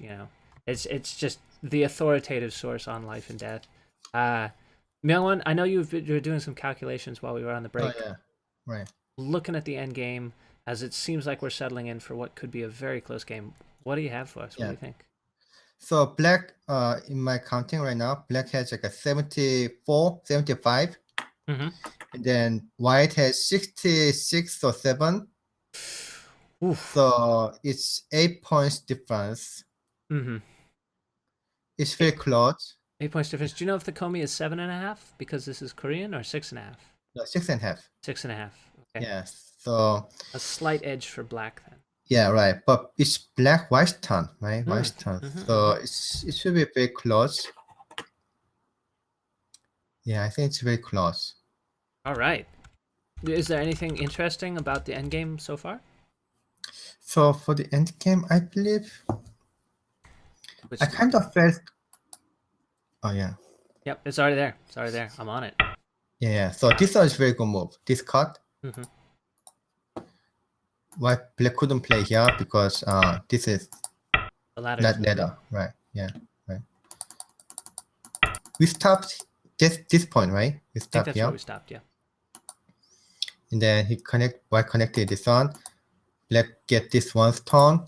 A: it's just the authoritative source on life and death. Uh, Myungwon, I know you were doing some calculations while we were on the
B: Oh
A: break.
B: yeah, right.
A: looking at the end game, as it seems like we're settling in for what could be a very close game. What do you have for us? What do
B: Yeah.
A: you think?
B: So black, in my counting right now, black has like a 74, 75.
A: Mm-hmm.
B: And then white has 66 or 7.
A: Oof.
B: So it's 8 points difference.
A: Mm-hmm.
B: It's very close.
A: 8 points difference. Do you know if the Komi is 7.5 because this is Korean, or 6.5?
B: No, 6.5.
A: 6.5. Okay.
B: Yeah. So
A: A slight edge for black then.
B: yeah, right. But it's black white turn, right? White turn.
A: Mm-hmm,
B: So it should be very close. Yeah, I think it's very close.
A: All right. Is there anything interesting about the end game so far?
B: So for the end game, I believe
A: Which,
B: I kind of felt. Oh yeah.
A: yep, it's already there. It's already there. I'm on it.
B: Yeah. So this one is very good move. This cut.
A: Mm-hmm.
B: White black couldn't play here because this is
A: The ladder.
B: not ladder. Right. Yeah. Right. We stopped this point, right? We
A: I think
B: stopped
A: that's
B: here.
A: where we stopped. Yeah.
B: And then white connected this one. Black get this one stone,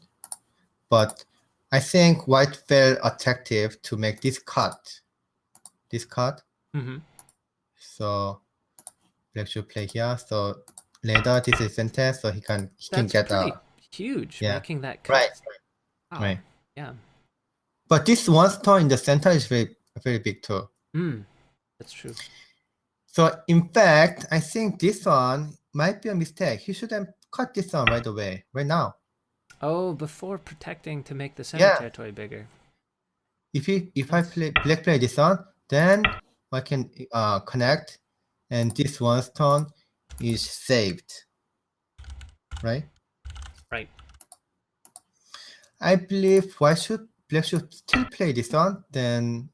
B: but I think white felt attractive to make this cut. This cut.
A: Mm-hmm.
B: So black should play here. So later this is center, so he can
A: That's
B: get
A: pretty huge.
B: yeah.
A: Making that cut.
B: Right.
A: Wow.
B: Right.
A: Yeah.
B: But this one stone in the center is very big too.
A: That's true.
B: So in fact, I think this one might be a mistake. He shouldn't cut this one right away, right now.
A: Oh, before protecting to make the center territory bigger.
B: If I play this one, then I can connect, and this one stone is saved. Right?
A: Right.
B: I believe black should still play this one, then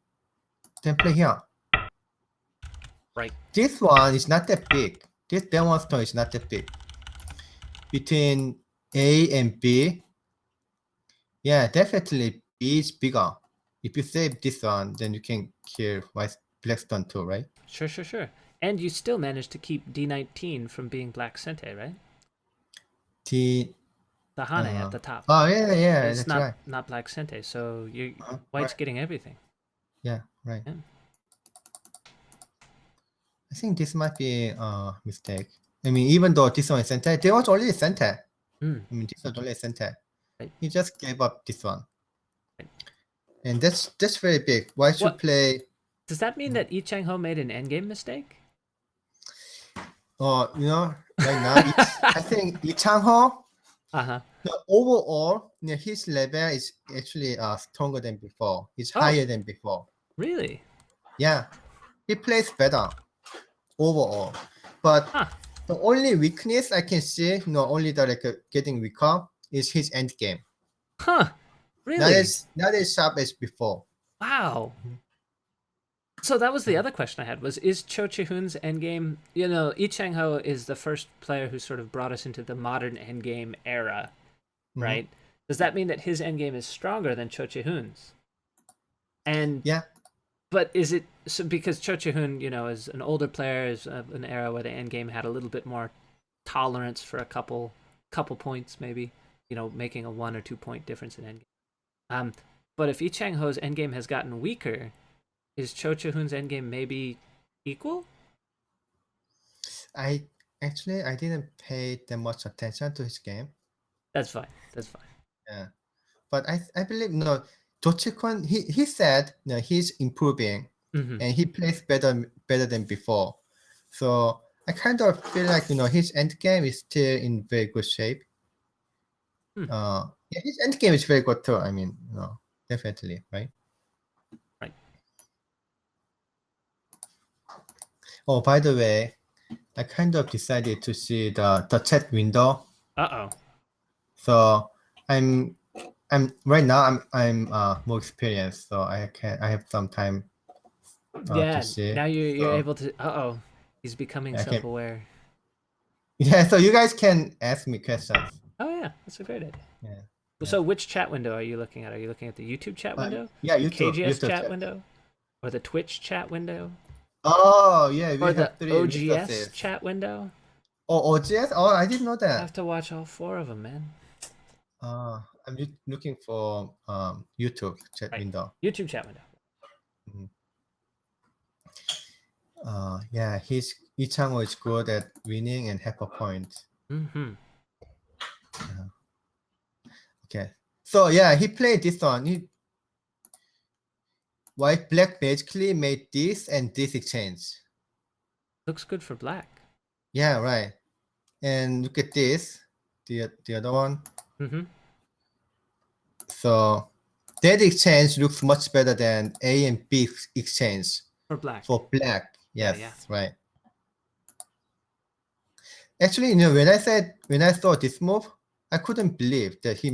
B: play here.
A: Right.
B: This one is not that big. This one stone is not that big. Between A and B, yeah, definitely B is bigger. If you save this one, then you can kill black stone too, right?
A: Sure. And you still managed to keep D19 from being black sente, right? The Hane at the top.
B: Oh yeah,
A: it's
B: that's
A: not
B: right.
A: not black sente, so white's
B: right.
A: getting everything.
B: Yeah, right.
A: Yeah.
B: I think this might be a mistake. I mean, even though this one is center, there was already center. I mean, this was only center.
A: Right.
B: He just gave up this one.
A: Right.
B: And that's very big. Why should play?
A: Does that mean that Yi Chang-ho made an endgame mistake?
B: Oh, right now, I think Lee Chang-ho, overall, his level is actually stronger than before. It's higher than before.
A: Really?
B: Yeah, he plays better overall. But the only weakness I can see, only the getting weaker, is his end game.
A: Huh? Really?
B: Not as sharp as before.
A: Wow. So that was the other question I had, is Cho Chihoon's endgame, Yi Chang-ho is the first player who sort of brought us into the modern endgame era, right? Does that mean that his endgame is stronger than Cho Chihoon's? And
B: yeah.
A: But is it so because Cho Chihoon, is an older player, is an era where the endgame had a little bit more tolerance for a couple points, maybe, making a 1 or 2 point difference in endgame. But if Yi Chang-ho's endgame has gotten weaker, is Cho Chihoon's endgame maybe equal?
B: I didn't pay that much attention to his game.
A: That's fine.
B: Yeah, but I believe Cho Chikun, he said he's improving and he plays better than before. So I kind of feel like his end game is still in very good shape. Yeah, his end game is very good too. I mean, definitely, right?
A: Right.
B: Oh, by the way, I kind of decided to see the chat window. So I'm right now I'm more experienced, so I have some time to see.
A: Now you're able to. He's becoming self-aware.
B: Yeah, so you guys can ask me questions.
A: Oh yeah, that's a great idea.
B: Yeah.
A: So which chat window are you looking at? Are you looking at the YouTube chat window?
B: Yeah,
A: YouTube chat window, or the Twitch chat window?
B: Oh yeah,
A: or the OGS chat window?
B: Oh, OGS? Oh, I didn't know
A: I
B: that.
A: have to watch all 4 of them, man.
B: I'm looking for YouTube chat
A: Right.
B: window.
A: YouTube chat window.
B: Yeah, Lee Changho is good at winning and half a point.
A: Mm-hmm.
B: Okay, so yeah, he played this one. White black basically made this and this exchange.
A: Looks good for black.
B: Yeah, right. And look at this, the other one.
A: Mm-hmm.
B: So that exchange looks much better than A and B exchange
A: For black.
B: for black.
A: Yeah,
B: Yes,
A: yeah.
B: right. Actually, when I saw this move, I couldn't believe that he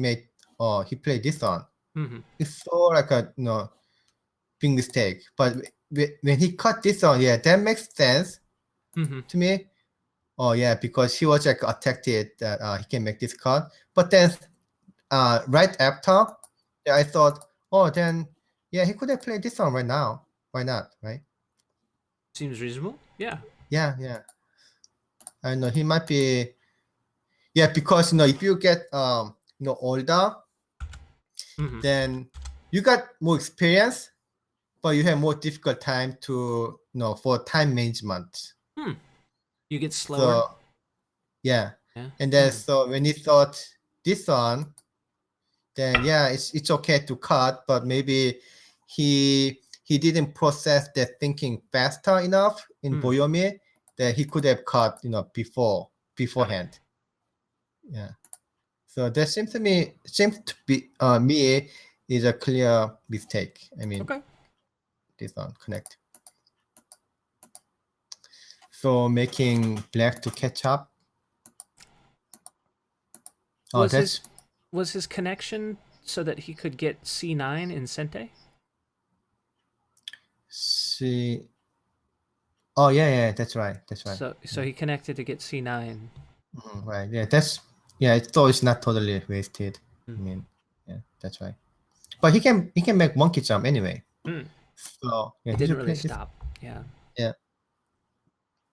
B: played this on.
A: Mm-hmm.
B: It's so like a big mistake. But when he cut this on, yeah, that makes sense
A: Mm-hmm.
B: to me. Oh yeah, because he was like attacked that he can make this cut. But then right after, yeah, I thought, oh then yeah, he could have played this on right now. Why not, right?
A: Seems reasonable. Yeah.
B: Yeah, yeah. I know he might be. Yeah, because if you get older,
A: Mm-hmm.
B: then you got more experience, but you have more difficult time to for time management.
A: You get slower.
B: So yeah,
A: Yeah.
B: and then
A: Mm-hmm.
B: so when he thought this on, then yeah, it's okay to cut, but maybe he didn't process that thinking faster enough in
A: Mm.
B: Boyomi that he could have cut
A: Got it.
B: beforehand. Yeah. So that seems to be me is a clear mistake. I mean,
A: Okay.
B: this one connect. So making black to catch up. Oh,
A: Was
B: that's
A: his connection so that he could get C9 in Sente?
B: see. Oh yeah, that's right. That's right.
A: So he connected to get C9.
B: Right. Yeah, so it's not totally wasted. I
A: Mm.
B: mean, yeah, that's right. But he can make monkey jump anyway.
A: Mm.
B: So yeah,
A: It
B: he
A: didn't
B: should
A: really
B: play this.
A: stop. Yeah.
B: Yeah,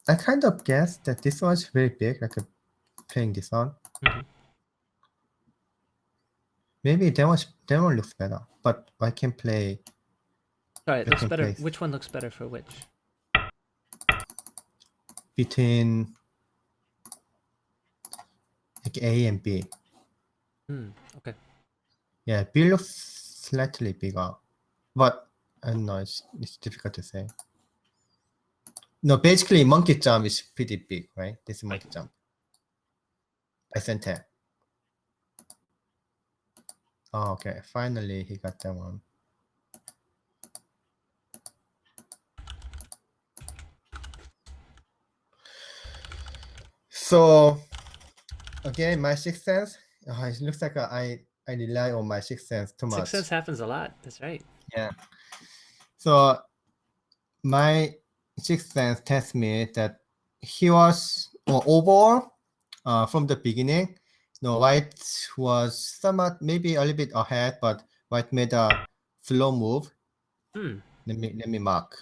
B: I kind of guessed that this was very big. Like playing this on.
A: Mm-hmm.
B: Maybe that one looks better, but I can play.
A: Sorry, it
B: I
A: looks
B: can
A: better.
B: play
A: Which one looks better for which?
B: between like A and B.
A: Okay.
B: Yeah, B looks slightly bigger, but I don't know. It's difficult to say. No, basically monkey jump is pretty big, right? This is
A: Right.
B: monkey jump by center. Oh, okay. Finally, he got that one. So again, my sixth sense. It looks like I rely on my sixth sense too much.
A: Success happens a lot. That's right.
B: Yeah. So my sixth sense tells me that he was overall from the beginning. White was somewhat maybe a little bit ahead, but White made a slow move.
A: Hmm.
B: Let me mark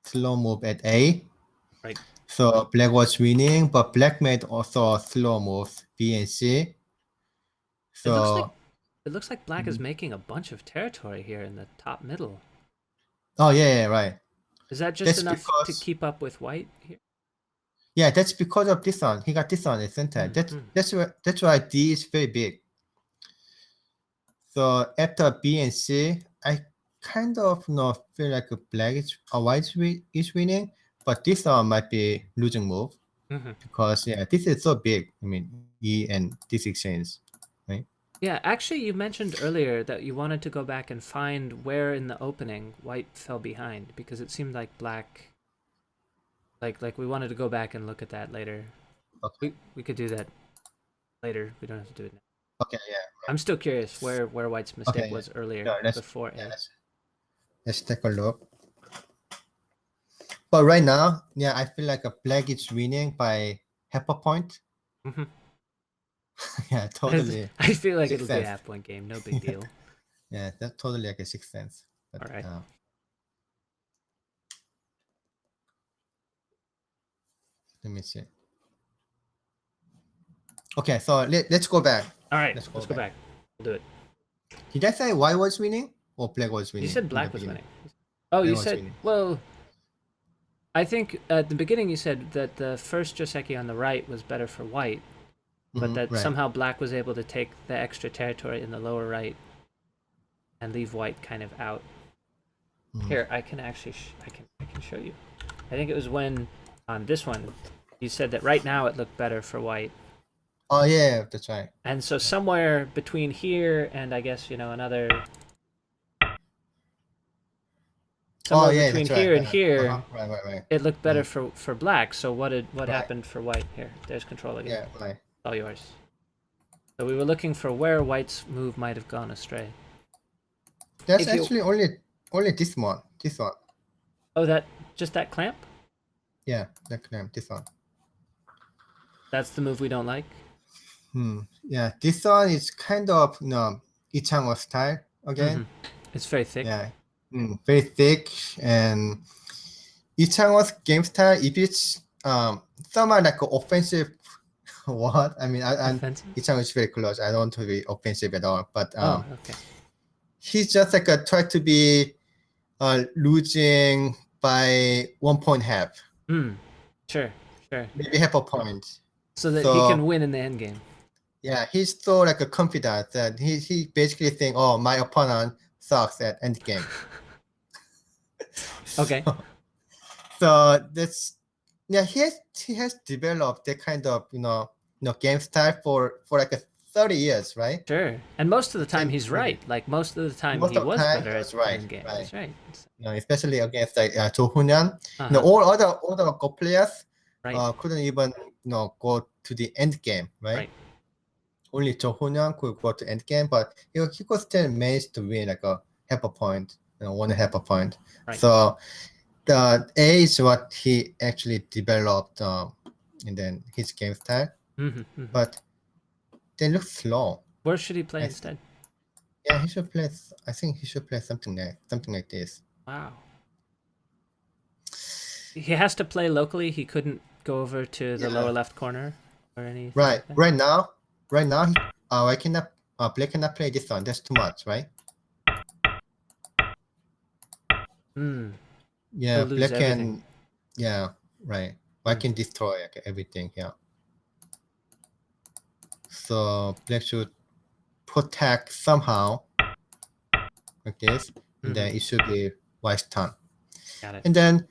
B: slow move at A.
A: Right.
B: So Black was winning, but Black made also slow moves B and C.
A: It looks like
B: So
A: Black is making a bunch of territory here in the top middle.
B: oh yeah, right.
A: Is that just
B: That's
A: enough to
B: because
A: keep up with White here?
B: yeah, that's because of this one. He got this one at center. That's why D is very big. So after B and C, I kind of feel like Black is winning, but this one might be losing move because yeah, this is so big. I mean E and this exchange, right?
A: Yeah, actually, you mentioned earlier that you wanted to go back and find where in the opening White fell behind because it seemed like Black, like we wanted to go back and look at that later.
B: Okay.
A: We could do that later. We don't have to do it now.
B: Okay. Yeah.
A: I'm still curious where White's mistake
B: Okay.
A: was earlier
B: Yeah. Let's
A: before
B: yeah,
A: A.
B: let's take a look. But right now, yeah, I feel like a Black is winning by half a point.
A: Mm-hmm.
B: Yeah, totally.
A: I feel like
B: Sixth
A: it'll be a
B: sense.
A: half-point game. No big deal.
B: Yeah, that's totally like a sixth sense. But
A: All right.
B: let me see. Okay, so let's go back.
A: All right,
B: Let's
A: let's go back. We'll do it.
B: Did I say white was winning or black was
A: You
B: winning
A: said
B: in the
A: black was
B: beginning?
A: winning. Oh,
B: Black
A: you
B: was
A: said,
B: winning.
A: well, I think at the beginning you said that the first Joseki on the right was better for white, but that
B: Right.
A: somehow black was able to take the extra territory in the lower right and leave white kind of out. Here, I can actually I can show you. I think it was when on this one you said that right now it looked better for white.
B: Oh yeah, that's right.
A: And so somewhere between here and I guess, another
B: Oh
A: somewhere
B: yeah,
A: between
B: that's right.
A: here and here
B: Right.
A: it looked better
B: Mhm.
A: for black. So what
B: Right.
A: happened for white here? There's control again.
B: Yeah, right.
A: All yours. So we were looking for where white's move might have gone astray.
B: That's
A: If you
B: actually only this one. This one.
A: Oh, that just that clamp?
B: Yeah, that claim. This one.
A: That's the move we don't like.
B: Yeah, this one is kind of Ichangwa style again.
A: It's very thick.
B: Yeah, very thick and Ichangwa's game style. If it's somehow like an offensive, what I mean,
A: Offensive?
B: Ichangwa is very close. I don't want to be offensive at all, but
A: Oh, okay.
B: he's just like try to be losing by 1 point half,
A: Sure.
B: maybe half a point.
A: So that he
B: So
A: can win in the end game.
B: yeah, he's so like a confident that he basically think, oh, my opponent sucks at end game.
A: Okay.
B: So that's he has developed that kind of game style for like 30 years, right?
A: Sure. And most of the time
B: And
A: he's right. Like most of the time
B: most
A: he
B: of the
A: was
B: time
A: better
B: he
A: at
B: was right,
A: end game.
B: right.
A: That's right.
B: Especially against like Cho Chikun.
A: Uh-huh.
B: All the go players
A: Right.
B: couldn't even go to the end game, right?
A: Right.
B: Only Cho Chikun could go to end game, but he could still manage to win like a half a point, 1.5 a point.
A: Right.
B: So the A is what he actually developed, and then his game style. But they look slow.
A: Where should he play instead?
B: Yeah, he should play. I think he should play something like this.
A: Wow. He has to play locally. He couldn't go over to the lower left corner or anything.
B: Right.
A: Like
B: Right now, I cannot. Black cannot play this one. That's too much, right? Yeah, Black can. Everything. Yeah, right. White can destroy everything. Yeah. So Black should protect somehow like this, and then it should be White's turn.
A: Got it.
B: And then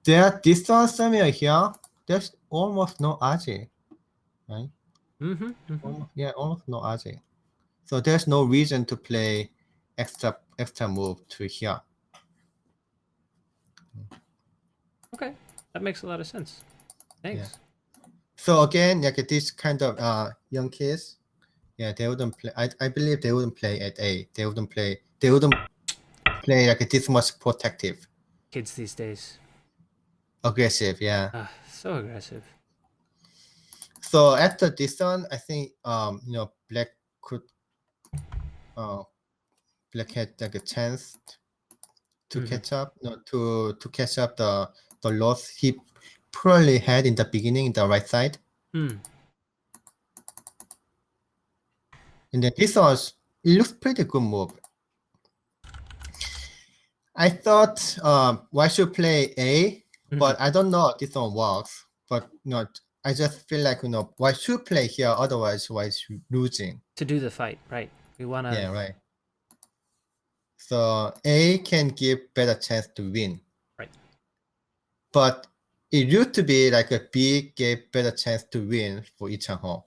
B: this one somewhere here, there's almost no Aji, right? Almost no Aji. So there's no reason to play extra move to here.
A: Okay, that makes a lot of sense. Thanks.
B: Yeah. So again, like this kind of young kids, yeah, they wouldn't play. I believe they wouldn't play at A. They wouldn't play like this much protective.
A: Kids these days.
B: Aggressive, yeah.
A: So aggressive.
B: So after this one, I think Black could Black had like a chance to catch up, to catch up the loss he probably had in the beginning in the right side. And then this was, it looks pretty good move. I thought White should play A, but I don't know if this one works. But I just feel like White should play here, otherwise White's losing.
A: To do the fight, right? We wanna.
B: Yeah, right. So A can give better chance to win.
A: Right.
B: But it used to be like a B gave better chance to win for Changho.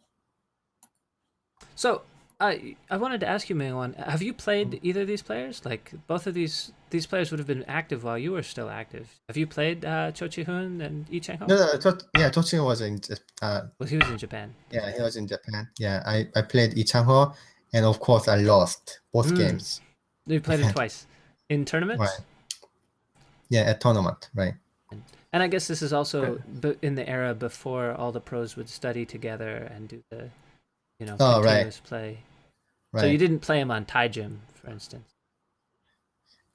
A: So I wanted to ask you, Mingwan, have you played either of these players? Like both of these players would have been active while you were still active. Have you played Cho Chikun and Changho?
B: No, Cho Chikun was in.
A: Well, he was in Japan.
B: Yeah, he was in Japan. Yeah, I played Changho, and of course I lost both games.
A: You played it twice in tournaments.
B: Right. Yeah, at tournament, right.
A: And I guess this is also in the era before all the pros would study together and do the, continuous play. Right. So you didn't play him on Thai Gym, for instance.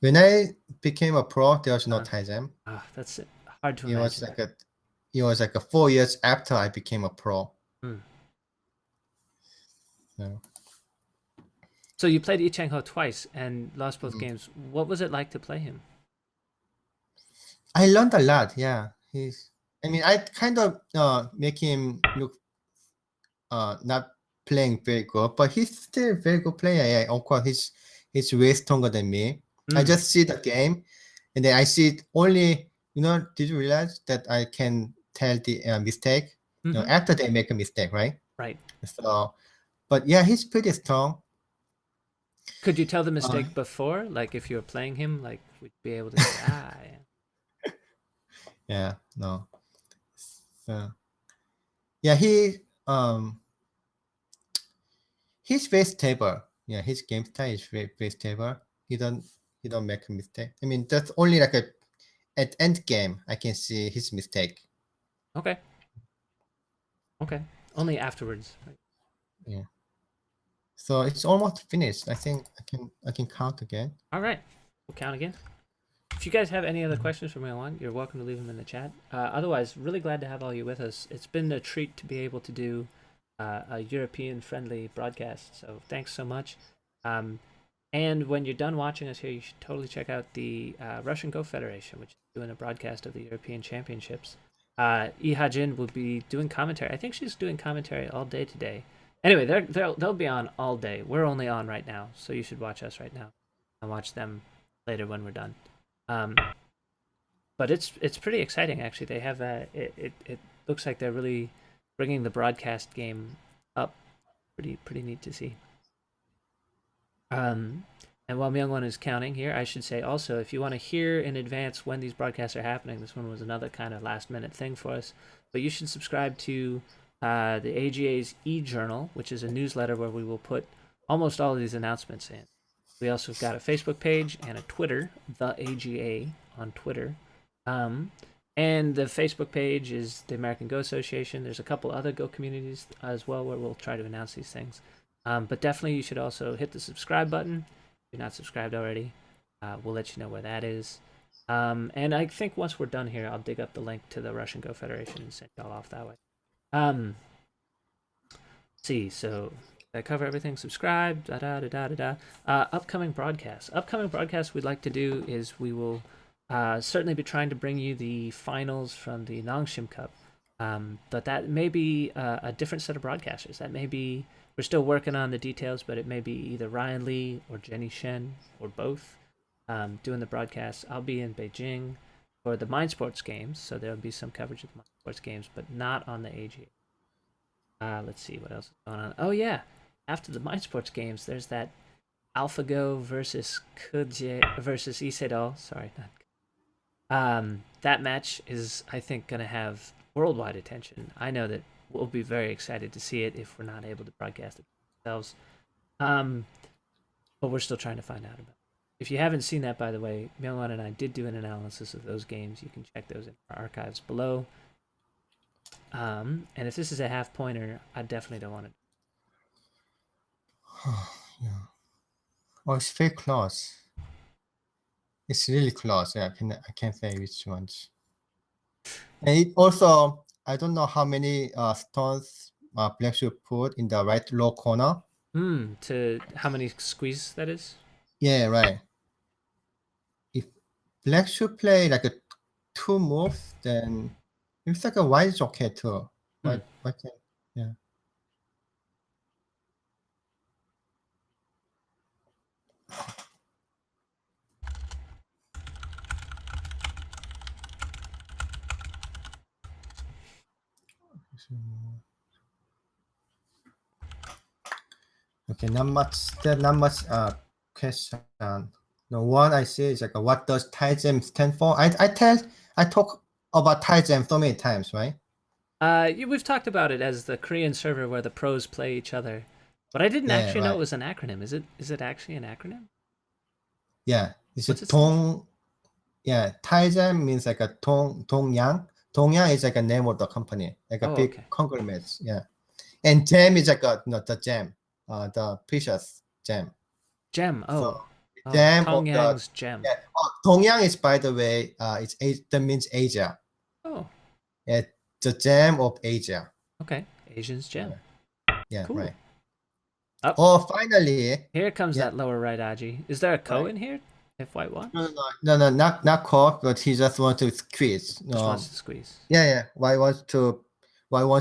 B: When I became a pro, there was no Thai Gym.
A: That's hard to imagine.
B: It was like 4 years after I became a pro.
A: So you played Lee Chang-ho twice and lost both games. What was it like to play him?
B: I learned a lot. Yeah, I mean, I kind of make him look not playing very good, but he's still a very good player. Yeah, of course, he's way stronger than me. I just see the game, and then I see only. Did you realize that I can tell the mistake? After they make a mistake, right?
A: Right.
B: So, but yeah, he's pretty strong.
A: Could you tell the mistake before? Like if you were playing him, like would you be able to say,
B: Yeah, no. So, yeah, he's very stable. Yeah, his game style is very, very stable. He don't make a mistake. I mean, that's only like at end game I can see his mistake.
A: Okay. Okay. Only afterwards. Right?
B: Yeah. So it's almost finished. I think I can count again.
A: All right. We'll count again. If you guys have any other questions from Milan, you're welcome to leave them in the chat. Otherwise, really glad to have all you with us. It's been a treat to be able to do a European-friendly broadcast. So thanks so much. And when you're done watching us here, you should totally check out the Russian Go Federation, which is doing a broadcast of the European Championships. Lee Ha-jin will be doing commentary. I think she's doing commentary all day today. Anyway, they'll be on all day. We're only on right now, so you should watch us right now and watch them later when we're done. But it's pretty exciting actually. They have it looks like they're really bringing the broadcast game up. Pretty neat to see. And while Myungwon is counting here, I should say also, if you want to hear in advance when these broadcasts are happening, this one was another kind of last minute thing for us. But you should subscribe to the AGA's e-journal, which is a newsletter where we will put almost all of these announcements in. We also got a Facebook page and a Twitter, the AGA on Twitter. And the Facebook page is the American Go Association. There's a couple other Go communities as well where we'll try to announce these things. But definitely you should also hit the subscribe button if you're not subscribed already. We'll let you know where that is. And I think once we're done here, I'll dig up the link to the Russian Go Federation and send y'all off that way. Let's see, so did I cover everything? Subscribe, upcoming broadcasts. Upcoming broadcasts we'd like to do is we will certainly be trying to bring you the finals from the Nongshim Cup. But that may be a different set of broadcasters. That may be, we're still working on the details, but it may be either Ryan Lee or Jenny Shen or both doing the broadcast. I'll be in Beijing for the Mind Sports games, so there'll be some coverage of the Mind Sports games, but not on the AGA. Let's see what else is going on. Oh yeah, after the Mind Sports games, there's that AlphaGo versus Kuje versus Isedo. Sorry, not. That match is, I think, going to have worldwide attention. I know that we'll be very excited to see it if we're not able to broadcast it ourselves. But we're still trying to find out about it. If you haven't seen that, by the way, Myungwon and I did do an analysis of those games. You can check those in our archives below. And if this is a half pointer, I definitely don't want it.
B: Yeah. Oh, it's very close. It's really close. Yeah, I can't say which ones. And it also, I don't know how many stones Black should put in the right low corner.
A: To how many squeeze that is?
B: Yeah, right. If Black should play like a 2 moves, then it's like a white is okay too. Why can't, yeah. Okay, not much question. The one I see is like what does Taijam stand for? I talk about Taijam so many times, right?
A: We've talked about it as the Korean server where the pros play each other, but I didn't actually know it was an acronym. Is it actually an acronym?
B: Yeah, it's
A: What's
B: a
A: it stand
B: Dong. Yeah, Taijam means like a Dongyang. Dongyang is like a name of the company, like a big
A: okay.
B: conglomerate. Yeah, and gem is like the gem, the precious gem.
A: Gem.
B: So
A: Oh,
B: gem of the
A: Tongyang's gem.
B: yeah. Dongyang is, by the way, that means Asia.
A: Oh,
B: Yeah, the gem of Asia.
A: okay. Asian's gem.
B: Yeah,
A: Cool.
B: right.
A: Oh,
B: finally.
A: here comes
B: Yeah.
A: that lower right Aji. Is there a ko
B: Right.
A: in here? If white wants?
B: No, not caught, but he just wants to squeeze.
A: Just wants to squeeze.
B: Yeah. Why wants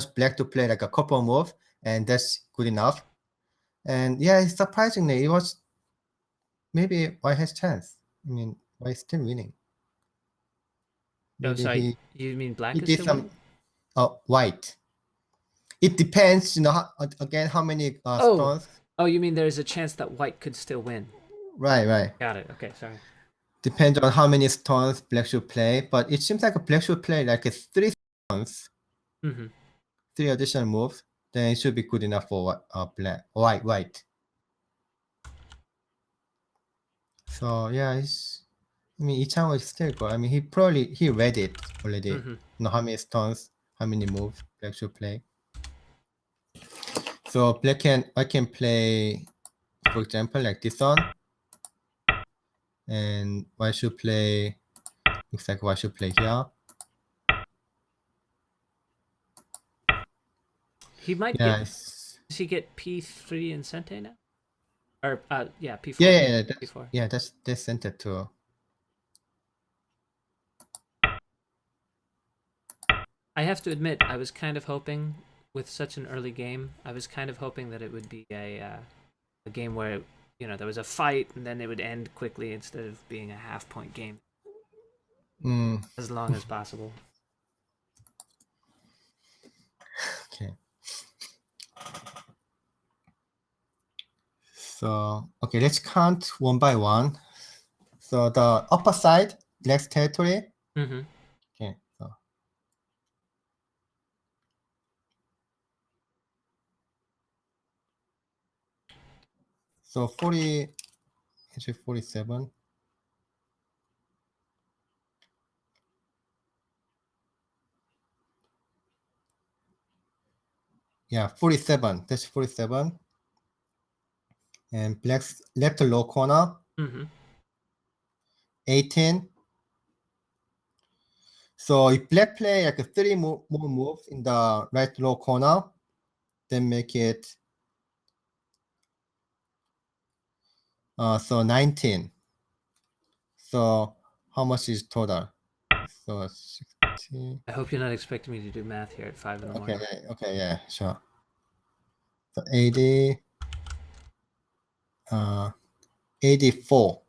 B: black to play like a couple move, and that's good enough. And yeah, surprisingly, it was maybe white has chance. I mean, white still winning.
A: Oh,
B: Maybe
A: sorry. You mean
B: he
A: black is
B: did
A: still
B: some
A: winning?
B: white. It depends, again how many
A: Oh,
B: stones.
A: you mean there's a chance that white could still win?
B: Right.
A: Got it. Okay, sorry.
B: Depends on how many stones black should play, but it seems like a black should play like a 3 stones,
A: Mm-hmm.
B: 3 additional moves, then it should be good enough for white. So yeah, I mean, Ichan is still good. I mean, he read it already.
A: Mm-hmm.
B: Know how many stones, how many moves black should play. So I can play, for example, like this one, and white should play. Looks like white should play here.
A: He might
B: Yeah,
A: get. Does he get P3 in Sente now? Or yeah, P4.
B: yeah,
A: P4.
B: yeah. That's center too.
A: I have to admit, I was kind of hoping with such an early game, I was kind of hoping that it would be a game where there was a fight and then it would end quickly instead of being a half-point game
B: Mm,
A: as long as possible.
B: okay. So okay, let's count one by one. So the upper side, black's territory.
A: Mm-hmm.
B: Okay, so 40, actually 47. Yeah, 47. That's 47. And black's left low corner,
A: Mm-hmm.
B: 18. So if black play like 3 more moves in the right low corner, then make it so 19. So how much is total? So 60.
A: I hope you're not expecting me to do math here at 5 in the morning.
B: Okay, yeah, sure. So 80, 84.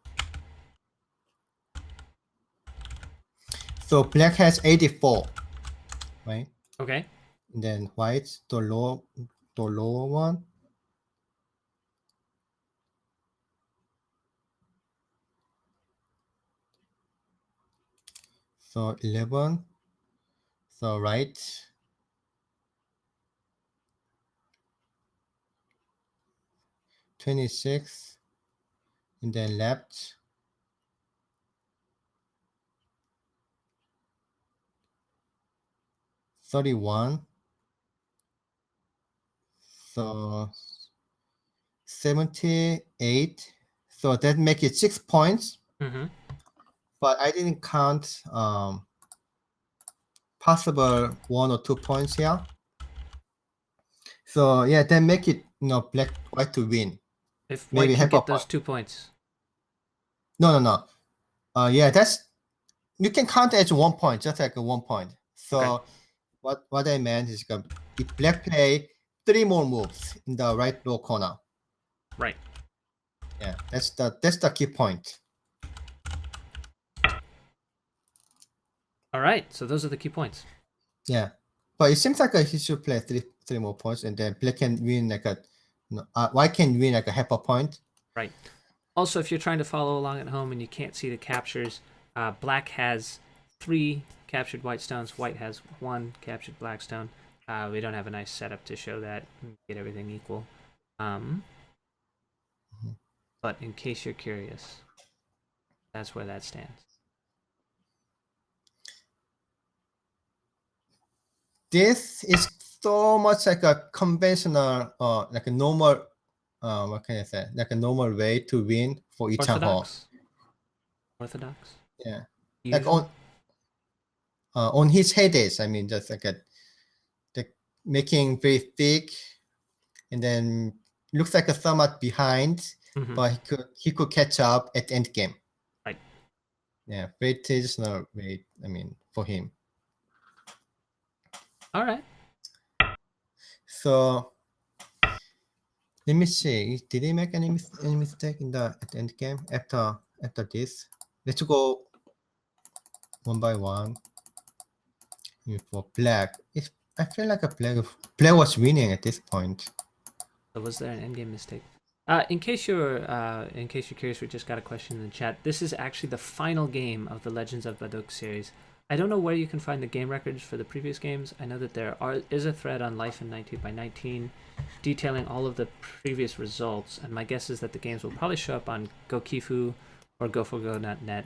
B: So black has 84, right?
A: Okay.
B: And then white, the lower one. So 11. So right, 26. And then left, 31. So 78. So that make it 6 points.
A: Mm-hmm.
B: But I didn't count possible 1 or 2 points here. So yeah, then make it white to win.
A: If
B: Maybe
A: white can
B: half a
A: get those
B: point.
A: 2 points.
B: No. Yeah, that's you can count it as 1 point, just like a 1 point. So
A: Okay.
B: what I meant is if black play 3 more moves in the right low corner.
A: Right.
B: Yeah, that's the key point.
A: All right. So those are the key points.
B: Yeah, but it seems like he should play three more points, and then black can win white can win like a half a point.
A: Right. Also, if you're trying to follow along at home and you can't see the captures, black has 3 captured white stones. White has 1 captured black stone. We don't have a nice setup to show that and get everything equal. But in case you're curious, that's where that stands.
B: This is so much like a conventional, like a normal, what can I say? Like a normal way to win for each Changho.
A: Orthodox.
B: Yeah,
A: Usual.
B: like on his heydays. I mean, just like making very thick, and then looks like a somewhat behind, but he could catch up at the end game.
A: Right.
B: Yeah, weightage not weight. I mean, for him.
A: All right.
B: So let me see. Did he make any mistake in the at the end game after this? Let's go one by one. For black, I feel like black was winning at this point.
A: So was there an endgame mistake? In case you're curious, we just got a question in the chat. This is actually the final game of the Legends of Baduk series. I don't know where you can find the game records for the previous games. I know that there is a thread on Life in 19 by 19 detailing all of the previous results, and my guess is that the games will probably show up on GoKifu or GoForGo.net.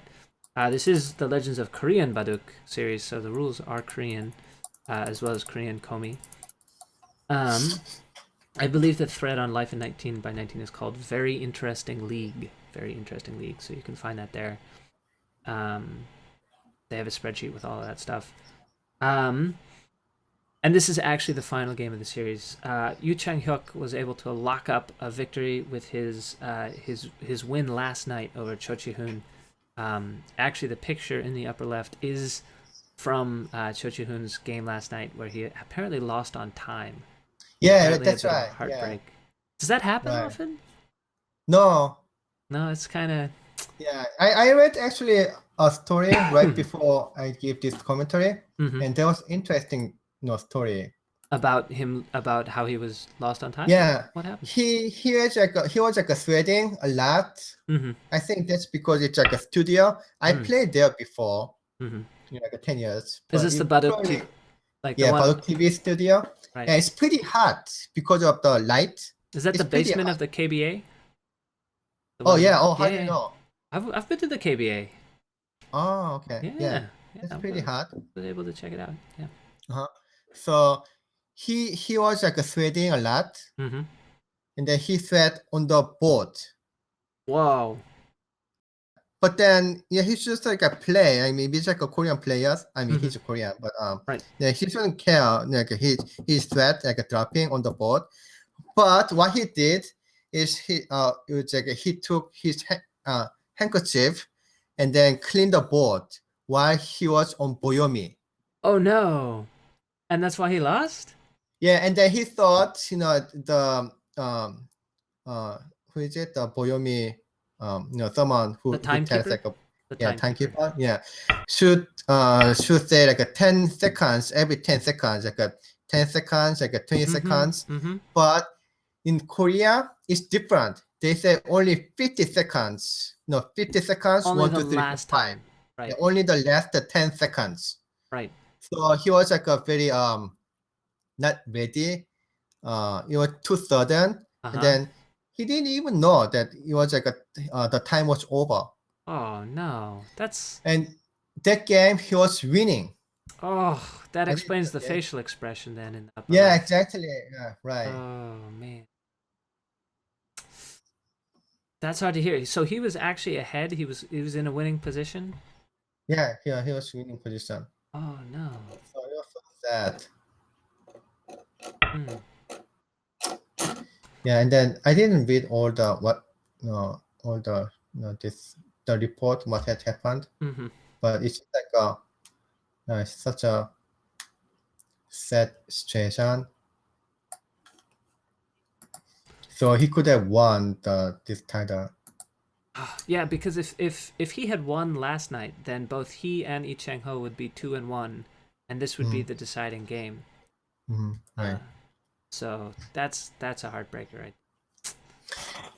A: This is the Legends of Korean Baduk series, so the rules are Korean, as well as Korean Komi. I believe the thread on Life in 19 by 19 is called Very Interesting League. Very Interesting League, so you can find that there. They have a spreadsheet with all of that stuff. And this is actually the final game of the series. Yoo Chang-hyuk was able to lock up a victory with his win last night over Cho Chikun. Actually, the picture in the upper left is from Cho Chihun's game last night, where he apparently lost on time.
B: Yeah,
A: Apparently
B: that's
A: a bit
B: right.
A: of a heartbreak.
B: Yeah.
A: Does that happen
B: Right.
A: often?
B: No.
A: No, it's kind of.
B: Yeah, I read actually a story right before I give this commentary, and there was interesting story
A: about him, about how he was lost on time.
B: Yeah,
A: What happened?
B: he was like sweating a lot. I think that's because it's like a studio. I played there before, like 10 years.
A: Is this the Baduk TV? Like the one?
B: Baduk TV studio.
A: Right.
B: Yeah, it's pretty hot because of the light.
A: Is that the basement of the KBA?
B: Oh yeah. Oh, how do you know?
A: I've been to the KBA.
B: Oh, okay. Yeah. It's pretty hot.
A: I was able to check it out. Yeah.
B: So he was like sweating a lot, and then he sweat on the board.
A: Wow.
B: But then, yeah, he's just like a play. I mean, he's like a Korean player. I mean, he's a Korean, but
A: right.
B: Yeah, he shouldn't care. Like his sweat like dropping on the board. But what he did is it was like he took his handkerchief and then cleaned the board while he was on Boyomi.
A: Oh no! And that's why he lost.
B: Yeah, and then he thought, the who is it? The Boyomi, someone who tells like timekeeper. Yeah, should say like a 10 seconds every 10 seconds, like a 10 seconds, like a 20 seconds. But in Korea, it's different. They say only 50 seconds. No, 50 seconds.
A: Only
B: 1,
A: the
B: 2, 3,
A: last
B: 4, 5.
A: time. Right.
B: Yeah, only the last 10 seconds.
A: Right.
B: So he was like a very not ready. It was too sudden, and then he didn't even know that it was like the time was over.
A: Oh no, that's.
B: And that game he was winning.
A: Oh, that explains the facial expression then in the upper
B: Yeah,
A: left.
B: exactly. Yeah, right.
A: Oh man, that's hard to hear. So he was actually ahead. He was in a winning position.
B: Yeah, he was winning position.
A: Oh no.
B: So it was so sad. Yeah, and then I didn't read all the the report what had happened, but it's like such a sad situation. So he could have won this title.
A: Yeah, because if he had won last night, then both he and Lee Chang-ho would be 2-1, and this would be the deciding game.
B: Right.
A: So that's a heartbreaker, right?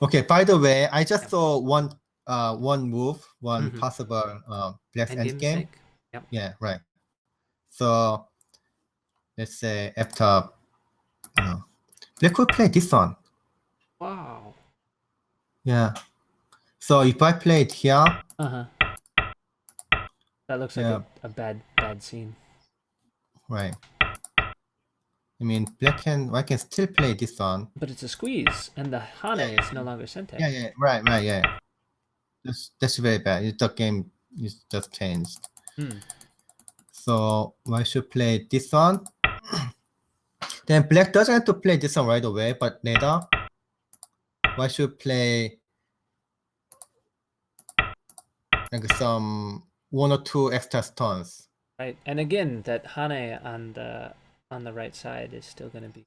B: Okay. By the way, I just saw one move, one possible black endgame.
A: Yep.
B: Yeah. Right. So let's say after they could play this one.
A: Wow.
B: Yeah. So if I play it here.
A: That looks like a bad scene.
B: Right. I mean, white can still play this one.
A: But it's a squeeze, and the Hane is no longer Sente.
B: Yeah. Right. Yeah. That's very bad. The game is just changed. So I should play this one. Then black doesn't have to play this one right away, but later. why should play like some 1 or 2 extra stones?
A: Right, and again, that Hane on the right side is still going to be.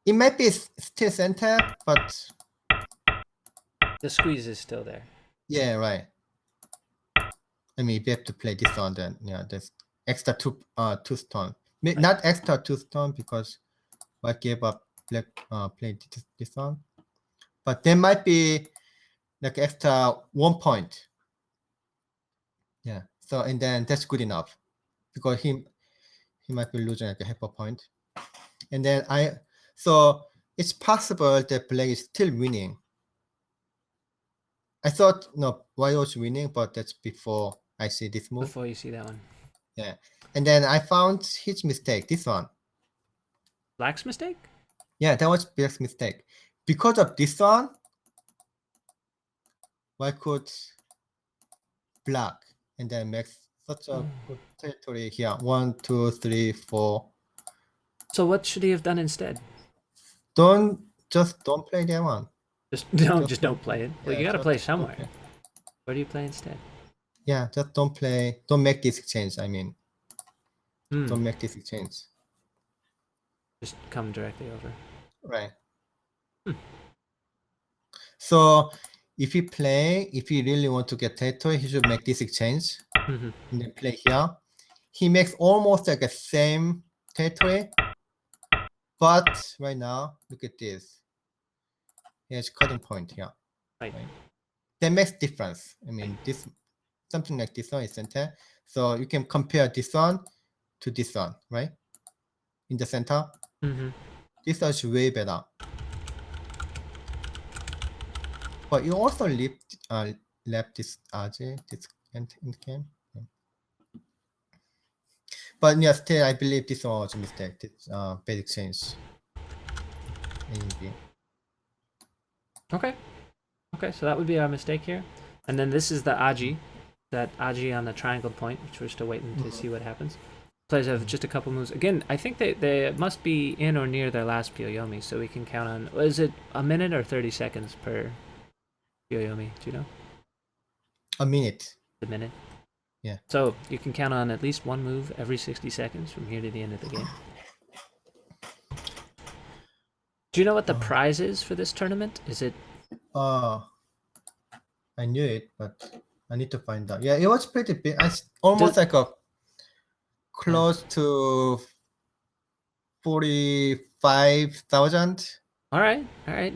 B: It might be still center, but
A: The squeeze is still there.
B: yeah, right. I mean, if you have to play this one, then yeah, there's extra two stone.
A: Right.
B: Not extra 2 stone because I gave up black play this one, but there might be like extra 1 point. Yeah. So and then that's good enough because he might be losing like a half a point, and then so it's possible that black is still winning. I thought no, white was winning, but that's before I see this move.
A: Before you see that one.
B: Yeah, and then I found his mistake. This one.
A: Black's mistake?
B: Yeah, that was Black's mistake. Because of this one, white could block and then make such a good territory here. 1, 2, 3, 4.
A: So what should he have done instead?
B: Don't play that one.
A: Just don't play it. Well,
B: Yeah,
A: you got to
B: just
A: play
B: don't
A: somewhere.
B: play.
A: Where do you play instead?
B: Yeah, just don't play. Don't make this exchange. I mean, don't make this exchange.
A: Just come directly over.
B: Right. So if you really want to get territory, he should make this exchange and then play here. He makes almost like a same territory, but right now, look at this. Here's cutting point here.
A: Right.
B: That makes difference. I mean, this something like this one is center, so you can compare this one to this one, right? In the center, this one is way better. But you also left this RJ, this endgame. But yeah, still, I believe this one was a mistake. This bad exchange.
A: Okay. Okay, so that would be our mistake here. And then this is the Aji. That Aji on the triangle point, which we're still waiting to see what happens. Players have just a couple moves. Again, I think they must be in or near their last Pyoyomi, so we can count on... Is it a minute or 30 seconds per Pyoyomi? Do you know?
B: A minute.
A: A minute?
B: Yeah.
A: So you can count on at least one move every 60 seconds from here to the end of the game. Do you know what the prize is for this tournament? Is it...
B: I knew it, but I need to find out. Yeah, it was pretty big. Almost like a close to 45,000.
A: All right.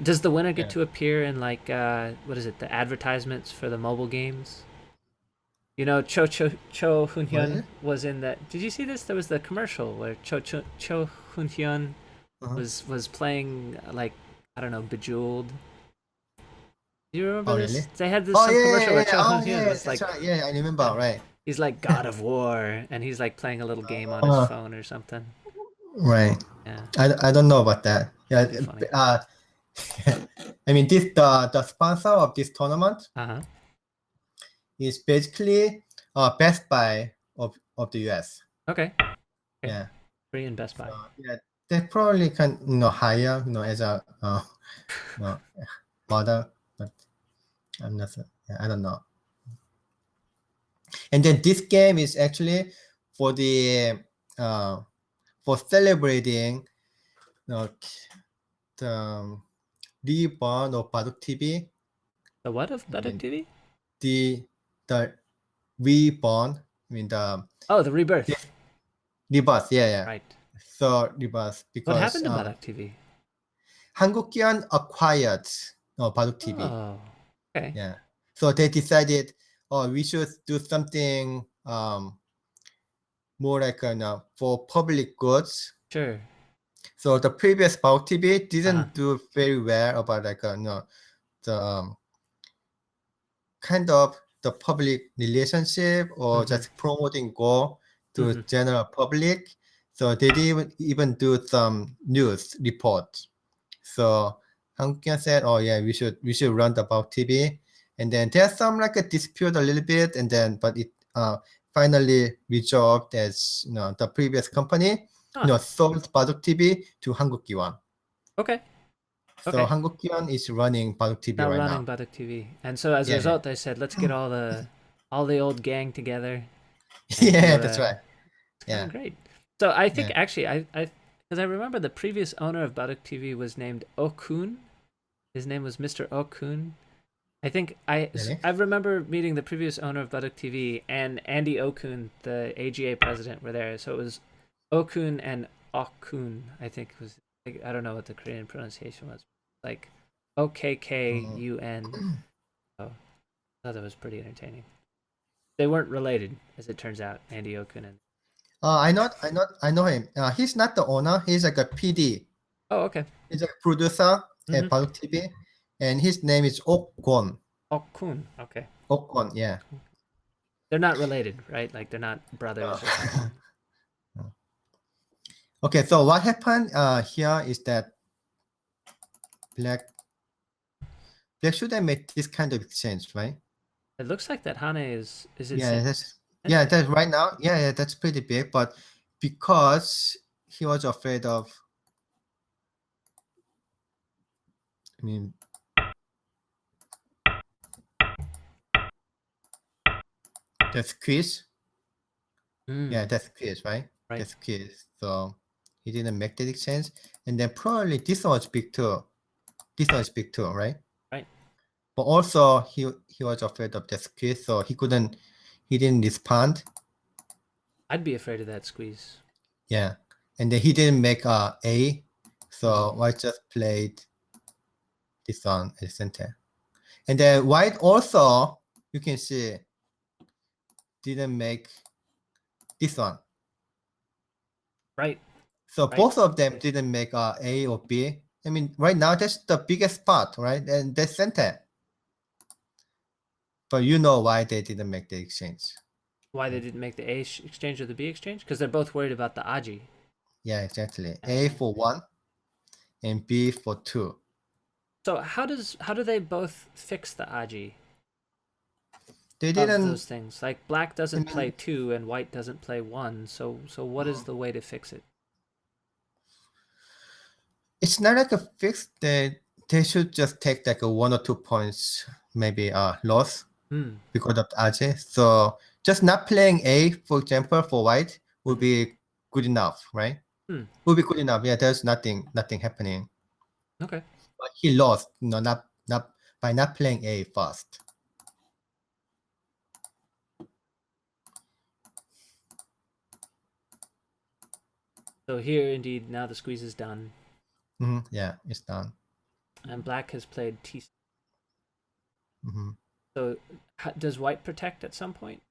A: Does the winner get to appear in like what is it? The advertisements for the mobile games? You know, Cho Chikun was in that. Did you see this? There was the commercial where Cho Chikun was playing like, I don't know, Bejeweled. Do you remember this?
B: Really?
A: They had this commercial where Cho Chikun was like,
B: right. Yeah, I remember. Right.
A: He's like God of War, and he's like playing a little game on his phone or something.
B: Right.
A: Yeah.
B: I don't know about that. Yeah. I mean, the sponsor of this tournament is basically Best Buy of the US.
A: Okay.
B: Yeah.
A: Free in Best Buy.
B: Yeah, they probably can hire as a model, but I'm not. I don't know. And then this game is actually for the for celebrating the reborn of Baduk TV.
A: The what of Baduk TV?
B: The reborn. I mean the
A: rebirth.
B: Rebirth, yeah.
A: Right.
B: So rebirth because
A: what happened to Baduk TV?
B: 한국기안 acquired Baduk TV.
A: Oh, okay.
B: Yeah. So they decided, we should do something more like for public goods.
A: Sure.
B: So the previous Baduk TV didn't do very well about the kind of the public relationship or just promoting Go to general public. So they didn't even do some news report. So Hankian said, "Oh yeah, we should run the Baduk TV." And then there's some like a dispute a little bit, and then but it finally resolved as the previous company sold Baduk TV to 한국기원.
A: Okay.
B: So
A: Okay.
B: Hanguk-yeon is running Baduk TV
A: Now
B: right
A: running
B: now.
A: Baduk TV, and so as a
B: Yeah,
A: result, they said, let's get all the old gang together and
B: yeah,
A: do
B: that's right.
A: it's kind
B: Yeah,
A: of great. So I think
B: yeah,
A: actually I because I remember the previous owner of Baduk TV was named Okun. His name was Mr. Okun. I think
B: really.
A: I remember meeting the previous owner of Baduk TV and Andy Okun, the AGA president, were there. So it was Okun and Okun. I think it was. I don't know what the Korean pronunciation was. Like
B: Mm.
A: OKKUN. So I thought that was pretty entertaining. They weren't related, as it turns out. Andy Okun and.
B: I know him. He's not the owner. He's like a PD.
A: Oh, okay.
B: He's a producer
A: Mm-hmm.
B: at Baduk TV, and his name is Okgon.
A: Okun. Okay.
B: Okgon, yeah.
A: They're not related, right? Like they're not brothers or something.
B: Okay, so what happened here is that Black shouldn't make this kind of exchange, right?
A: It looks like that Hane is
B: Yeah,
A: insane.
B: that's right now. Yeah, that's pretty big. But because he was afraid of, I mean, the squeeze. Yeah,
A: Mm,
B: that's quiz, right?
A: right.
B: That's quiz. So he didn't make that exchange, and then probably this one was big too. This one is big too, right?
A: Right.
B: But also he was afraid of the squeeze, so he didn't respond.
A: I'd be afraid of that squeeze.
B: Yeah, and then he didn't make A, so I just played this one at the center, and then white also you can see didn't make this one.
A: Right.
B: So
A: Right.
B: both of them didn't make A or B. I mean, right now that's the biggest part, right? And the center. But you know why they didn't make the exchange.
A: Why they didn't make the A exchange or the B exchange? Because they're both worried about the Aji.
B: Yeah, exactly. A for 1 and B for 2.
A: So how do they both fix the Aji
B: They
A: of
B: didn't.
A: those things? Like black doesn't
B: I
A: play
B: mean,
A: 2 and white doesn't play 1. So what is the way to fix it?
B: it's not like a fix. They should just take like a 1 or 2 points, maybe loss
A: Hmm.
B: because of AJ. So just not playing A, for example, for white would be good enough, right?
A: Hmm.
B: Would be good enough. Yeah, there's nothing happening.
A: Okay.
B: But he lost, not by not playing A first.
A: So here, indeed, now the squeeze is done,
B: Yeah, it's done.
A: and black has played T.
B: hmm
A: So does white protect at some point?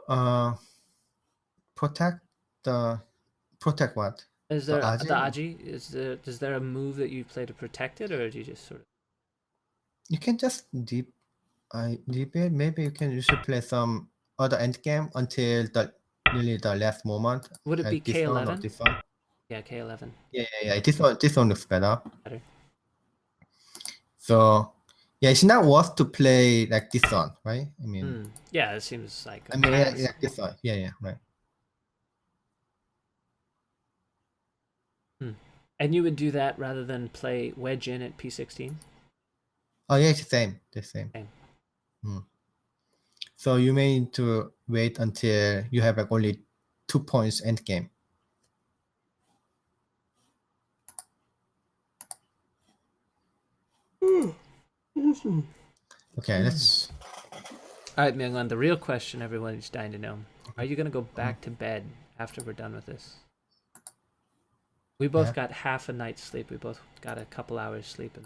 B: Uh, protect protect what?
A: Is
B: The
A: there the
B: Aji?
A: Aji? Is there a move that you play to protect it, or do you just sort of?
B: You can just deep it. Maybe you should play some other end game until the last moment,
A: Would it be
B: like this one or
A: K11?
B: this one.
A: Yeah, K11.
B: Yeah. This one looks better.
A: Better.
B: So yeah, it's not worth to play like this one, right? I mean,
A: Yeah, it seems like a
B: yeah,
A: pass.
B: this one. Yeah, right.
A: And you would do that rather than play wedge in at P16?
B: Oh yeah, it's the same.
A: Same.
B: So you may need to wait until you have like only 2 points end game. Okay, let's.
A: All right, Myungwon, the real question everyone is dying to know. Are you going to go back to bed after we're done with this? We both
B: Yeah.
A: got half a night's sleep. We both got a couple hours sleep.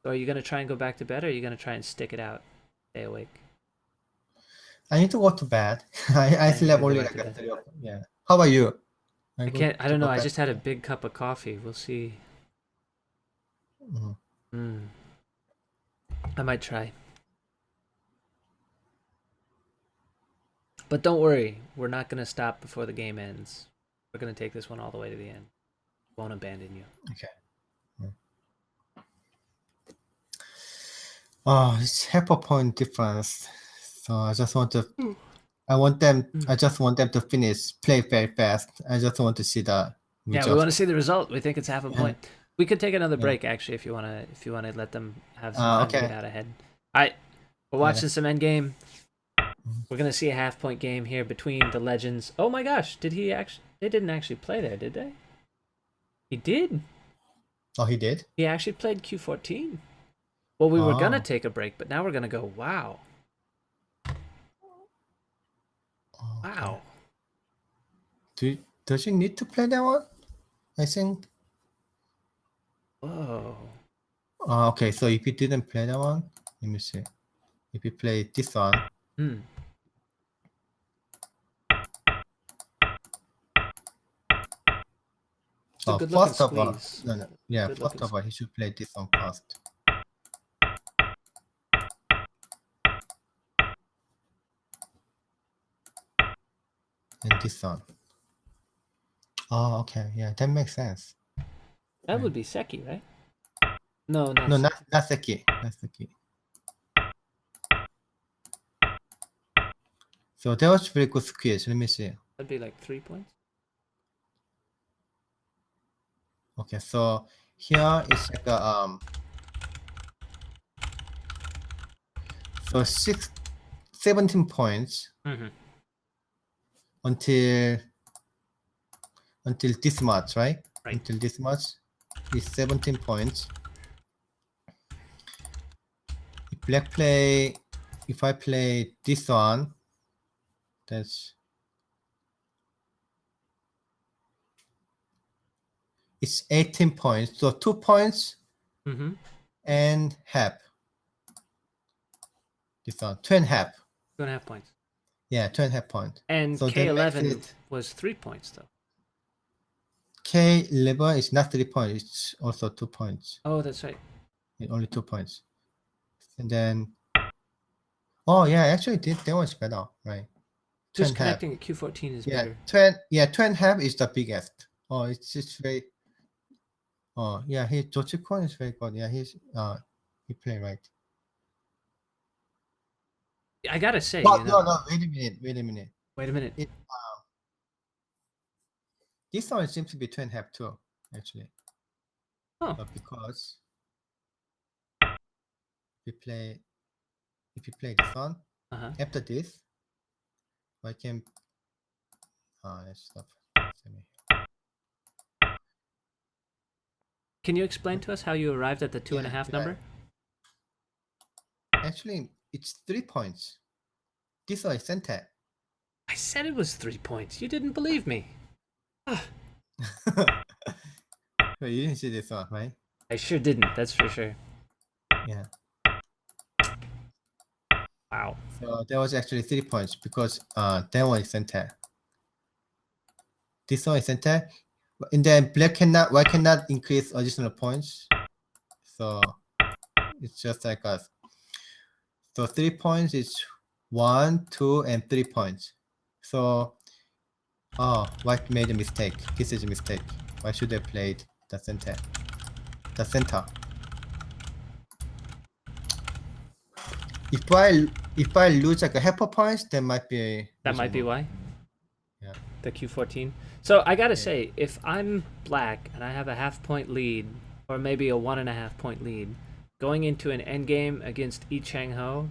A: So are you going to try and go back to bed, or are you going to try and stick it out, stay awake?
B: I need to go to bed. I
A: Yeah,
B: still
A: you're
B: have
A: gonna go
B: only
A: back
B: like
A: to
B: a
A: bed.
B: 3 yeah. How about you?
A: I
B: go
A: can't. I
B: to
A: don't know.
B: go
A: I
B: back
A: just
B: to
A: had a
B: bed?
A: big cup of coffee. We'll see.
B: Mhm.
A: I might try. But don't worry, we're not gonna stop before the game ends. We're gonna take this one all the way to the end. Won't abandon you.
B: Okay. Oh, it's half a point difference. So I just want to. I just want them to play very fast. I just want to see the
A: Yeah, we want to see the result. We think it's half a
B: Yeah.
A: point. We could take another
B: Yeah.
A: break actually if you wanna let them have some time to
B: Okay.
A: get out ahead. Alright, we're watching some Endgame. We're gonna see a half-point game here between the legends. Oh my gosh, did he actually? They didn't actually play there, did they? He did.
B: Oh, he did?
A: He actually played Q14. Well, we were gonna
B: Oh,
A: take a break, but now we're gonna go. Wow,
B: okay.
A: wow.
B: Does he need to play that one? I think.
A: Whoa.
B: Okay, so if he didn't play that one, let me see. If he played this one,
A: Hmm. It's a good looking
B: first of all,
A: squeeze.
B: yeah,
A: Good
B: first
A: looking
B: of all, he should play this one first. And this one. Oh, okay, yeah, that makes sense.
A: That
B: Right.
A: would be Seki, right? No, not
B: No,
A: Seki.
B: not Seki. Not Seki. So that was very good squeeze. Let me see.
A: That'd be like 3 points.
B: Okay, so here is like a so 17 points
A: Mm-hmm.
B: until this much, right?
A: Right.
B: Until this much is 17 points. If I play this one, that's it's 18 points. So 2 points
A: Mm-hmm.
B: and half. This one, 2.5.
A: 2.5 points.
B: Yeah, 2.5 points.
A: And
B: So that makes
A: K11
B: it
A: was 3 points though.
B: K11 is not 3 points, it's also 2 points.
A: Oh, that's right.
B: Only 2 points. And then oh yeah, actually that one's better, right?
A: Just
B: 2.5.
A: connecting at Q14 is
B: Yeah,
A: better.
B: 2.5 is the biggest. Oh, it's very oh yeah, Cho Chikun is very good. Yeah, he play right.
A: I gotta say,
B: No,
A: you know.
B: no, wait a minute.
A: Wait a minute.
B: It, this one seems to be 2.5 too, actually.
A: Oh.
B: Because if you play this one,
A: Uh-huh.
B: after this, I can let's stop.
A: Can you explain to us how you arrived at the 2.5
B: Yeah.
A: number?
B: Actually, it's 3 points. This one is center.
A: I said it was 3 points. You didn't believe me.
B: Well, you didn't see this one, right?
A: I sure didn't. That's for sure.
B: Yeah.
A: Wow.
B: So that was actually 3 points because that one is center. This one is center. And then white cannot increase additional points. So it's just like us. So 3 points is 1, 2, and 3 points. So white made a mistake. This is a mistake. Why should I played the center? The center. If I lose like a half a points, that might be
A: That might be why.
B: Yeah.
A: The Q14. So I gotta say, if I'm black and I have a half-point lead, or maybe a 1.5 point lead, going into an endgame against Changho,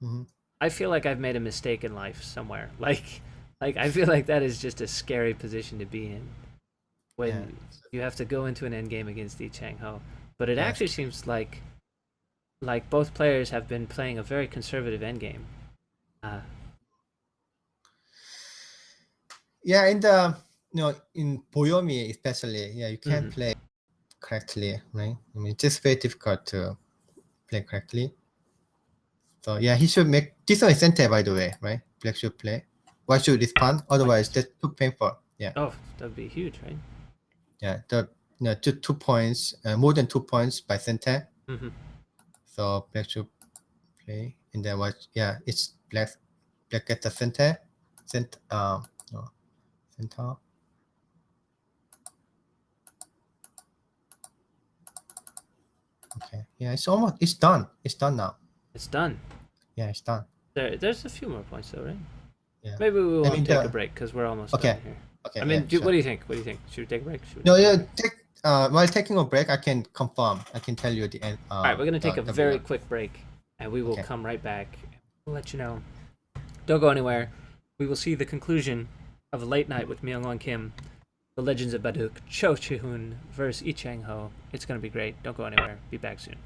B: Mhm.
A: I feel like I've made a mistake in life somewhere. Like I feel like that is just a scary position to be in when you have to go into an endgame against Changho. But it actually seems like both players have been playing a very conservative endgame.
B: Yeah, in Boyomi especially, yeah, you can't play correctly, right? I mean, it's just very difficult to play correctly. So yeah, he should make this one is center, by the way, right? Black should play. White should respond. Otherwise, that's too painful. Yeah.
A: Oh, that'd be huge, right?
B: Yeah. Two points, more than 2 points by center.
A: Mm-hmm.
B: So black should play, and then white. Yeah, it's black. Black at the center. No, center. Okay. Yeah, it's done. It's done now.
A: It's done.
B: Yeah, it's done.
A: There's a few more points though, right?
B: Yeah.
A: Maybe we won't take a break because we're almost done here.
B: Okay,
A: I
B: yeah,
A: mean,
B: sure.
A: what do you think? What do you think? Should we take a break? Should we
B: No,
A: take a
B: yeah.
A: break?
B: While taking a break, I can confirm. I can tell you the end.
A: All right, we're gonna take a
B: The
A: very
B: winner.
A: quick break, and we will
B: Okay.
A: come right back. We'll let you know. Don't go anywhere. We will see the conclusion of Late Night with Myung-won Kim, The Legends of Baduk, Cho Chihoon versus Lee Chang-ho. It's gonna be great. Don't go anywhere. Be back soon.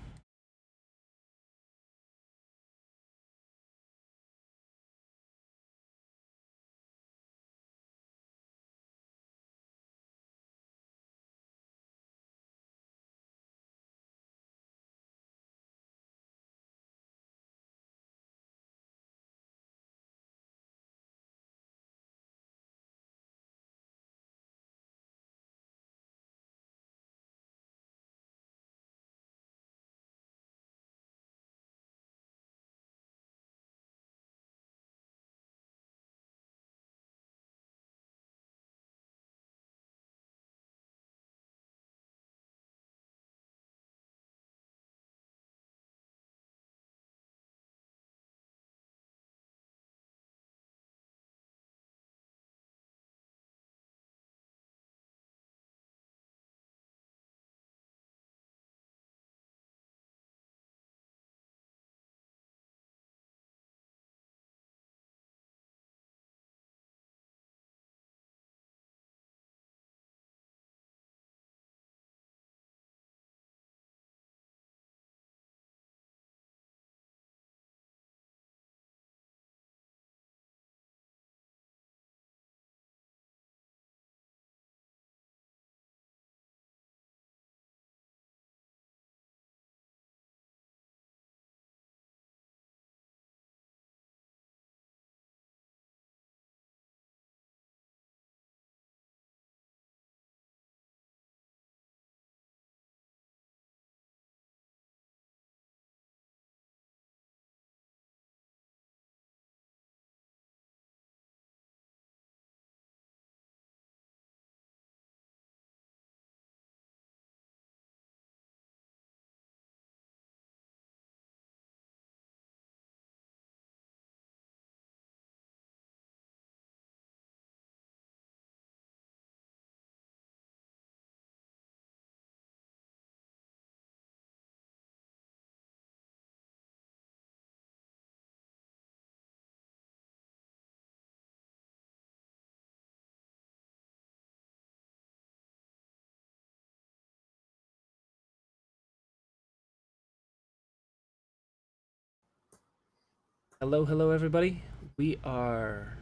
A: Hello, hello, everybody. We are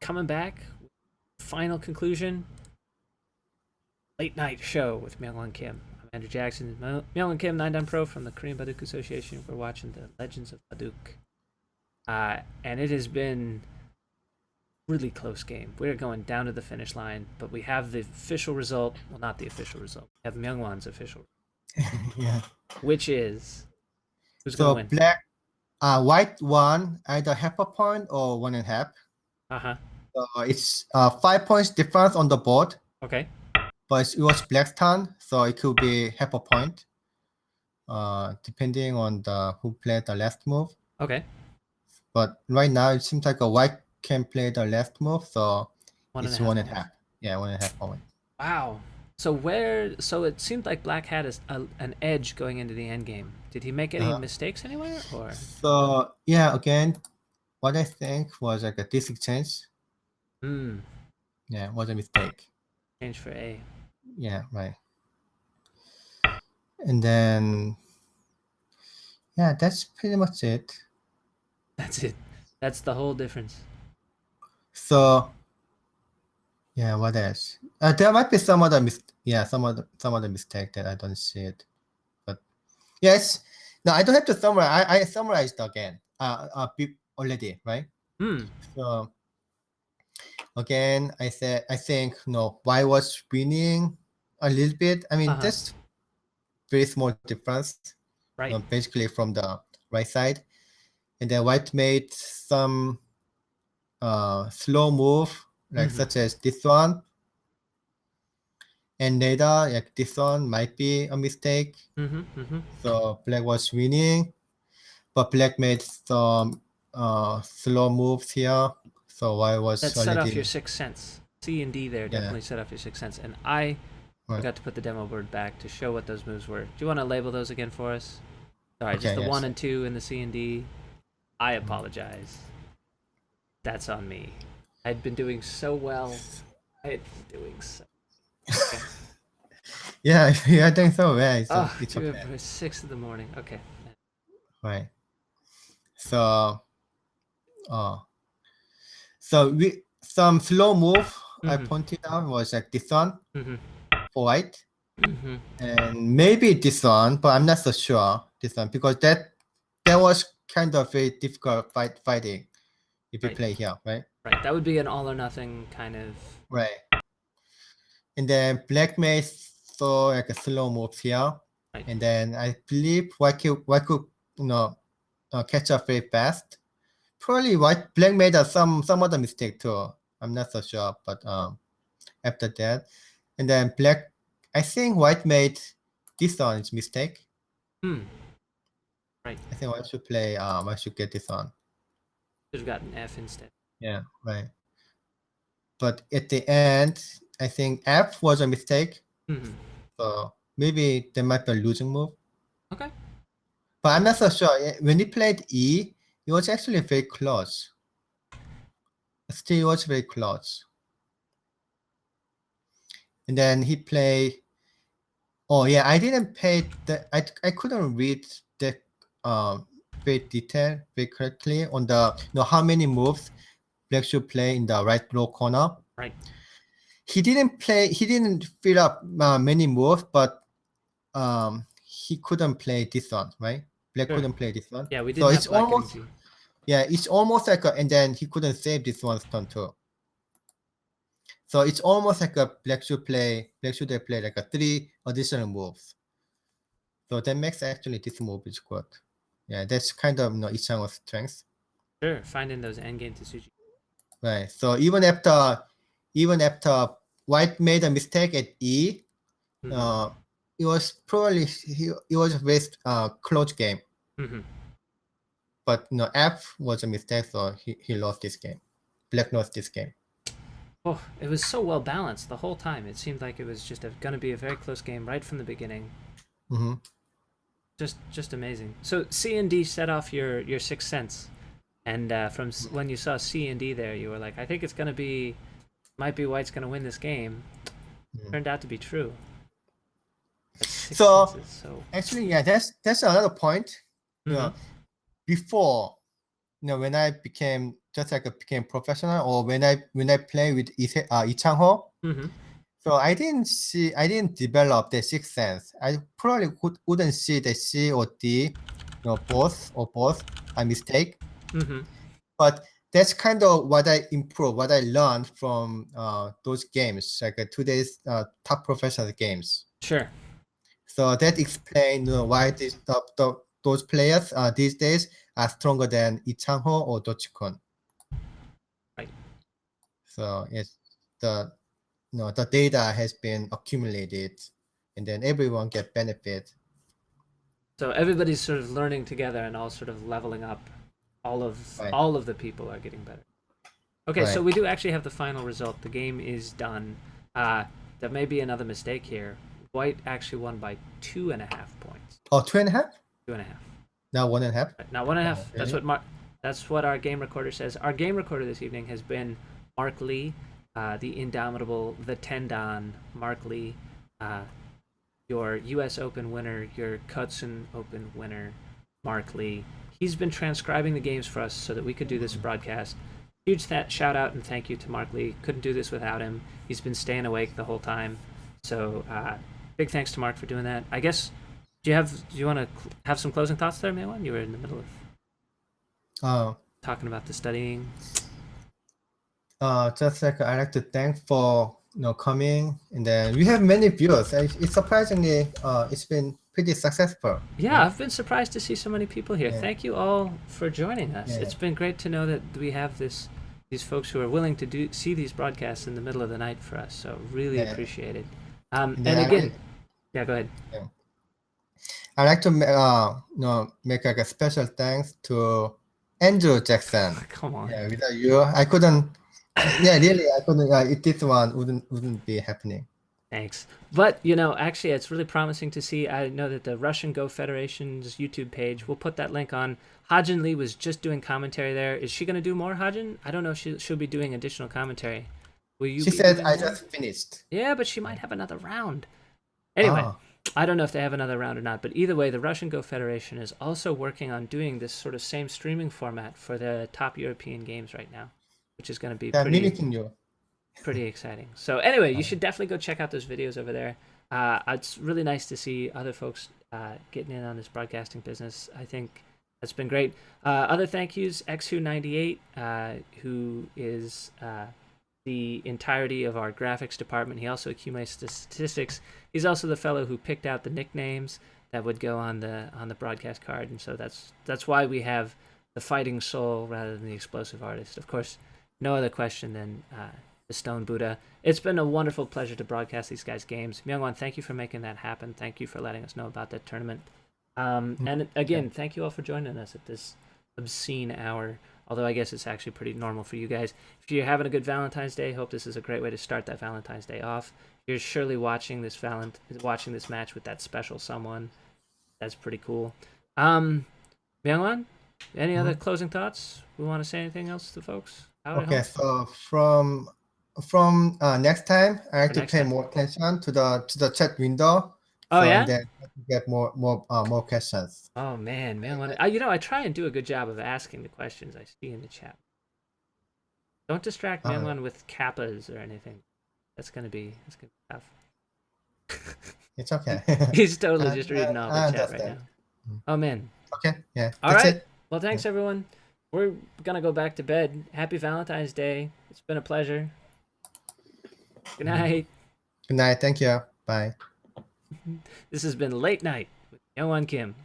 A: coming back. Final conclusion. Late night show with Myung-won Kim. I'm Andrew Jackson. Myung-won Kim, 9 Dan Pro from the Korean Baduk Association. We're watching the Legends of Baduk. And it has been really close game. We're going down to the finish line, but we have the official result. Well, not the official result. We have Myung-won's official,
B: Yeah.
A: which is who's
B: So
A: gonna win?
B: white won either half a point or 1.5.
A: Uh huh.
B: So it's 5 points difference on the board,
A: Okay.
B: but it was black's turn, so it could be half a point. Depending on the who played the last move.
A: Okay.
B: But right now it seems like a white can play the last move, so
A: One and
B: it's
A: a half
B: 1.5.
A: points.
B: Yeah, 1.5 point.
A: Wow. So it seemed like Black had an edge going into the end game. Did he make any
B: Uh,
A: mistakes anywhere, or
B: so yeah, again, what I think was like a disexchange.
A: hmm,
B: Yeah, was a mistake.
A: change for A?
B: Yeah, right. And then yeah, that's pretty much it.
A: That's it. That's the whole difference.
B: So yeah, what else? There might be some other some other mistake that I don't see it. But yes, no, I don't have to summarize. I summarized again. Already, right?
A: Hmm.
B: So again, I think no, Y was winning a little bit. I
A: Uh
B: mean,
A: huh.
B: just very small difference,
A: Right.
B: basically from the right side, and then White made some slow move like
A: Mm-hmm.
B: such as this one, and later like this one might be a mistake.
A: Mm-hmm. Mm-hmm.
B: So Black was winning, but Black made some slow moves here. So White was
A: That set off your
B: already
A: sixth sense. C and D there definitely set off your sixth sense. And I
B: Right.
A: forgot to put the demo board back to show what those moves were. Do you want to label those again for us? Sorry, just
B: Okay,
A: the
B: yes.
A: 1 and 2 in the C and D. I apologize. That's on me. I'd been doing so well. I'd been doing so. Okay.
B: Yeah, you're doing so well. It's
A: dude,
B: okay.
A: it's 6 in the morning. Okay.
B: Right. So, uh, some slow move I pointed out was like this one for white, and maybe this one, but I'm not so sure this one because that was kind of a difficult fighting if you
A: Right.
B: play here, right?
A: Right. That would be an all or nothing kind of.
B: Right. And then black made so like a slow move here,
A: Right.
B: and then I believe white could catch up very fast. Probably black made some other mistake too. I'm not so sure, but after that, and then black, I think white made this one is mistake.
A: Right.
B: I think white should play. I should get this one.
A: Should have gotten F instead.
B: Yeah, right. But at the end, I think F was a mistake. So maybe there might be a losing move.
A: Okay.
B: But I'm not so sure. When he played E, it was actually very close. Still, it was very close. And then he played. Oh yeah, I didn't pay the. I couldn't read the very detail very correctly on the how many moves black should play in the right low corner.
A: Right.
B: He didn't play. He didn't fill up many moves, but he couldn't play this one, right? Black couldn't play this one.
A: Yeah, we didn't
B: so
A: have
B: it's
A: black
B: almost
A: getting G.
B: yeah, it's almost like and then he couldn't save this one's turn too. So it's almost like a black should play like a 3 additional moves. So that makes actually this move is good. Yeah, that's kind of Ichango's strength.
A: Sure, finding those endgame decisions.
B: Right. So even after white made a mistake at E, it was probably it was a very close game. But F was a mistake, so he lost this game. Black lost this game.
A: Oh, it was so well balanced the whole time. It seemed like it was just going to be a very close game right from the beginning. Just amazing. So C and D set off your sixth sense, and from when you saw C and D there, you were like, I think it's going to be, might be white's going to win this game. Turned out to be true.
B: So actually, yeah, that's another point. Before, when I became professional, or when I play with Changho, so I didn't develop the sixth sense. I probably wouldn't see the C or D, both a mistake. But that's kind of what I improved, what I learned from those games, like today's top professional games.
A: Sure.
B: So that explains why those players these days are stronger than Changho or Cho Chikun.
A: Right.
B: So it's the data has been accumulated, and then everyone get benefit.
A: So everybody's sort of learning together and all sort of leveling up. All of the people are getting better. Okay, so we do actually have the final result. The game is done. There may be another mistake here. White actually won by 2.5 points.
B: Oh, 2.5?
A: 2.5.
B: Now 1.5?
A: Now 1.5.
B: Really?
A: That's what our game recorder says. Our game recorder this evening has been Mark Lee, the indomitable, the Tendon Mark Lee, your U.S. Open winner, your Kutsun Open winner, Mark Lee. He's been transcribing the games for us so that we could do this broadcast. Huge shout out and thank you to Mark Lee. Couldn't do this without him. He's been staying awake the whole time. So big thanks to Mark for doing that. I guess, do you want to have some closing thoughts there, Maywan? You were in the middle of talking about the studying.
B: Just like I like to thank for coming, and then we have many viewers. It's surprisingly it's been pretty successful.
A: Yeah, I've been surprised to see so many people here.
B: Yeah.
A: Thank you all for joining us.
B: Yeah.
A: It's been great to know that we have these folks who are willing to see these broadcasts in the middle of the night for us. So really appreciate it. And again, go ahead.
B: Yeah. I'd like to make like a special thanks to Andrew Jackson.
A: Come on.
B: Yeah, without you, I couldn't Yeah, really, I couldn't. This one wouldn't be happening.
A: Thanks. But, you know, actually, it's really promising to see. I know that the Russian Go Federation's YouTube page, we'll put that link on. Hajin Lee was just doing commentary there. Is she going to do more, Hajin? I don't know if she'll be doing additional commentary. Will you
B: She
A: be
B: said
A: doing
B: I
A: more?
B: just finished.
A: Yeah, but she might have another round. Anyway,
B: Ah,
A: I don't know if they have another round or not, but either way, the Russian Go Federation is also working on doing this sort of same streaming format for the top European games right now, which is going to be
B: they're
A: pretty
B: mimicking you.
A: pretty exciting. So anyway, you
B: Uh,
A: should definitely go check out those videos over there. It's really nice to see other folks getting in on this broadcasting business. I think that's been great. Other thank yous, XWho98, who is the entirety of our graphics department. He also accumulates the statistics. He's also the fellow who picked out the nicknames that would go on the broadcast card, and so that's why we have the fighting soul rather than the explosive artist. Of course, no other question than the Stone Buddha. It's been a wonderful pleasure to broadcast these guys' games. Myungwon, thank you for making that happen. Thank you for letting us know about that tournament. And
B: yeah.
A: again, thank you all for joining us at this obscene hour. Although I guess it's actually pretty normal for you guys. If you're having a good Valentine's Day, hope this is a great way to start that Valentine's Day off. You're surely watching this match with that special someone. That's pretty cool. Myungwon, any other
B: Mhm.
A: closing thoughts? We want to say anything else to folks out at
B: Okay,
A: home
B: so from next time, I have
A: for
B: to
A: next
B: pay
A: time?
B: more attention to the chat window.
A: Oh
B: So and
A: yeah.
B: then get more questions.
A: Oh man, I try and do a good job of asking the questions I see in the chat. Don't distract
B: Uh,
A: Myungwon with kappas or anything. That's gonna be tough.
B: it's okay.
A: He's totally just reading all the
B: I
A: chat right
B: understand.
A: now.
B: Mm.
A: Oh man.
B: Okay, yeah,
A: All
B: that's
A: right.
B: it.
A: Well,
B: Yeah.
A: thanks everyone. We're gonna go back to bed. Happy Valentine's Day. It's been a pleasure. Good
B: Mhm.
A: night.
B: Good night. Thank you. Bye.
A: This has been Late Night with Myungwon Kim.